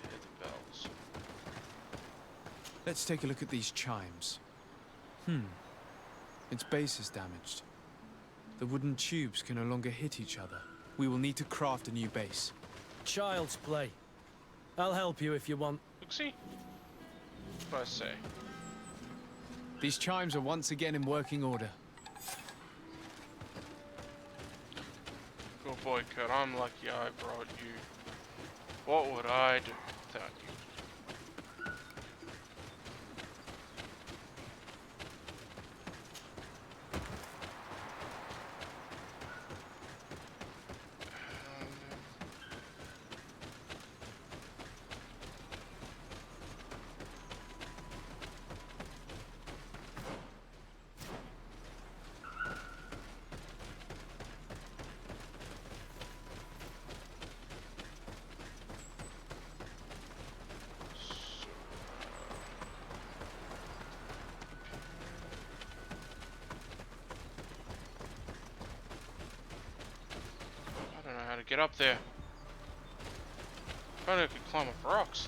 Hear the bells. Let's take a look at these chimes. Its base is damaged. The wooden tubes can no longer hit each other. We will need to craft a new base. Child's play. I'll help you if you want. Look, see? What I say. These chimes are once again in working order. Good boy, Kurt. I'm lucky I brought you. What would I do without you? How to get up there. If only I could climb up rocks.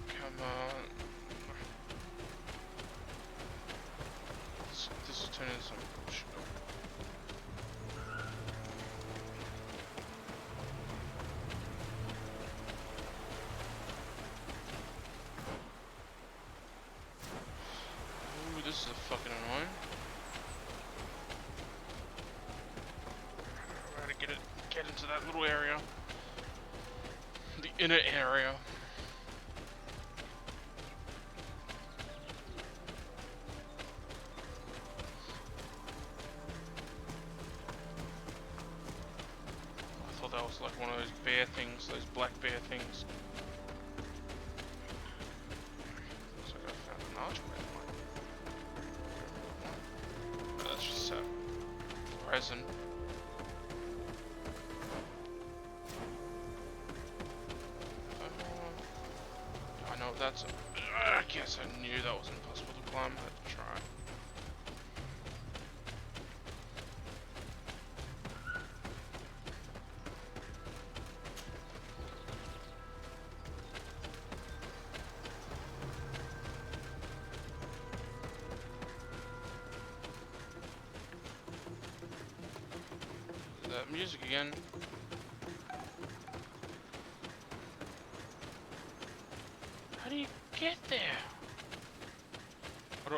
Come on. This is turning into some bullshit. Ooh, this is fucking annoying. Get into that little area. The inner area. I thought that was like one of those bear things, those black bear things. Looks like I found an archway. Oh, that's just resin. I know that's. I guess I knew that was impossible to climb. I had to try. That music again. How do you get there? I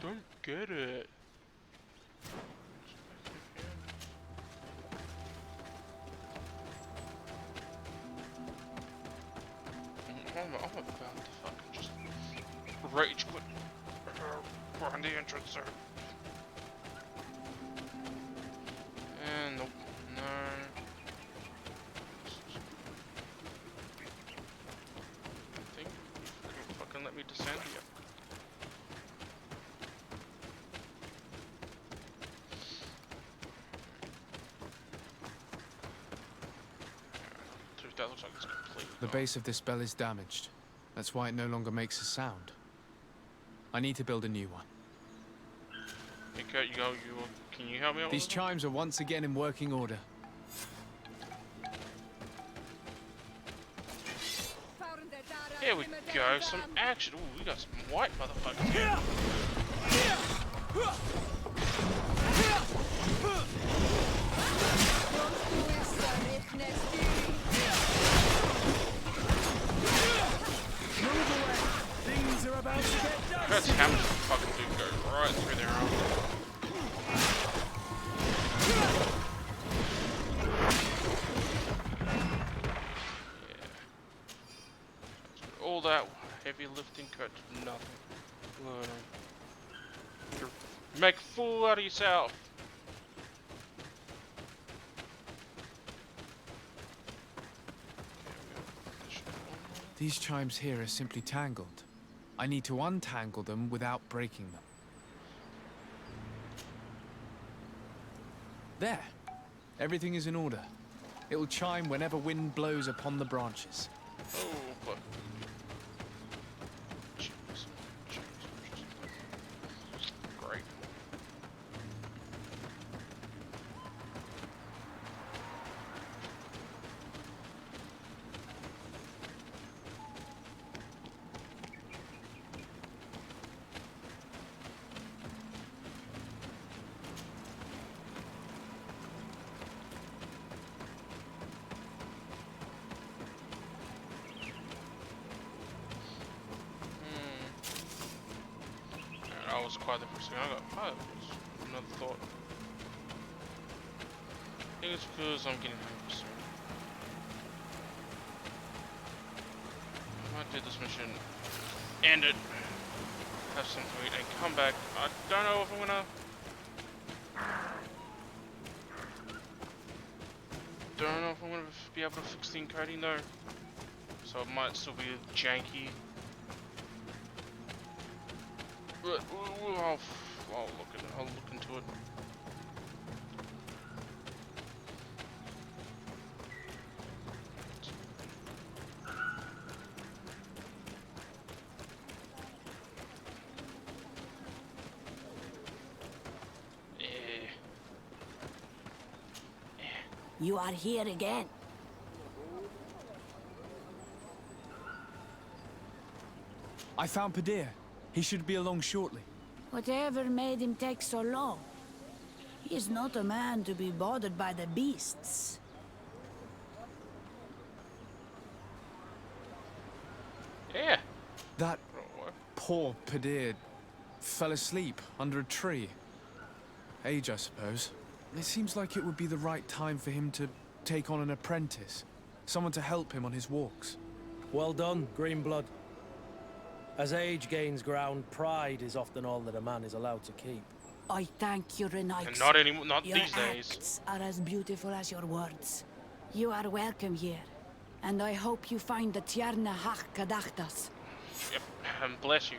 don't get it. I'm about to fucking just rage quit behind the entrance there. And nope, no. I think it'll fucking let me descend here. Dude, that looks like it's completely The base of this bell is damaged. That's why it no longer makes a sound. I need to build a new one. Okay, can you help me out? These chimes are once again in working order. Here we go, some action. Ooh, we got some white motherfuckers here. Things are about to get done. That's how much fucking dude go right through their arm. Yeah. All that heavy lifting cut to nothing. Make a fool out of yourself. These chimes here are simply tangled. I need to untangle them without breaking them. There. Everything is in order. It will chime whenever wind blows upon the branches. Oh, but... Great. That was quite the first thing I got. Oh, another thought. I think it's because I'm getting hungry soon. I might do this mission, end it, have some to eat, and come back. I don't know if I'm gonna. Don't know if I'm gonna be able to fix the encoding though. So it might still be janky. But I'll look at it. I'll look into it. You are here again. I found Padir. He should be along shortly. Whatever made him take so long? He is not a man to be bothered by the beasts. Yeah. That poor Padir fell asleep under a tree. Age, I suppose. It seems like it would be the right time for him to take on an apprentice. Someone to help him on his walks. Well done, Greenblood. As age gains ground, pride is often all that a man is allowed to keep. I thank you, Renaix. And not anymore, not your these days. Acts are as beautiful as your words. You are welcome here, and I hope you find the Tierna Hach Kadachtas. Yep, and bless you.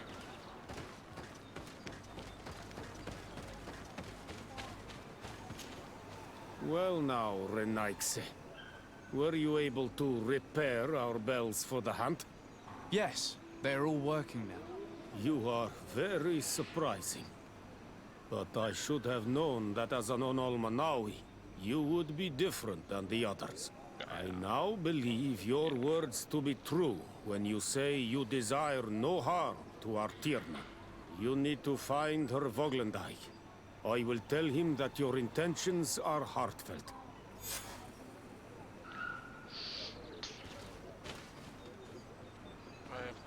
Well now, Renaixe. Were you able to repair our bells for the hunt? Yes, they're all working now. You are very surprising. But I should have known that as an Onolmanawi, you would be different than the others. I now believe your words to be true when you say you desire no harm to our Tierna. You need to find her Voglendai. I will tell him that your intentions are heartfelt. I have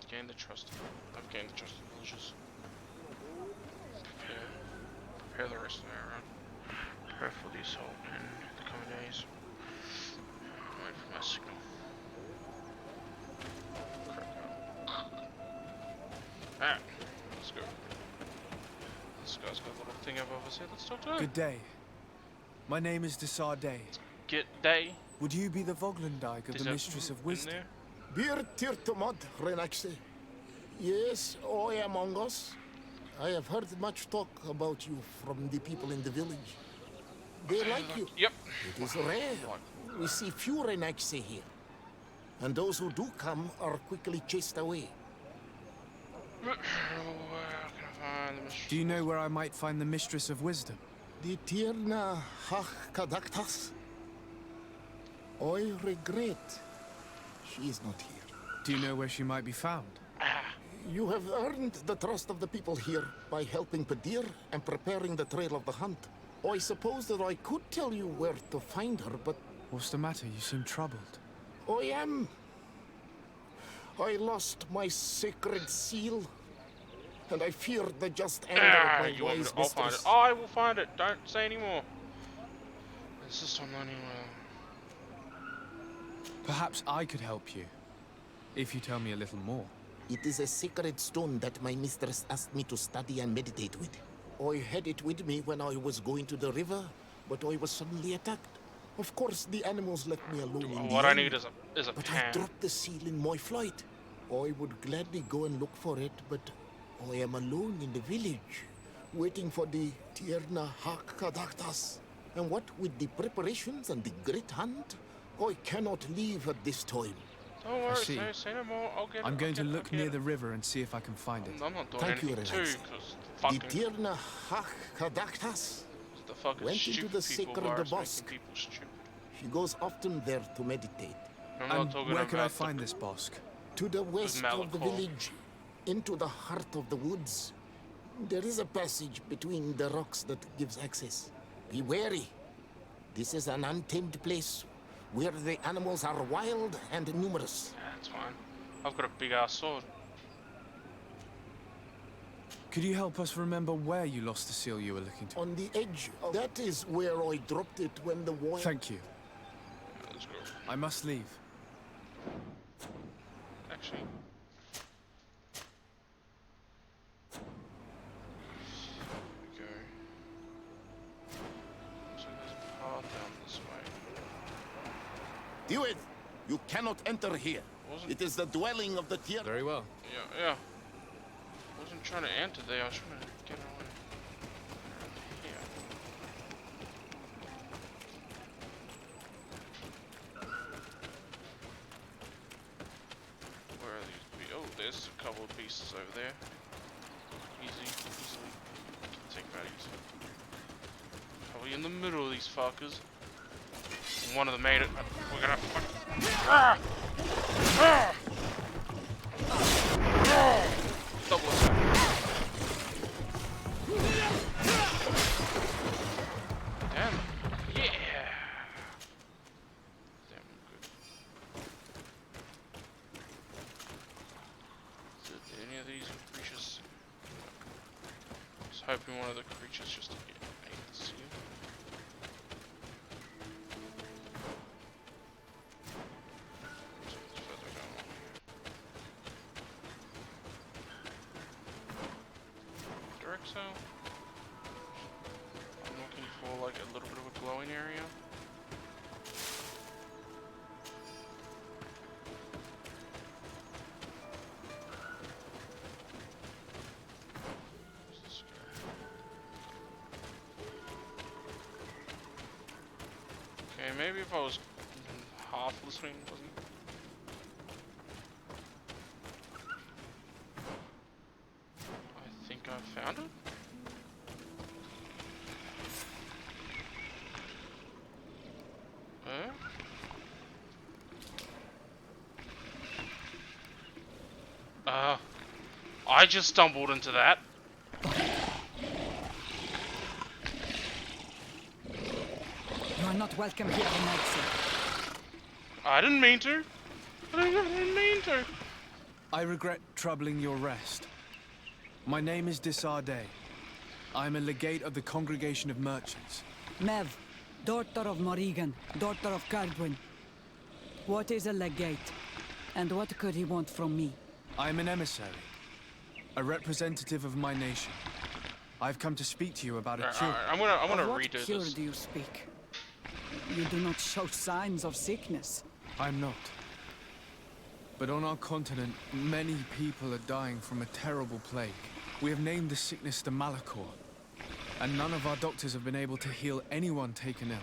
gained the trust. I've gained the trust of the villagers. Prepare the rest of the round. Prepare for the assault in the coming days. Wait for my signal. Alright, let's go. This guy's got a little thing over here. Let's talk to him. Good day. My name is Desardet. Good day. Would you be the Voglendijk of the Mistress of Wisdom? Dear Tirtumod, Renaxe. Yes, I am among us. I have heard much talk about you from the people in the village. They like you. Yep. It is rare. We see few Renaxe here. And those who do come are quickly chased away. Do you know where I might find the Mistress of Wisdom? The Tierna Hach Kadaktas. I regret she is not here. Do you know where she might be found? You have earned the trust of the people here by helping Padir and preparing the trail of the hunt. I suppose that I could tell you where to find her, but... What's the matter? You seem troubled. I am. I lost my sacred seal, and I fear the just anger of my wise I'll find it. mistress. I will find it. Don't say anymore. This is online. Perhaps I could help you, if you tell me a little more. It is a sacred stone that my mistress asked me to study and meditate with. I had it with me when I was going to the river, but I was suddenly attacked. Of course, the animals left me alone in the What I end, need is a but pan. I dropped the seal in my flight. I would gladly go and look for it, but I am alone in the village, waiting for the Tierna Hach Kadaktas. And what with the preparations and the great hunt, I cannot leave at this time. Don't worry, I see. say no more. I'll get it. I'm going to I'll look near the river and see if I can find it. I'm not doing Thank you, anything Relax. too, because The Tierna Hach Kadaktas the fucking went into stupid the people sacred virus bosque. making people stupid. She goes often there to meditate. I'm not And talking where can I about find this bosque? To the west of the Malichor. village, into the heart of the woods. There is a passage between the rocks that gives access. Be wary. This is an untamed place where the animals are wild and numerous. Yeah, that's fine. I've got a big ass sword. Could you help us remember where you lost the seal you were looking to? On the edge. That is where I dropped it when the wild... Thank you. Yeah, let's go. I must leave. Actually. There we go. So there's a path down this way. Do it! You cannot enter here. It is the dwelling of the Tierna. Very well. Yeah. I wasn't trying to enter there, I was trying to get away. Here. Where are these? Oh, there's a couple of pieces over there. Easily. Take that easy. Probably in the middle of these fuckers. One of them made it. We're gonna double attack. Damn. Yeah. Damn good. Did any of these creatures? I was hoping one of the creatures just to get ate the seal. So I'm looking for like a little bit of a glowing area. Okay, maybe if I was half listening, wasn't. I think I found it. I just stumbled into that. You are not welcome here tonight, sir. I didn't mean to. I didn't mean to. I regret troubling your rest. My name is Disarday. I am a legate of the Congregation of Merchants. Mev, daughter of Morrigan, daughter of Cardwin. What is a legate? And what could he want from me? I am an emissary. A representative of my nation. I've come to speak to you about a cure. I'm gonna redo what cure this. do you speak? You do not show signs of sickness. I'm not. But on our continent, many people are dying from a terrible plague. We have named the sickness the Malichor. And none of our doctors have been able to heal anyone taken ill.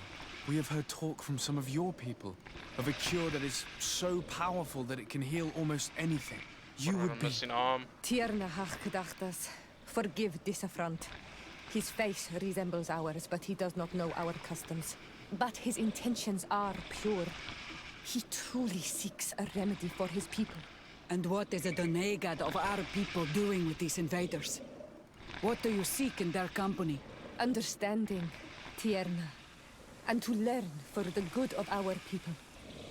We have heard talk from some of your people of a cure that is so powerful that it can heal almost anything. You would be... Tierna Hachgedachtas. Forgive this affront. His face resembles ours, but he does not know our customs. But his intentions are pure. He truly seeks a remedy for his people. And what is the Donegad of our people doing with these invaders? What do you seek in their company? Understanding, Tierna. And to learn for the good of our people.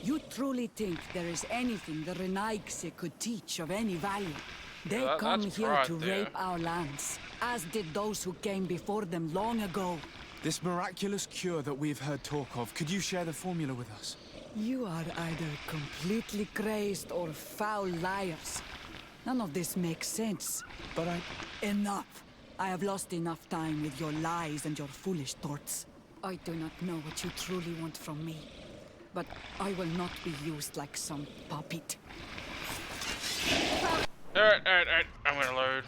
You truly think there is anything the Renaigse could teach of any value? They come here to rape our lands, as did those who came before them long ago. This miraculous cure that we've heard talk of, could you share the formula with us? You are either completely crazed or foul liars. None of this makes sense. But Enough! I have lost enough time with your lies and your foolish thoughts. I do not know what you truly want from me. But I will not be used like some puppet. Alright, I'm gonna load.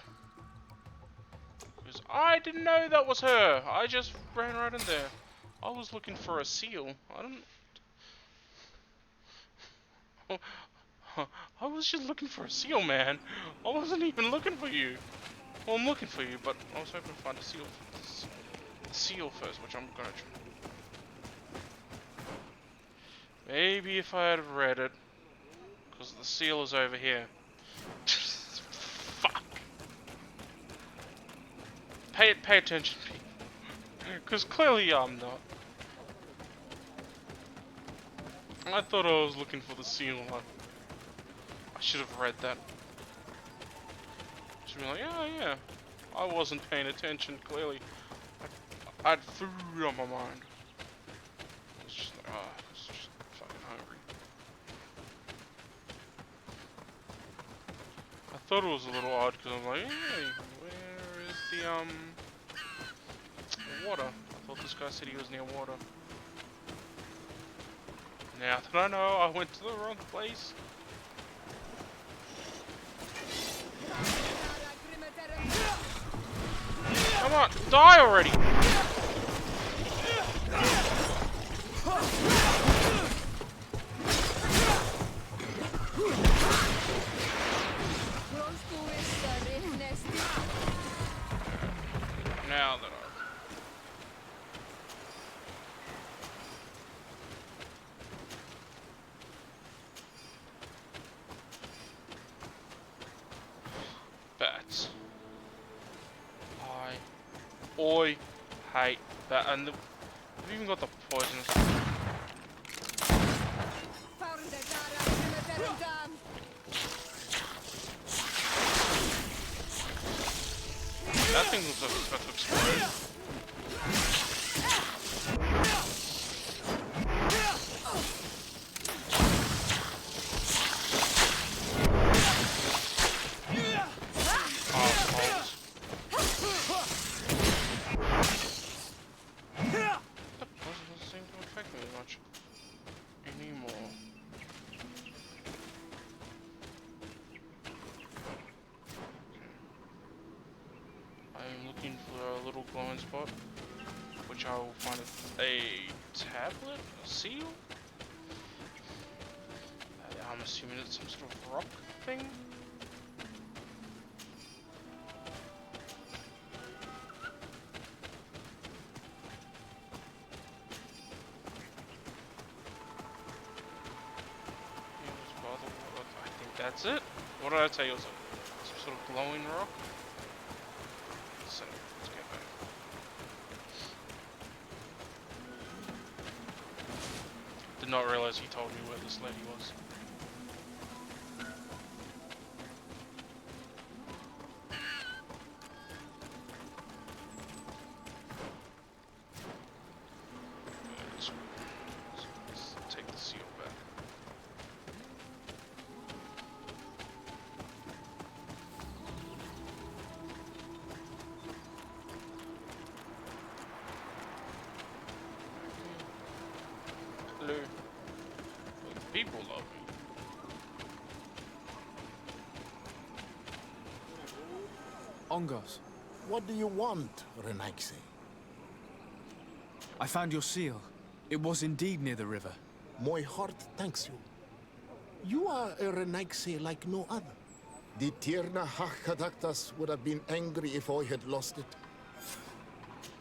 Because I didn't know that was her. I just ran right in there. I was looking for a seal. I was just looking for a seal, man. I wasn't even looking for you. Well, I'm looking for you, but I was hoping to find a seal first, which I'm gonna try. Maybe if I had read it, because the seal is over here. Fuck. Pay attention, because clearly I'm not. I thought I was looking for the seal. I should have read that. Should be like, yeah. I wasn't paying attention. Clearly, I had food on my mind. I was just like, I was just fucking hungry. I thought it was a little odd because I'm like, hey, where is the water? I thought this guy said he was near water. Now that I know, I went to the wrong place. Come on, die already! Now that bats. I hate that, and we've even got the poisonous. That thing was about to explode. Spot, which I will find at tablet? A seal? I'm assuming it's some sort of rock thing? I think that's it. What did I tell you? Was it some sort of glowing rock? So, let's get back. Did not realize he told me where this lady was. Let's take the seal back. Hello. Well, the people love me. Ongos. What do you want, Renaxe? I found your seal. It was indeed near the river. My heart thanks you. You are a Renaxe like no other. The Tirna Hakadaktas would have been angry if I had lost it.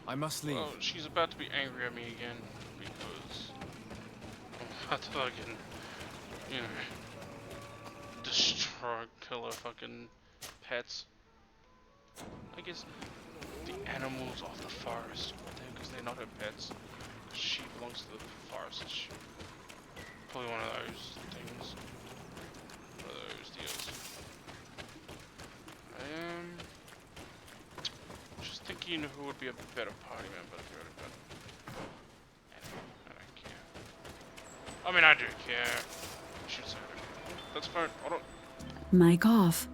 I must leave. Well, she's about to be angry at me again because I'm about to fucking, you know, destroy, kill her fucking pets. I guess the animals of the forest, because they're not her pets. She belongs to the forest. Probably one of those things. One of those deals. Just thinking who would be a better party member to go to bed. Anyway, I don't care. I mean, I do care. I should say I don't care. That's fine. Hold on. Mic off.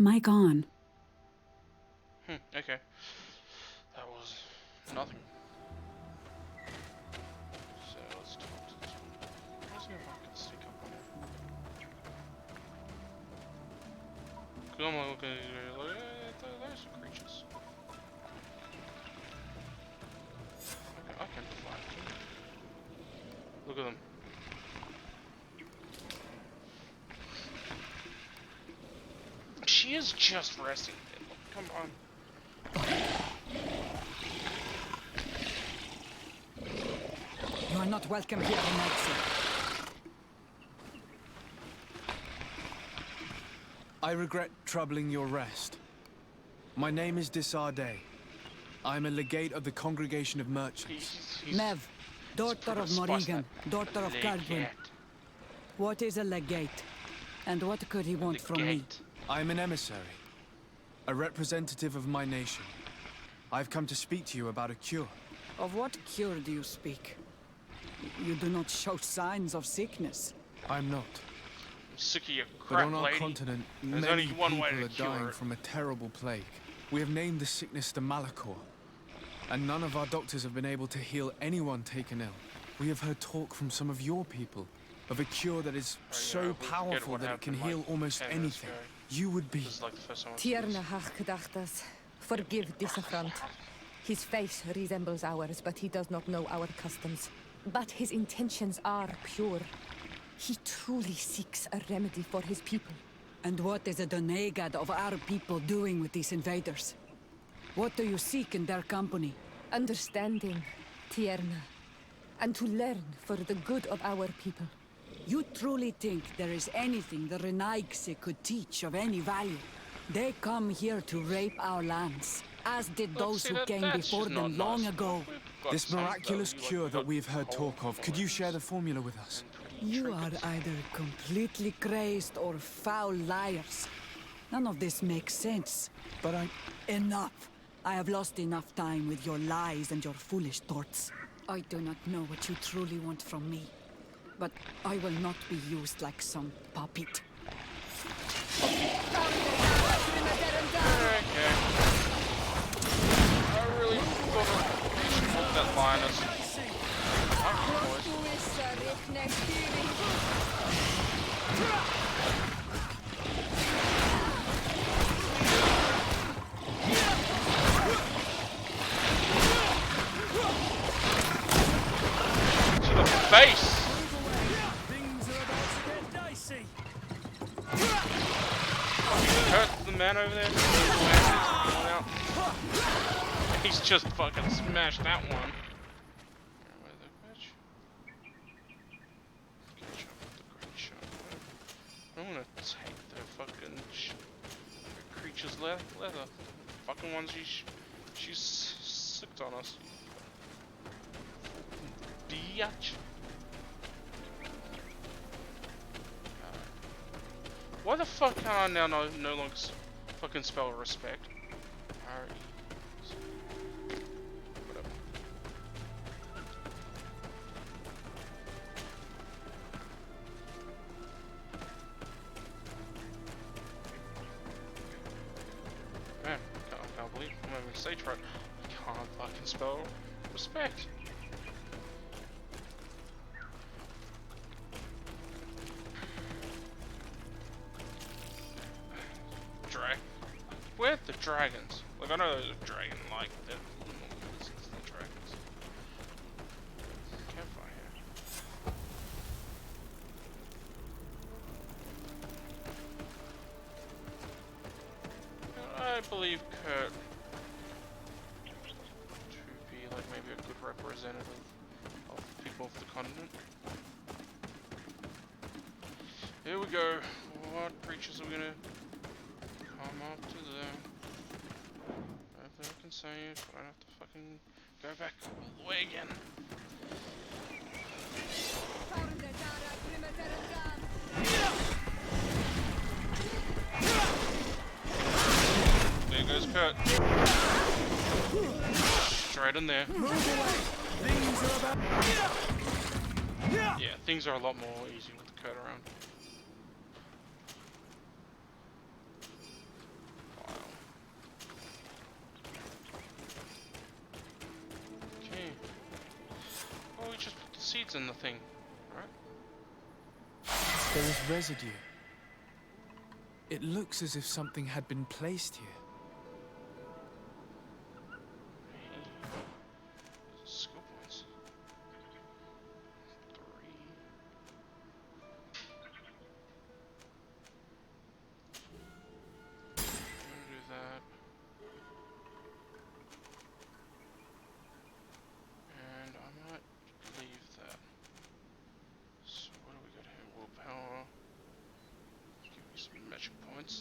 Mic on. Okay. That was nothing. So let's talk to this one. Let's see if I can sneak up on him. Come on, look at there's some creatures. Okay, I can fly. Look at them. She is just resting. Come on. You are not welcome here, Nazi. I regret troubling your rest. My name is Disarday. I'm a legate of the Congregation of Merchants. Mev, daughter of Morrigan, daughter of Cardwin. What is a legate? And what could he want from me? I'm an emissary. A representative of my nation. I've come to speak to you about a cure. Of what cure do you speak? You do not show signs of sickness. I'm not. I'm sick of your crap, but on our lady. continent, There's many only one people way to are cure dying it. from a terrible plague. We have named the sickness the Malichor, and none of our doctors have been able to heal anyone taken ill. We have heard talk from some of your people of a cure that is so powerful that it can heal almost anything. You would be... Tierna Hachgedachtas, forgive this affront. His face resembles ours, but he does not know our customs. But his intentions are pure. He truly seeks a remedy for his people. And what is a Donegad of our people doing with these invaders? What do you seek in their company? Understanding, Tierna, and to learn for the good of our people. You truly think there is anything the Renaigse could teach of any value? They come here to rape our lands, as did those who came before them long ago. This miraculous cure that we've heard talk of, could you share the formula with us? You are either completely crazed or foul liars. None of this makes sense. But Enough! I have lost enough time with your lies and your foolish thoughts. I do not know what you truly want from me, but I will not be used like some puppet. Okay. I really thought that Linus. To the face. Things are about to get dicey. Hurt the man over there. He's just fucking smashed that one. I don't want to take the fucking creature's leather. Fucking ones she's sicked on us. Biatch. Why the fuck can I now no longer fucking spell respect? Alright. Whatever. Man, I can't believe I'm having stage fright. I can't fucking spell respect. Where are the dragons? Like, I know there's a dragon, like, they're the dragons. Campfire here. I believe Kurt to be, like, maybe a good representative of people of the continent. Here we go. What creatures are we gonna come up to them? Hopefully I can save, but I have to fucking go back all the way again. There goes Kurt. Straight in there. Yeah, things are a lot more easy with Kurt around. Seeds in the thing, right? There is residue. It looks as if something had been placed here. Skill points. 3. I'm gonna do that. And I might leave that. So what do we got here? Willpower. Give me some magic points.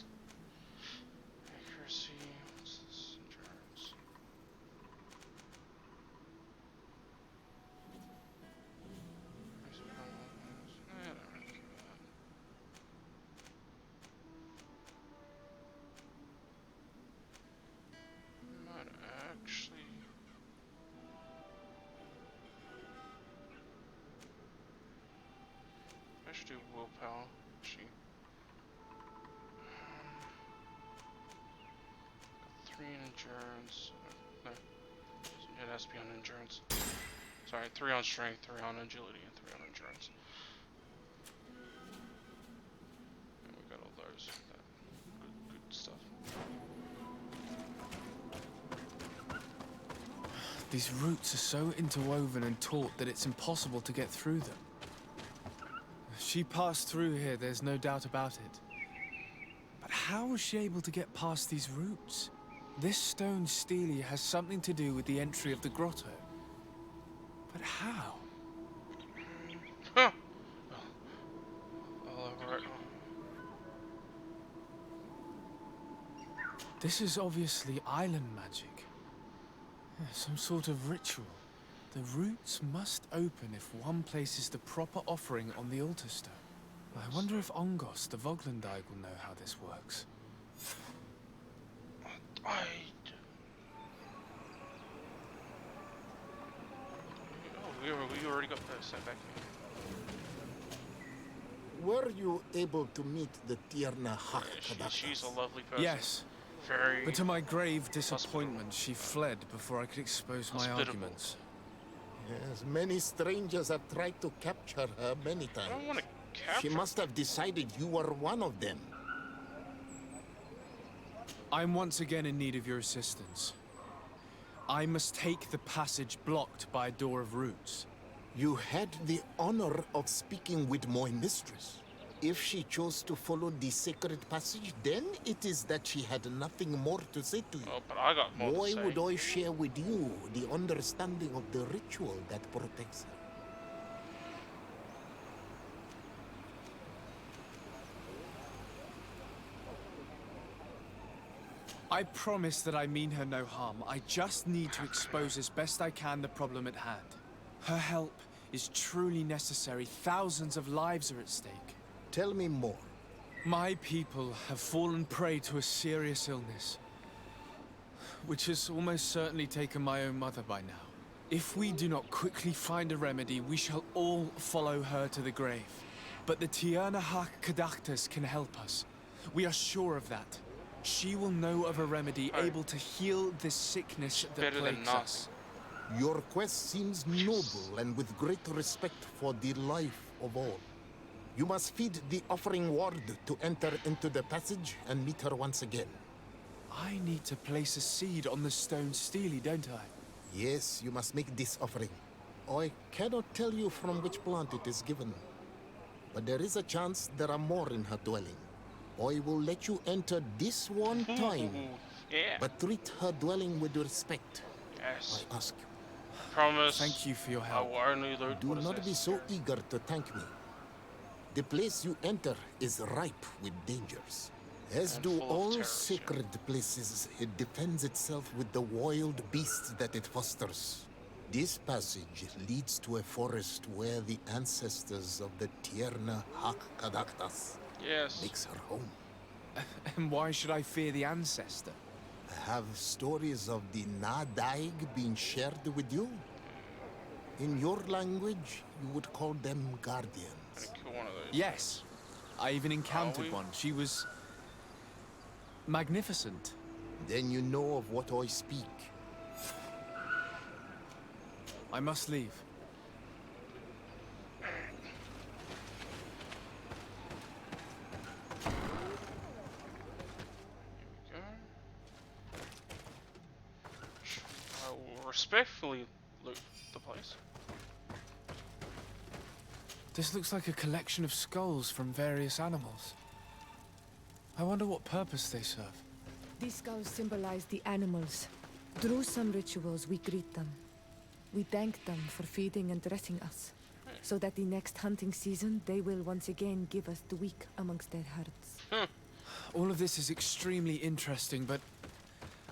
Accuracy. What's this? Endurance. I don't really care about that. Might actually. I should do willpower, actually. Got 3 in endurance. No, it has to be on endurance. Sorry, 3 on strength, 3 on agility, and 3 on endurance. And we got all those. Good stuff. These roots are so interwoven and taut that it's impossible to get through them. She passed through here, there's no doubt about it. But how was she able to get past these roots? This stone stele has something to do with the entry of the grotto. But how? Huh. Oh, right. This is obviously island magic. Some sort of ritual. The roots must open if one places the proper offering on the altar stone. I wonder if Ongos, the Voglendijk, will know how this works. We already got the set back here. Were you able to meet the Tierna Hak? She's a lovely person. Yes. Very. But to my grave disappointment, she fled before I could expose my arguments. Yes, many strangers have tried to capture her many times. I don't want to capture. She must have decided you were one of them. I'm once again in need of your assistance. I must take the passage blocked by a door of roots. You had the honor of speaking with my mistress. If she chose to follow the sacred passage, then it is that she had nothing more to say to you. Oh, but I got more Why to say. would I share with you the understanding of the ritual that protects her? I promise that I mean her no harm. I just need to expose as best I can the problem at hand. Her help is truly necessary. Thousands of lives are at stake. Tell me more. My people have fallen prey to a serious illness, which has almost certainly taken my own mother by now. If we do not quickly find a remedy, we shall all follow her to the grave. But the Tierna Hak Kadachtas can help us. We are sure of that. She will know of a remedy able to heal this sickness that plagues us. Your quest seems noble and with great respect for the life of all. You must feed the offering ward to enter into the passage and meet her once again. I need to place a seed on the stone stele, don't I? Yes, you must make this offering. I cannot tell you from which plant it is given, but there is a chance there are more in her dwelling. I will let you enter this one time, but treat her dwelling with respect. Yes. I ask you. Promise. Thank you for your help. I will only loot Do what is not be so eager to thank me. The place you enter is ripe with dangers. As do all sacred places, it defends itself with the wild beasts that it fosters. This passage leads to a forest where the ancestors of the Tierna Hak Kadachtas makes her home. And why should I fear the ancestor? Have stories of the Nadaig been shared with you? In your language, you would call them guardians. Yes. I even encountered one. She was magnificent. Then you know of what I speak. I must leave. I will respectfully loot the place. This looks like a collection of skulls from various animals. I wonder what purpose they serve. These skulls symbolize the animals. Through some rituals, we greet them. We thank them for feeding and dressing us, so that the next hunting season, they will once again give us the weak amongst their herds. All of this is extremely interesting, but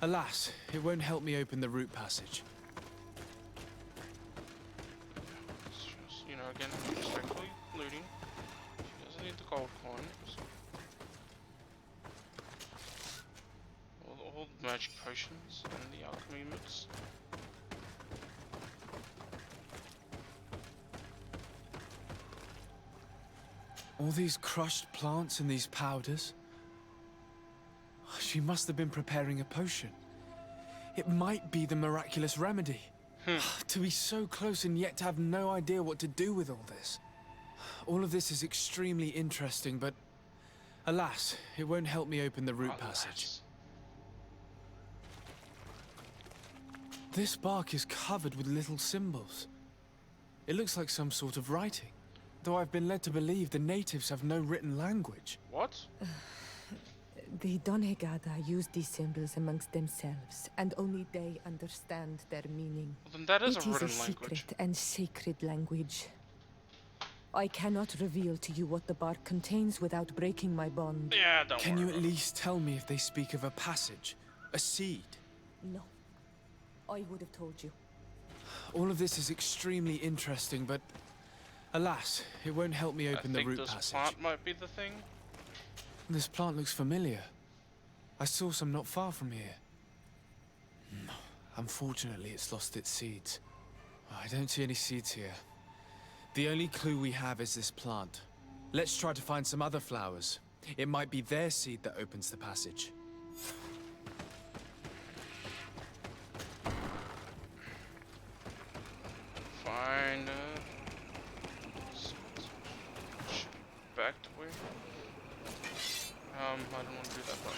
alas, it won't help me open the root passage. Just, you know, again, respectfully looting. She doesn't need the gold coin. All the magic potions and the alchemy mix. All these crushed plants and these powders. She must have been preparing a potion. It might be the miraculous remedy. To be so close and yet to have no idea what to do with all this. All of this is extremely interesting, but alas, it won't help me open the root passage. This bark is covered with little symbols. It looks like some sort of writing. Though I've been led to believe the natives have no written language. What? The Donegada use these symbols amongst themselves, and only they understand their meaning. Well, then that is It a is written a language. secret and sacred language. I cannot reveal to you what the bark contains without breaking my bond. Yeah, don't Can worry you at about least tell me if they speak of a passage? A seed? No. I would have told you. All of this is extremely interesting, but alas, it won't help me open the root this passage. plant might be the thing. This plant looks familiar. I saw some not far from here. Unfortunately, it's lost its seeds. I don't see any seeds here. The only clue we have is this plant. Let's try to find some other flowers. It might be their seed that opens the passage. Find back to where? I don't want to do that, but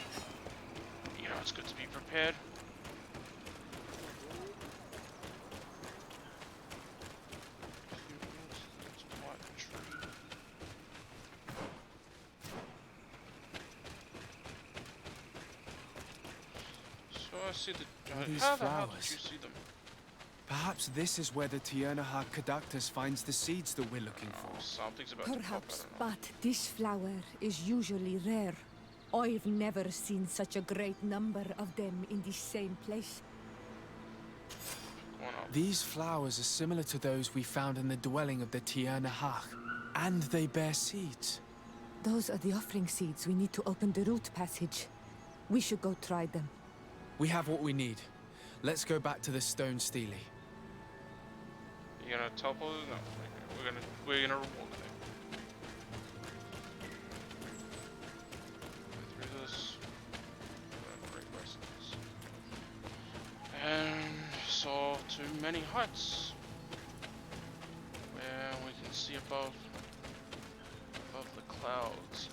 you know, it's good to be prepared. So I see These how the hell did flowers. you see them? Perhaps this is where the Tiernahar Caductus finds the seeds that we're looking for. Something's about to pop, Perhaps, I don't know. but this flower is usually rare. I've never seen such a great number of them in the same place. These flowers are similar to those we found in the dwelling of the Tiernahar, and they bear seeds. Those are the offering seeds we need to open the root passage. We should go try them. We have what we need. Let's go back to the stone stele. You gonna teleport? No, we're gonna walk there. Through this. Great resonance. And saw too many heights where we can see above the clouds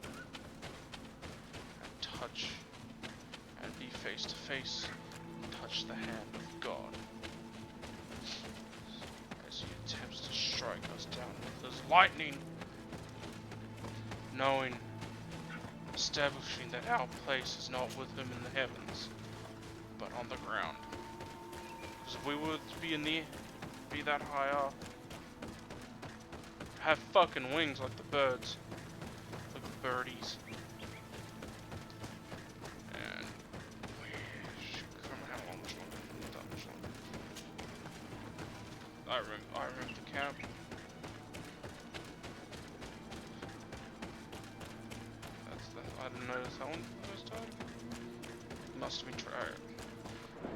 and touch and be face to face. Touch the hand of God as he attempts to strike us down with his lightning, knowing, establishing that our place is not with him in the heavens, but on the ground. Because if we were to be that high up, have fucking wings like the birds, like the birdies. I remember the camp. I didn't notice that one first time. Must have been tried.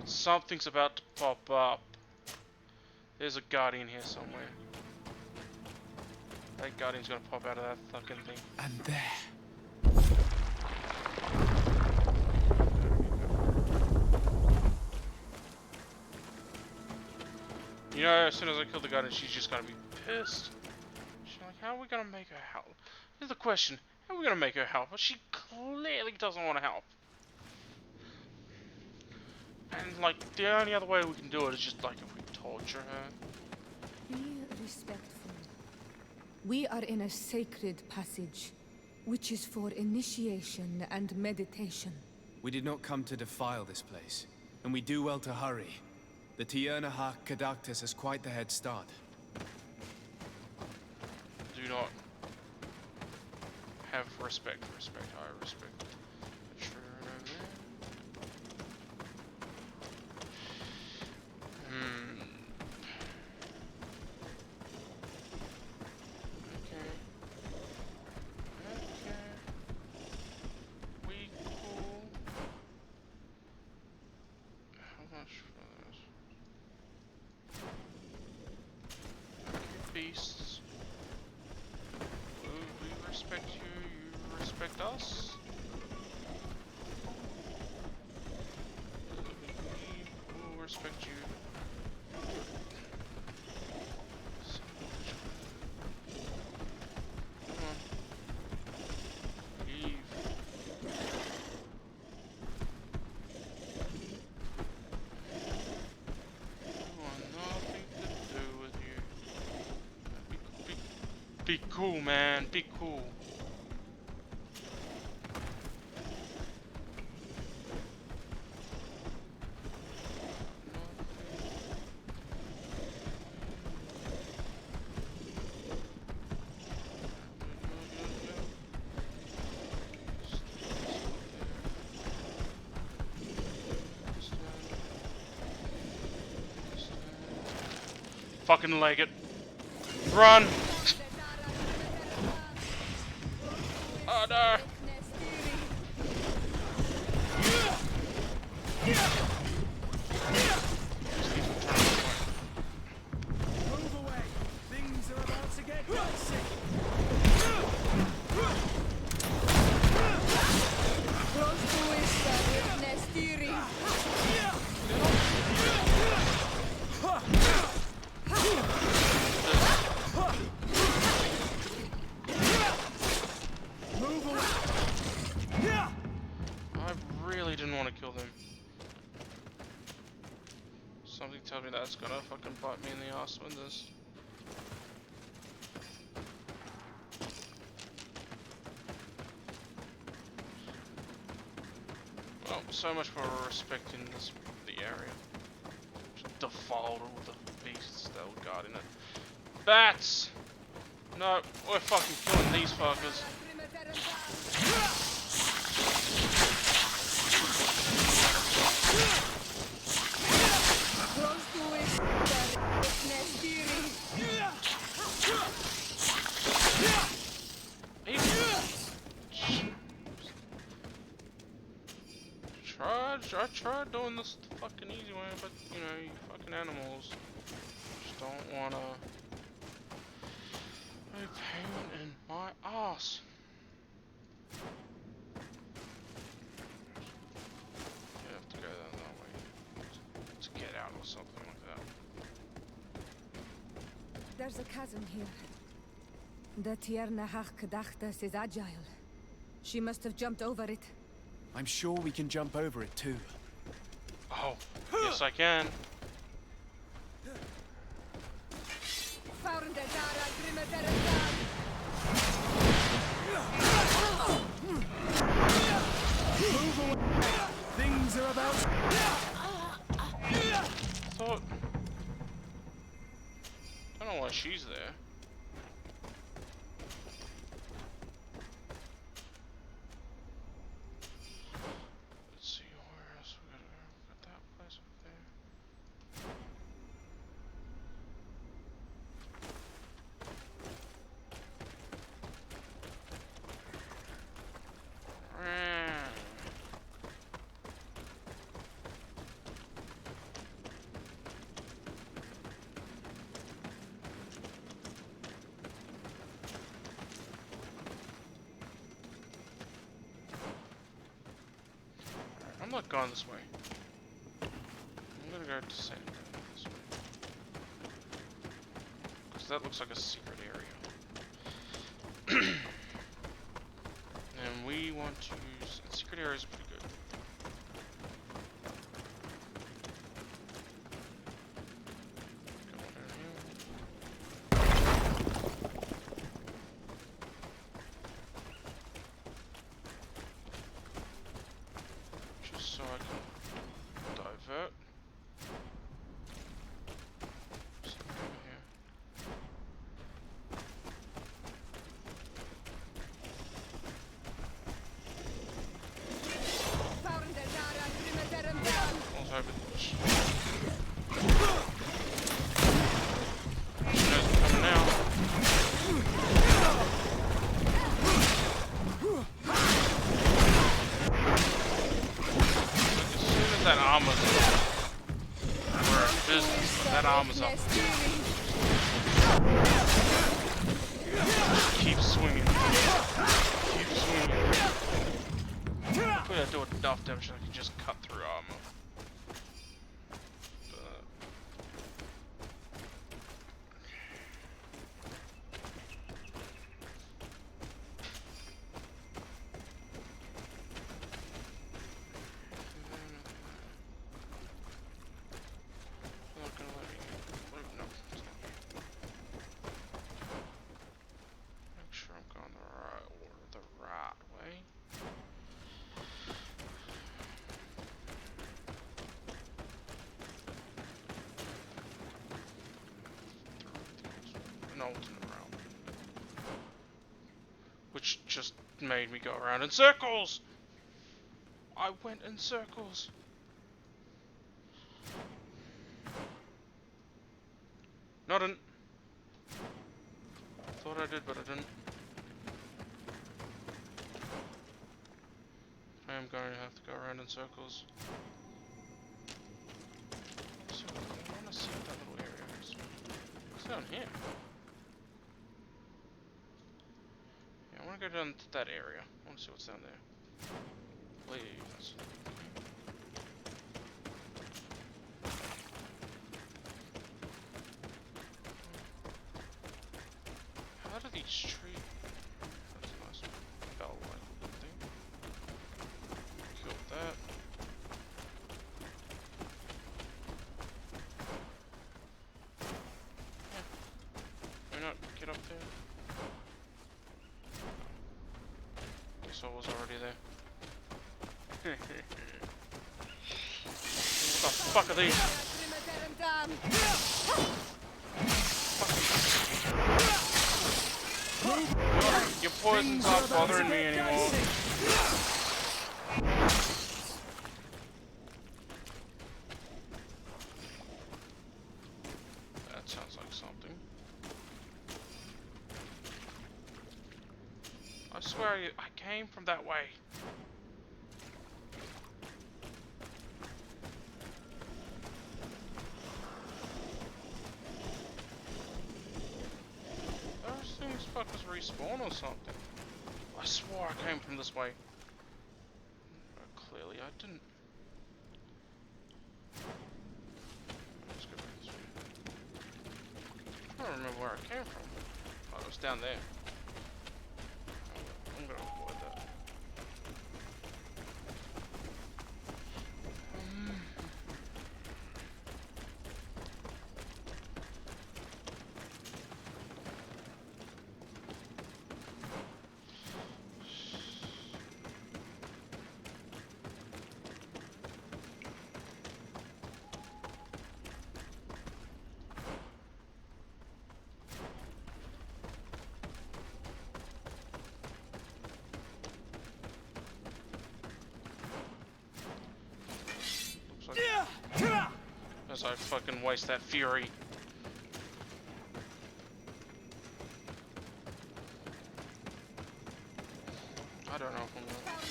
Something's about to pop up. There's a guardian here somewhere. That guardian's gonna pop out of that fucking thing. And there. You know, as soon as I kill the guardian, she's just gonna be pissed. She's like, how are we gonna make her help? Here's the question. How are we gonna make her help? But she clearly doesn't want to help. And like, the only other way we can do it is just like if we torture her. Be respectful. We are in a sacred passage, which is for initiation and meditation. We did not come to defile this place, and we do well to hurry. The Tiernahar Caductus has quite the head start. Do not have respect. I respect. Beasts. We respect you, you respect us. We will respect you. Come on. Leave. Be cool, man. Be cool. fucking leg it. Run! Oh no! Move away. Things are about to get dicey. I really didn't want to kill them. Something tells me that's gonna fucking bite me in the ass with this. Well, so much for respecting the area. Just defiled all the beasts that were guarding it. Bats! No, we're fucking killing these fuckers. I tried doing this the fucking easy way, but you know, you fucking animals just don't wanna be pain in my ass. You have to go that way to get out or something like that. There's a chasm here. The Tierna Hachkadachtas is agile. She must have jumped over it. I'm sure we can jump over it too. Oh, yes I can. Things are about. Thought. I don't know why she's there. I'm not going this way. I'm gonna go to Sand this way. Because that looks like a secret area. And we want to use... Secret areas are pretty good. So I can divert. Something over here. I was hoping she knows I'm coming now. That armor's up. We're in business. That armor's up. Keep swinging. Keep swinging. Hopefully I do enough damage that I can just cut through armor. Alternate route, which just made me go around in circles. I went in circles. No, I didn't. Thought I did, but I didn't. I am going to have to go around in circles. So, I want to see what that little area is. What's down here? Yeah, I want to go down to that area. I want to see what's down there. Please. How do these trees... That's a nice bell-like looking thing. Kill that. Yeah. Why not get up there? Guess I was already there. What the fuck are these? Your poison's not bothering me anymore. That sounds like something. I swear I came from that way. Those things fuckers respawn or something. I swore I came from this way. But clearly I didn't. Let's go back this way. I don't remember where I came from. Oh, it was down there. I'm gonna avoid that. As I fucking waste that fury. I don't know if I'm gonna...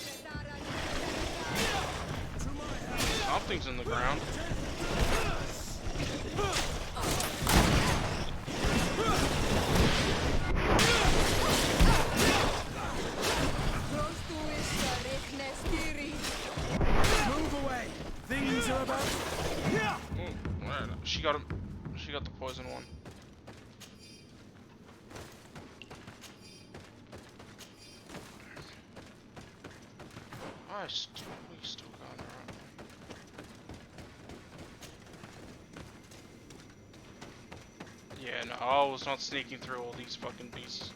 Something's in the ground. Move away! Things are about... She got him. She got the poison one. We still got her. Yeah, no, I was not sneaking through all these fucking beasts.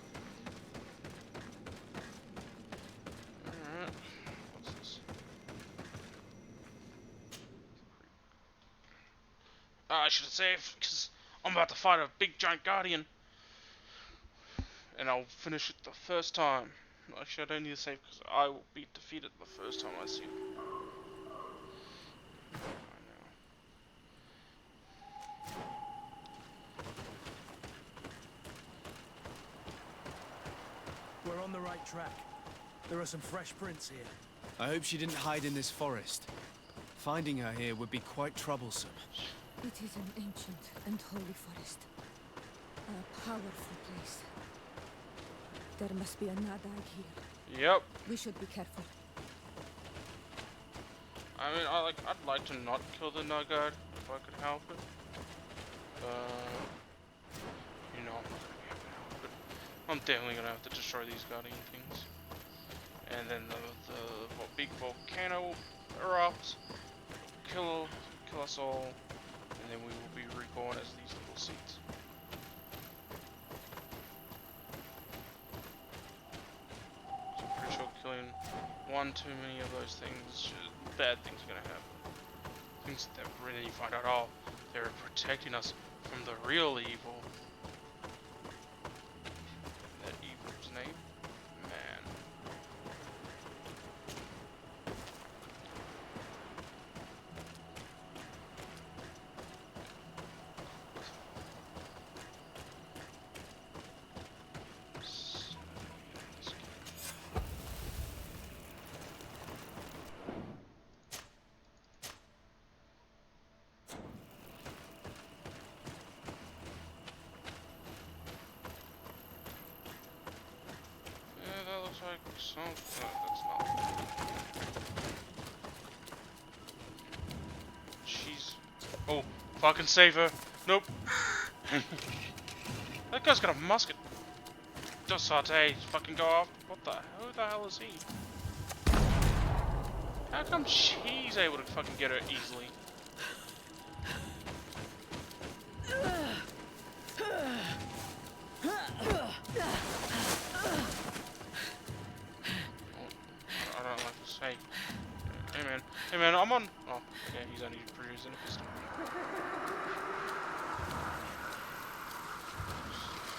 Alright. What's this? I should have saved, because I'm about to fight a big giant guardian. And I'll finish it the first time. Actually, I don't need to save, because I will be defeated the first time I see him. We're on the right track. There are some fresh prints here. I hope she didn't hide in this forest. Finding her here would be quite troublesome. It is an ancient and holy forest. A powerful place. There must be a Nadag here. Yep. We should be careful. I mean, I'd like to not kill the Nagard if I could help it. You know, I'm not gonna be able to help it. I'm definitely gonna have to destroy these guardian things. And then the big volcano erupts, kill us all, and then we will be reborn as these little seeds. So I'm pretty sure killing one too many of those things, bad things are gonna happen. Things that really you find out, oh, they're protecting us from the real evil. That evil's name? Man. So, no, that's not. Jeez. Oh, fucking save her. Nope. That guy's got a musket. Just saute, fucking go off. What the hell? Who the hell is he? How come she's able to fucking get her easily? I don't like this. Hey. Hey man, I'm on. Oh, yeah, he's only producing a pistol.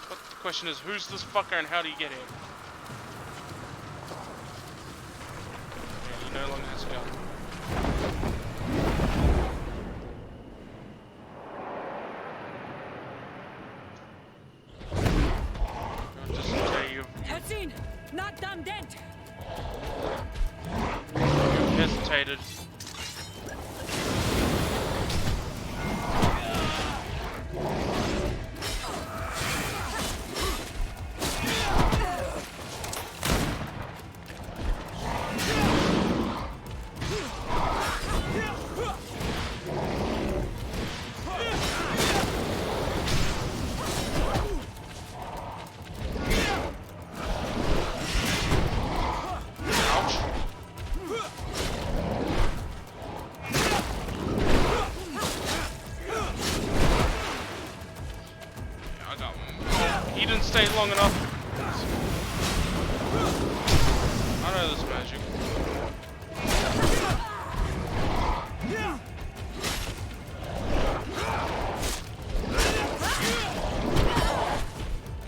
But the question is, who's this fucker and how do you get here? Yeah, he no longer has a gun. Cutscene! Not done dent! You hesitated. Stay long enough. I know this magic.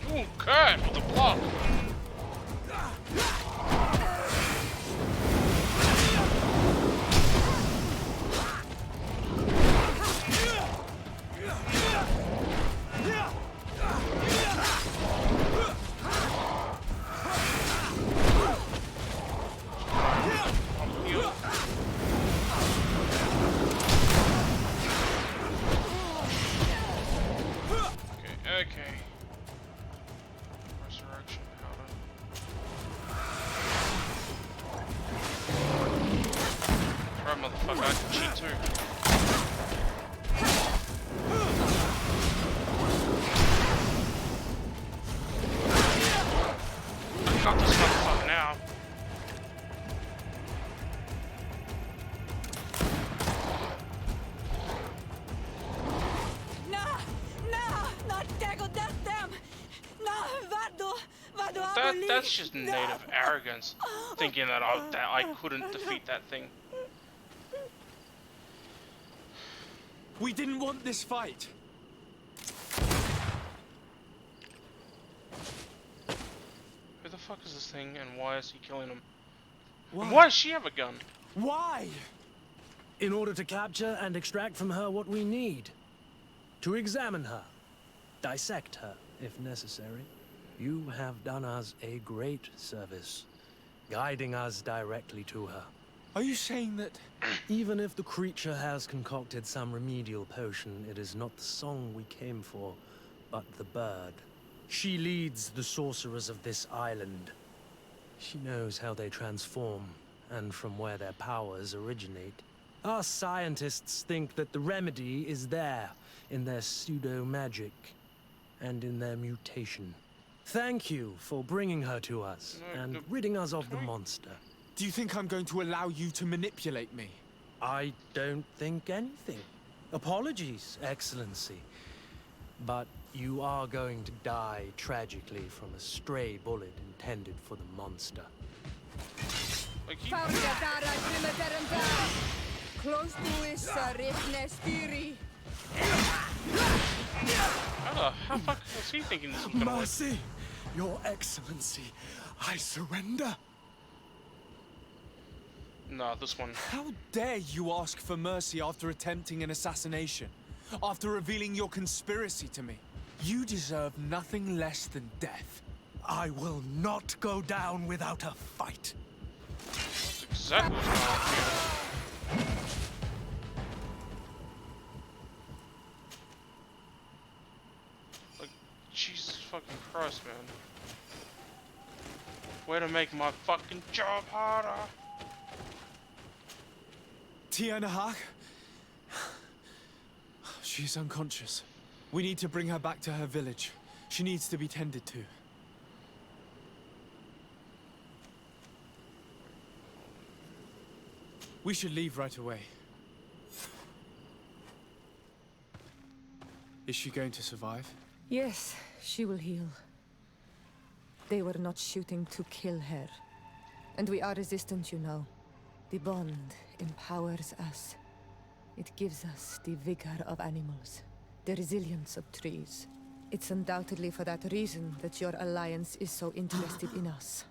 Okay, with the block. Okay. Resurrection powder. Right, motherfucker, I can cheat too. I got this motherfucker now. That's just native arrogance, thinking that I couldn't defeat that thing. We didn't want this fight. Who the fuck is this thing, and why is he killing him? Why? Why does she have a gun? Why? In order to capture and extract from her what we need. To examine her. Dissect her, if necessary. You have done us a great service, guiding us directly to her. Are you saying that... Even if the creature has concocted some remedial potion, it is not the song we came for, but the bird. She leads the sorcerers of this island. She knows how they transform, and from where their powers originate. Our scientists think that the remedy is there, in their pseudo-magic, and in their mutation. Thank you for bringing her to us, and ridding us of the monster. Do you think I'm going to allow you to manipulate me? I don't think anything. Apologies, Excellency. But you are going to die tragically from a stray bullet intended for the monster. How the fuck was he thinking this was gonna work? Mercy, Your Excellency, I surrender. No, this one. How dare you ask for mercy after attempting an assassination? After revealing your conspiracy to me? You deserve nothing less than death. I will not go down without a fight. That's exactly what's going on here. Like, Jesus fucking Christ, man. Way to make my fucking job harder. Tianahak? She's unconscious. We need to bring her back to her village. She needs to be tended to. We should leave right away. Is she going to survive? Yes, she will heal. They were not shooting to kill her. And we are resistant, you know. The bond empowers us. It gives us the vigor of animals, the resilience of trees. It's undoubtedly for that reason that your alliance is so interested in us.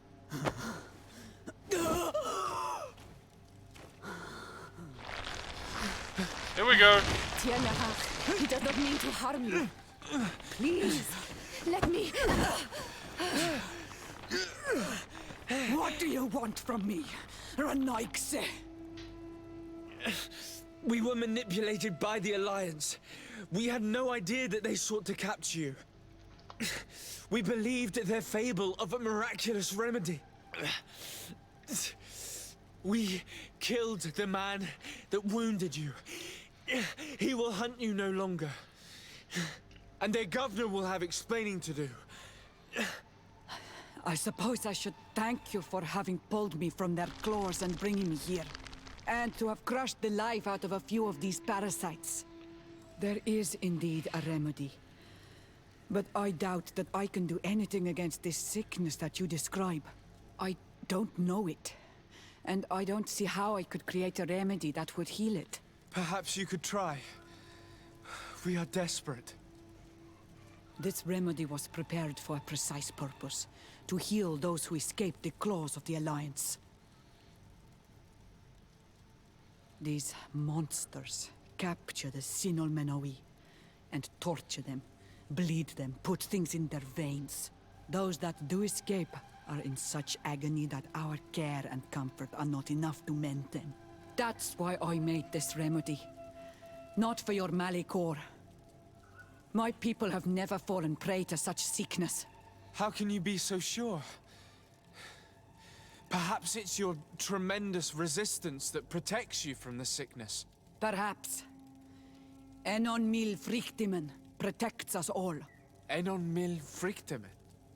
Here we go. Tianahak, he does not mean to harm you. Please, let me... What do you want from me, Ranaikse? We were manipulated by the Alliance. We had no idea that they sought to capture you. We believed their fable of a miraculous remedy. We killed the man that wounded you. He will hunt you no longer. And their governor will have explaining to do. I suppose I should thank you for having pulled me from their claws and bringing me here. And to have crushed the life out of a few of these parasites. There is indeed a remedy. But I doubt that I can do anything against this sickness that you describe. I don't know it. And I don't see how I could create a remedy that would heal it. Perhaps you could try. We are desperate. This remedy was prepared for a precise purpose. To heal those who escaped the claws of the Alliance. These monsters capture the Sinol Menoi and torture them, bleed them, put things in their veins. Those that do escape are in such agony that our care and comfort are not enough to mend them. That's why I made this remedy. Not for your Malichor. My people have never fallen prey to such sickness. How can you be so sure? Perhaps it's your tremendous resistance that protects you from the sickness. Perhaps. Enon mil frictimen protects us all. Enon mil frictimen?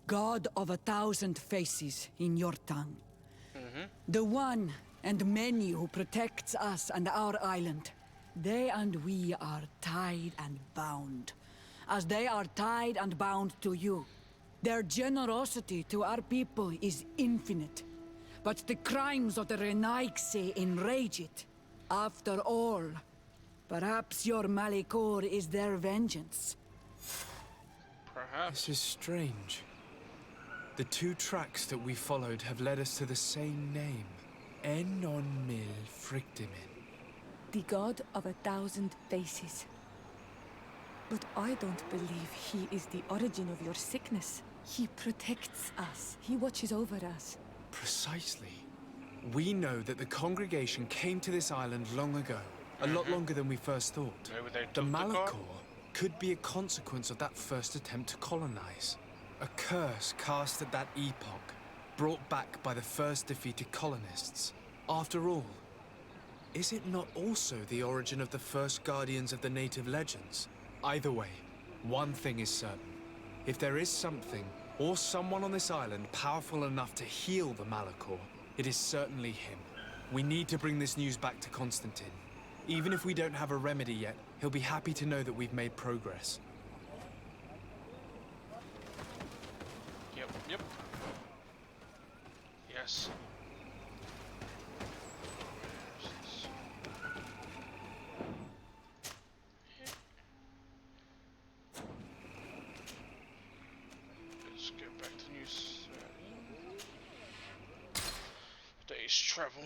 God of 1,000 faces in your tongue. The one and many who protects us and our island. They and we are tied and bound. As they are tied and bound to you. Their generosity to our people is infinite. But the crimes of the Renaigse enrage it. After all, perhaps your Malichor is their vengeance. Perhaps. This is strange. The two tracks that we followed have led us to the same name. Enon mil frictimen. The god of 1,000 faces. But I don't believe he is the origin of your sickness. He protects us. He watches over us. Precisely. We know that the congregation came to this island long ago. A lot longer than we first thought. Maybe they The took Malichor could be a consequence of that first attempt to colonize. A curse cast at that epoch, brought back by the first defeated colonists. After all, is it not also the origin of the first guardians of the native legends? Either way, one thing is certain. If there is something, or someone on this island powerful enough to heal the Malichor, it is certainly him. We need to bring this news back to Constantine. Even if we don't have a remedy yet, he'll be happy to know that we've made progress. Yep. Yes. Let's get back to New day's travel.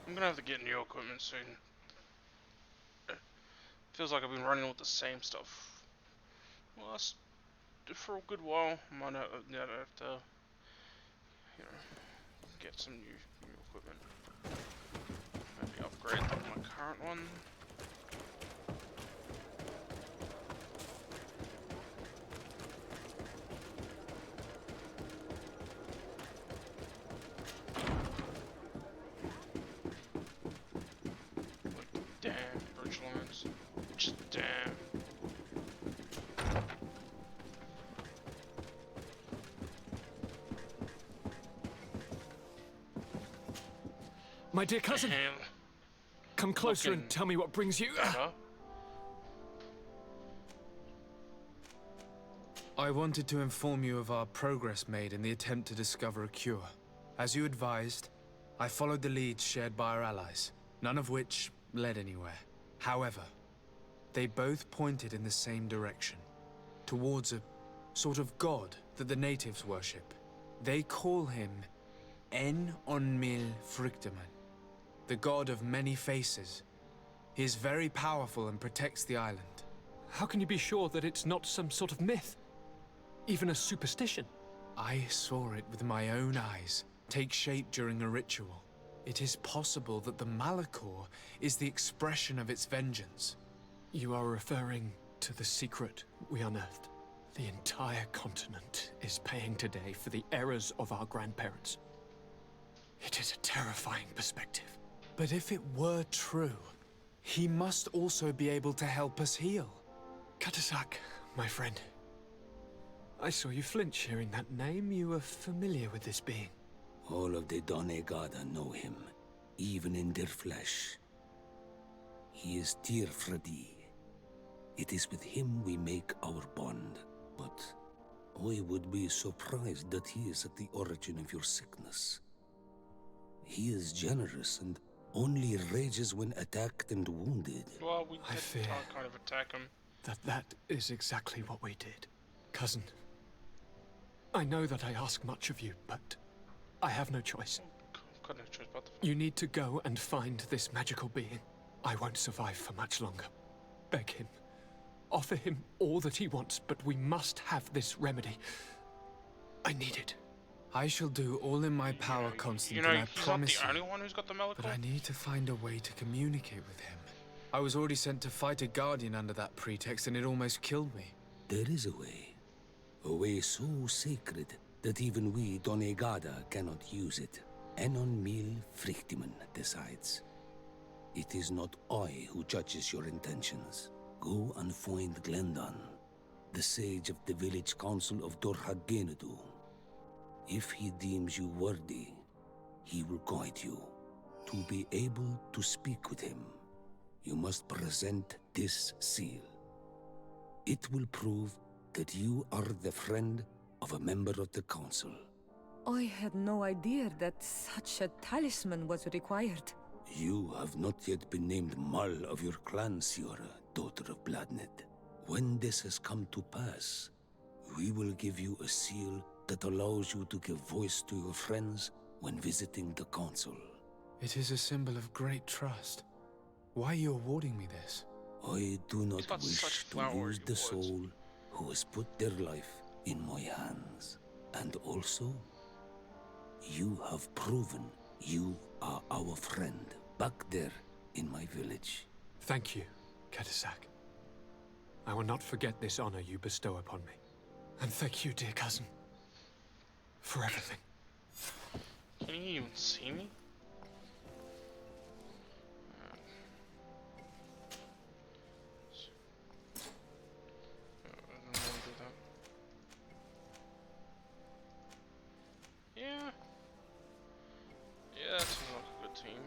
I'm gonna have to get new equipment soon. Feels like I've been running with the same stuff. Well, that's for a good while. I might have to, you know, get some new equipment. Maybe upgrade my current one. Damn. My dear cousin, come closer and tell me what brings you. I wanted to inform you of our progress made in the attempt to discover a cure. As you advised, I followed the leads shared by our allies, none of which led anywhere. However, they both pointed in the same direction, towards a sort of god that the natives worship. They call him En-on-mil Frictaman, the god of many faces. He is very powerful and protects the island. How can you be sure that it's not some sort of myth? Even a superstition? I saw it with my own eyes take shape during a ritual. It is possible that the Malichor is the expression of its vengeance. You are referring to the secret we unearthed. The entire continent is paying today for the errors of our grandparents. It is a terrifying perspective. But if it were true, he must also be able to help us heal. Katasak, my friend. I saw you flinch hearing that name. You were familiar with this being. All of the Donegada know him, even in their flesh. He is Tirfradi. It is with him we make our bond. But I would be surprised that he is at the origin of your sickness. He is generous and only rages when attacked and wounded. Well, we I fear kind of attack him. That is exactly what we did. Cousin, I know that I ask much of you, but I have no choice. Got no choice but You need to go and find this magical being. I won't survive for much longer. Beg him. Offer him all that he wants, but we must have this remedy. I need it. I shall do all in my power, Constantine, I promise you. He's not the only one who's got the Malichor. But I need to find a way to communicate with him. I was already sent to fight a guardian under that pretext, and it almost killed me. There is a way so sacred that even we Donegada cannot use it. En-on-mil Frictaman decides. It is not I who judges your intentions. Go and find Glendan, the sage of the village council of Dorhagenadu. If he deems you worthy, he will guide you. To be able to speak with him, you must present this seal. It will prove that you are the friend of a member of the council. I had no idea that such a talisman was required. You have not yet been named Mal of your clan, Siora, daughter of Bladned. When this has come to pass, we will give you a seal that allows you to give voice to your friends when visiting the council. It is a symbol of great trust. Why are you awarding me this? I do not wish to use the soul who has put their life in my hands. And also, you have proven you are our friend back there in my village. Thank you, Katasak. I will not forget this honor you bestow upon me. And thank you, dear cousin, for everything. Can you even see me? Yeah, that seems like a good team.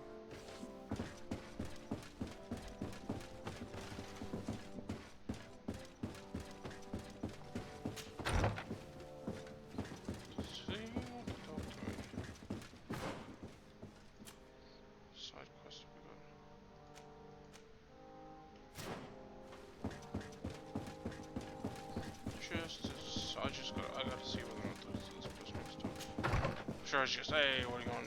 Side quest we got. I gotta see whether or not this person stuff. Sure, it's just, hey, what are you on?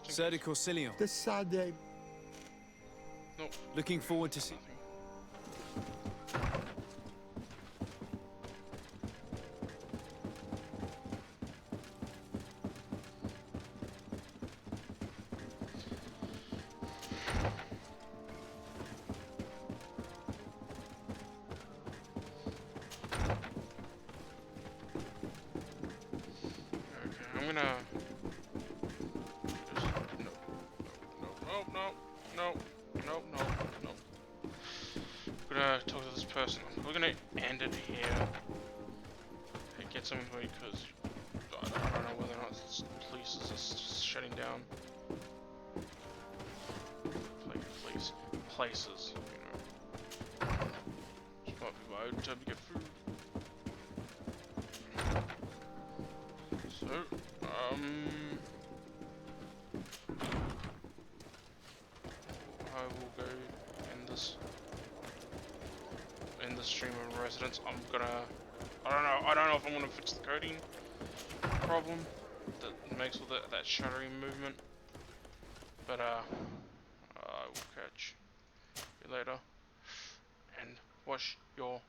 Sir de Corsilion. The Sade. Nope. Looking forward to seeing. I'm gonna no. I'm gonna talk to this person. We're gonna end it here. Okay, get something because I don't know whether or not this police is just shutting down. Police places, you know. Just might be my own time to get food. So, I will go in this stream of residence. I don't know if I'm gonna fix the coding problem that makes all that shuttering movement. But I will catch you later and wash your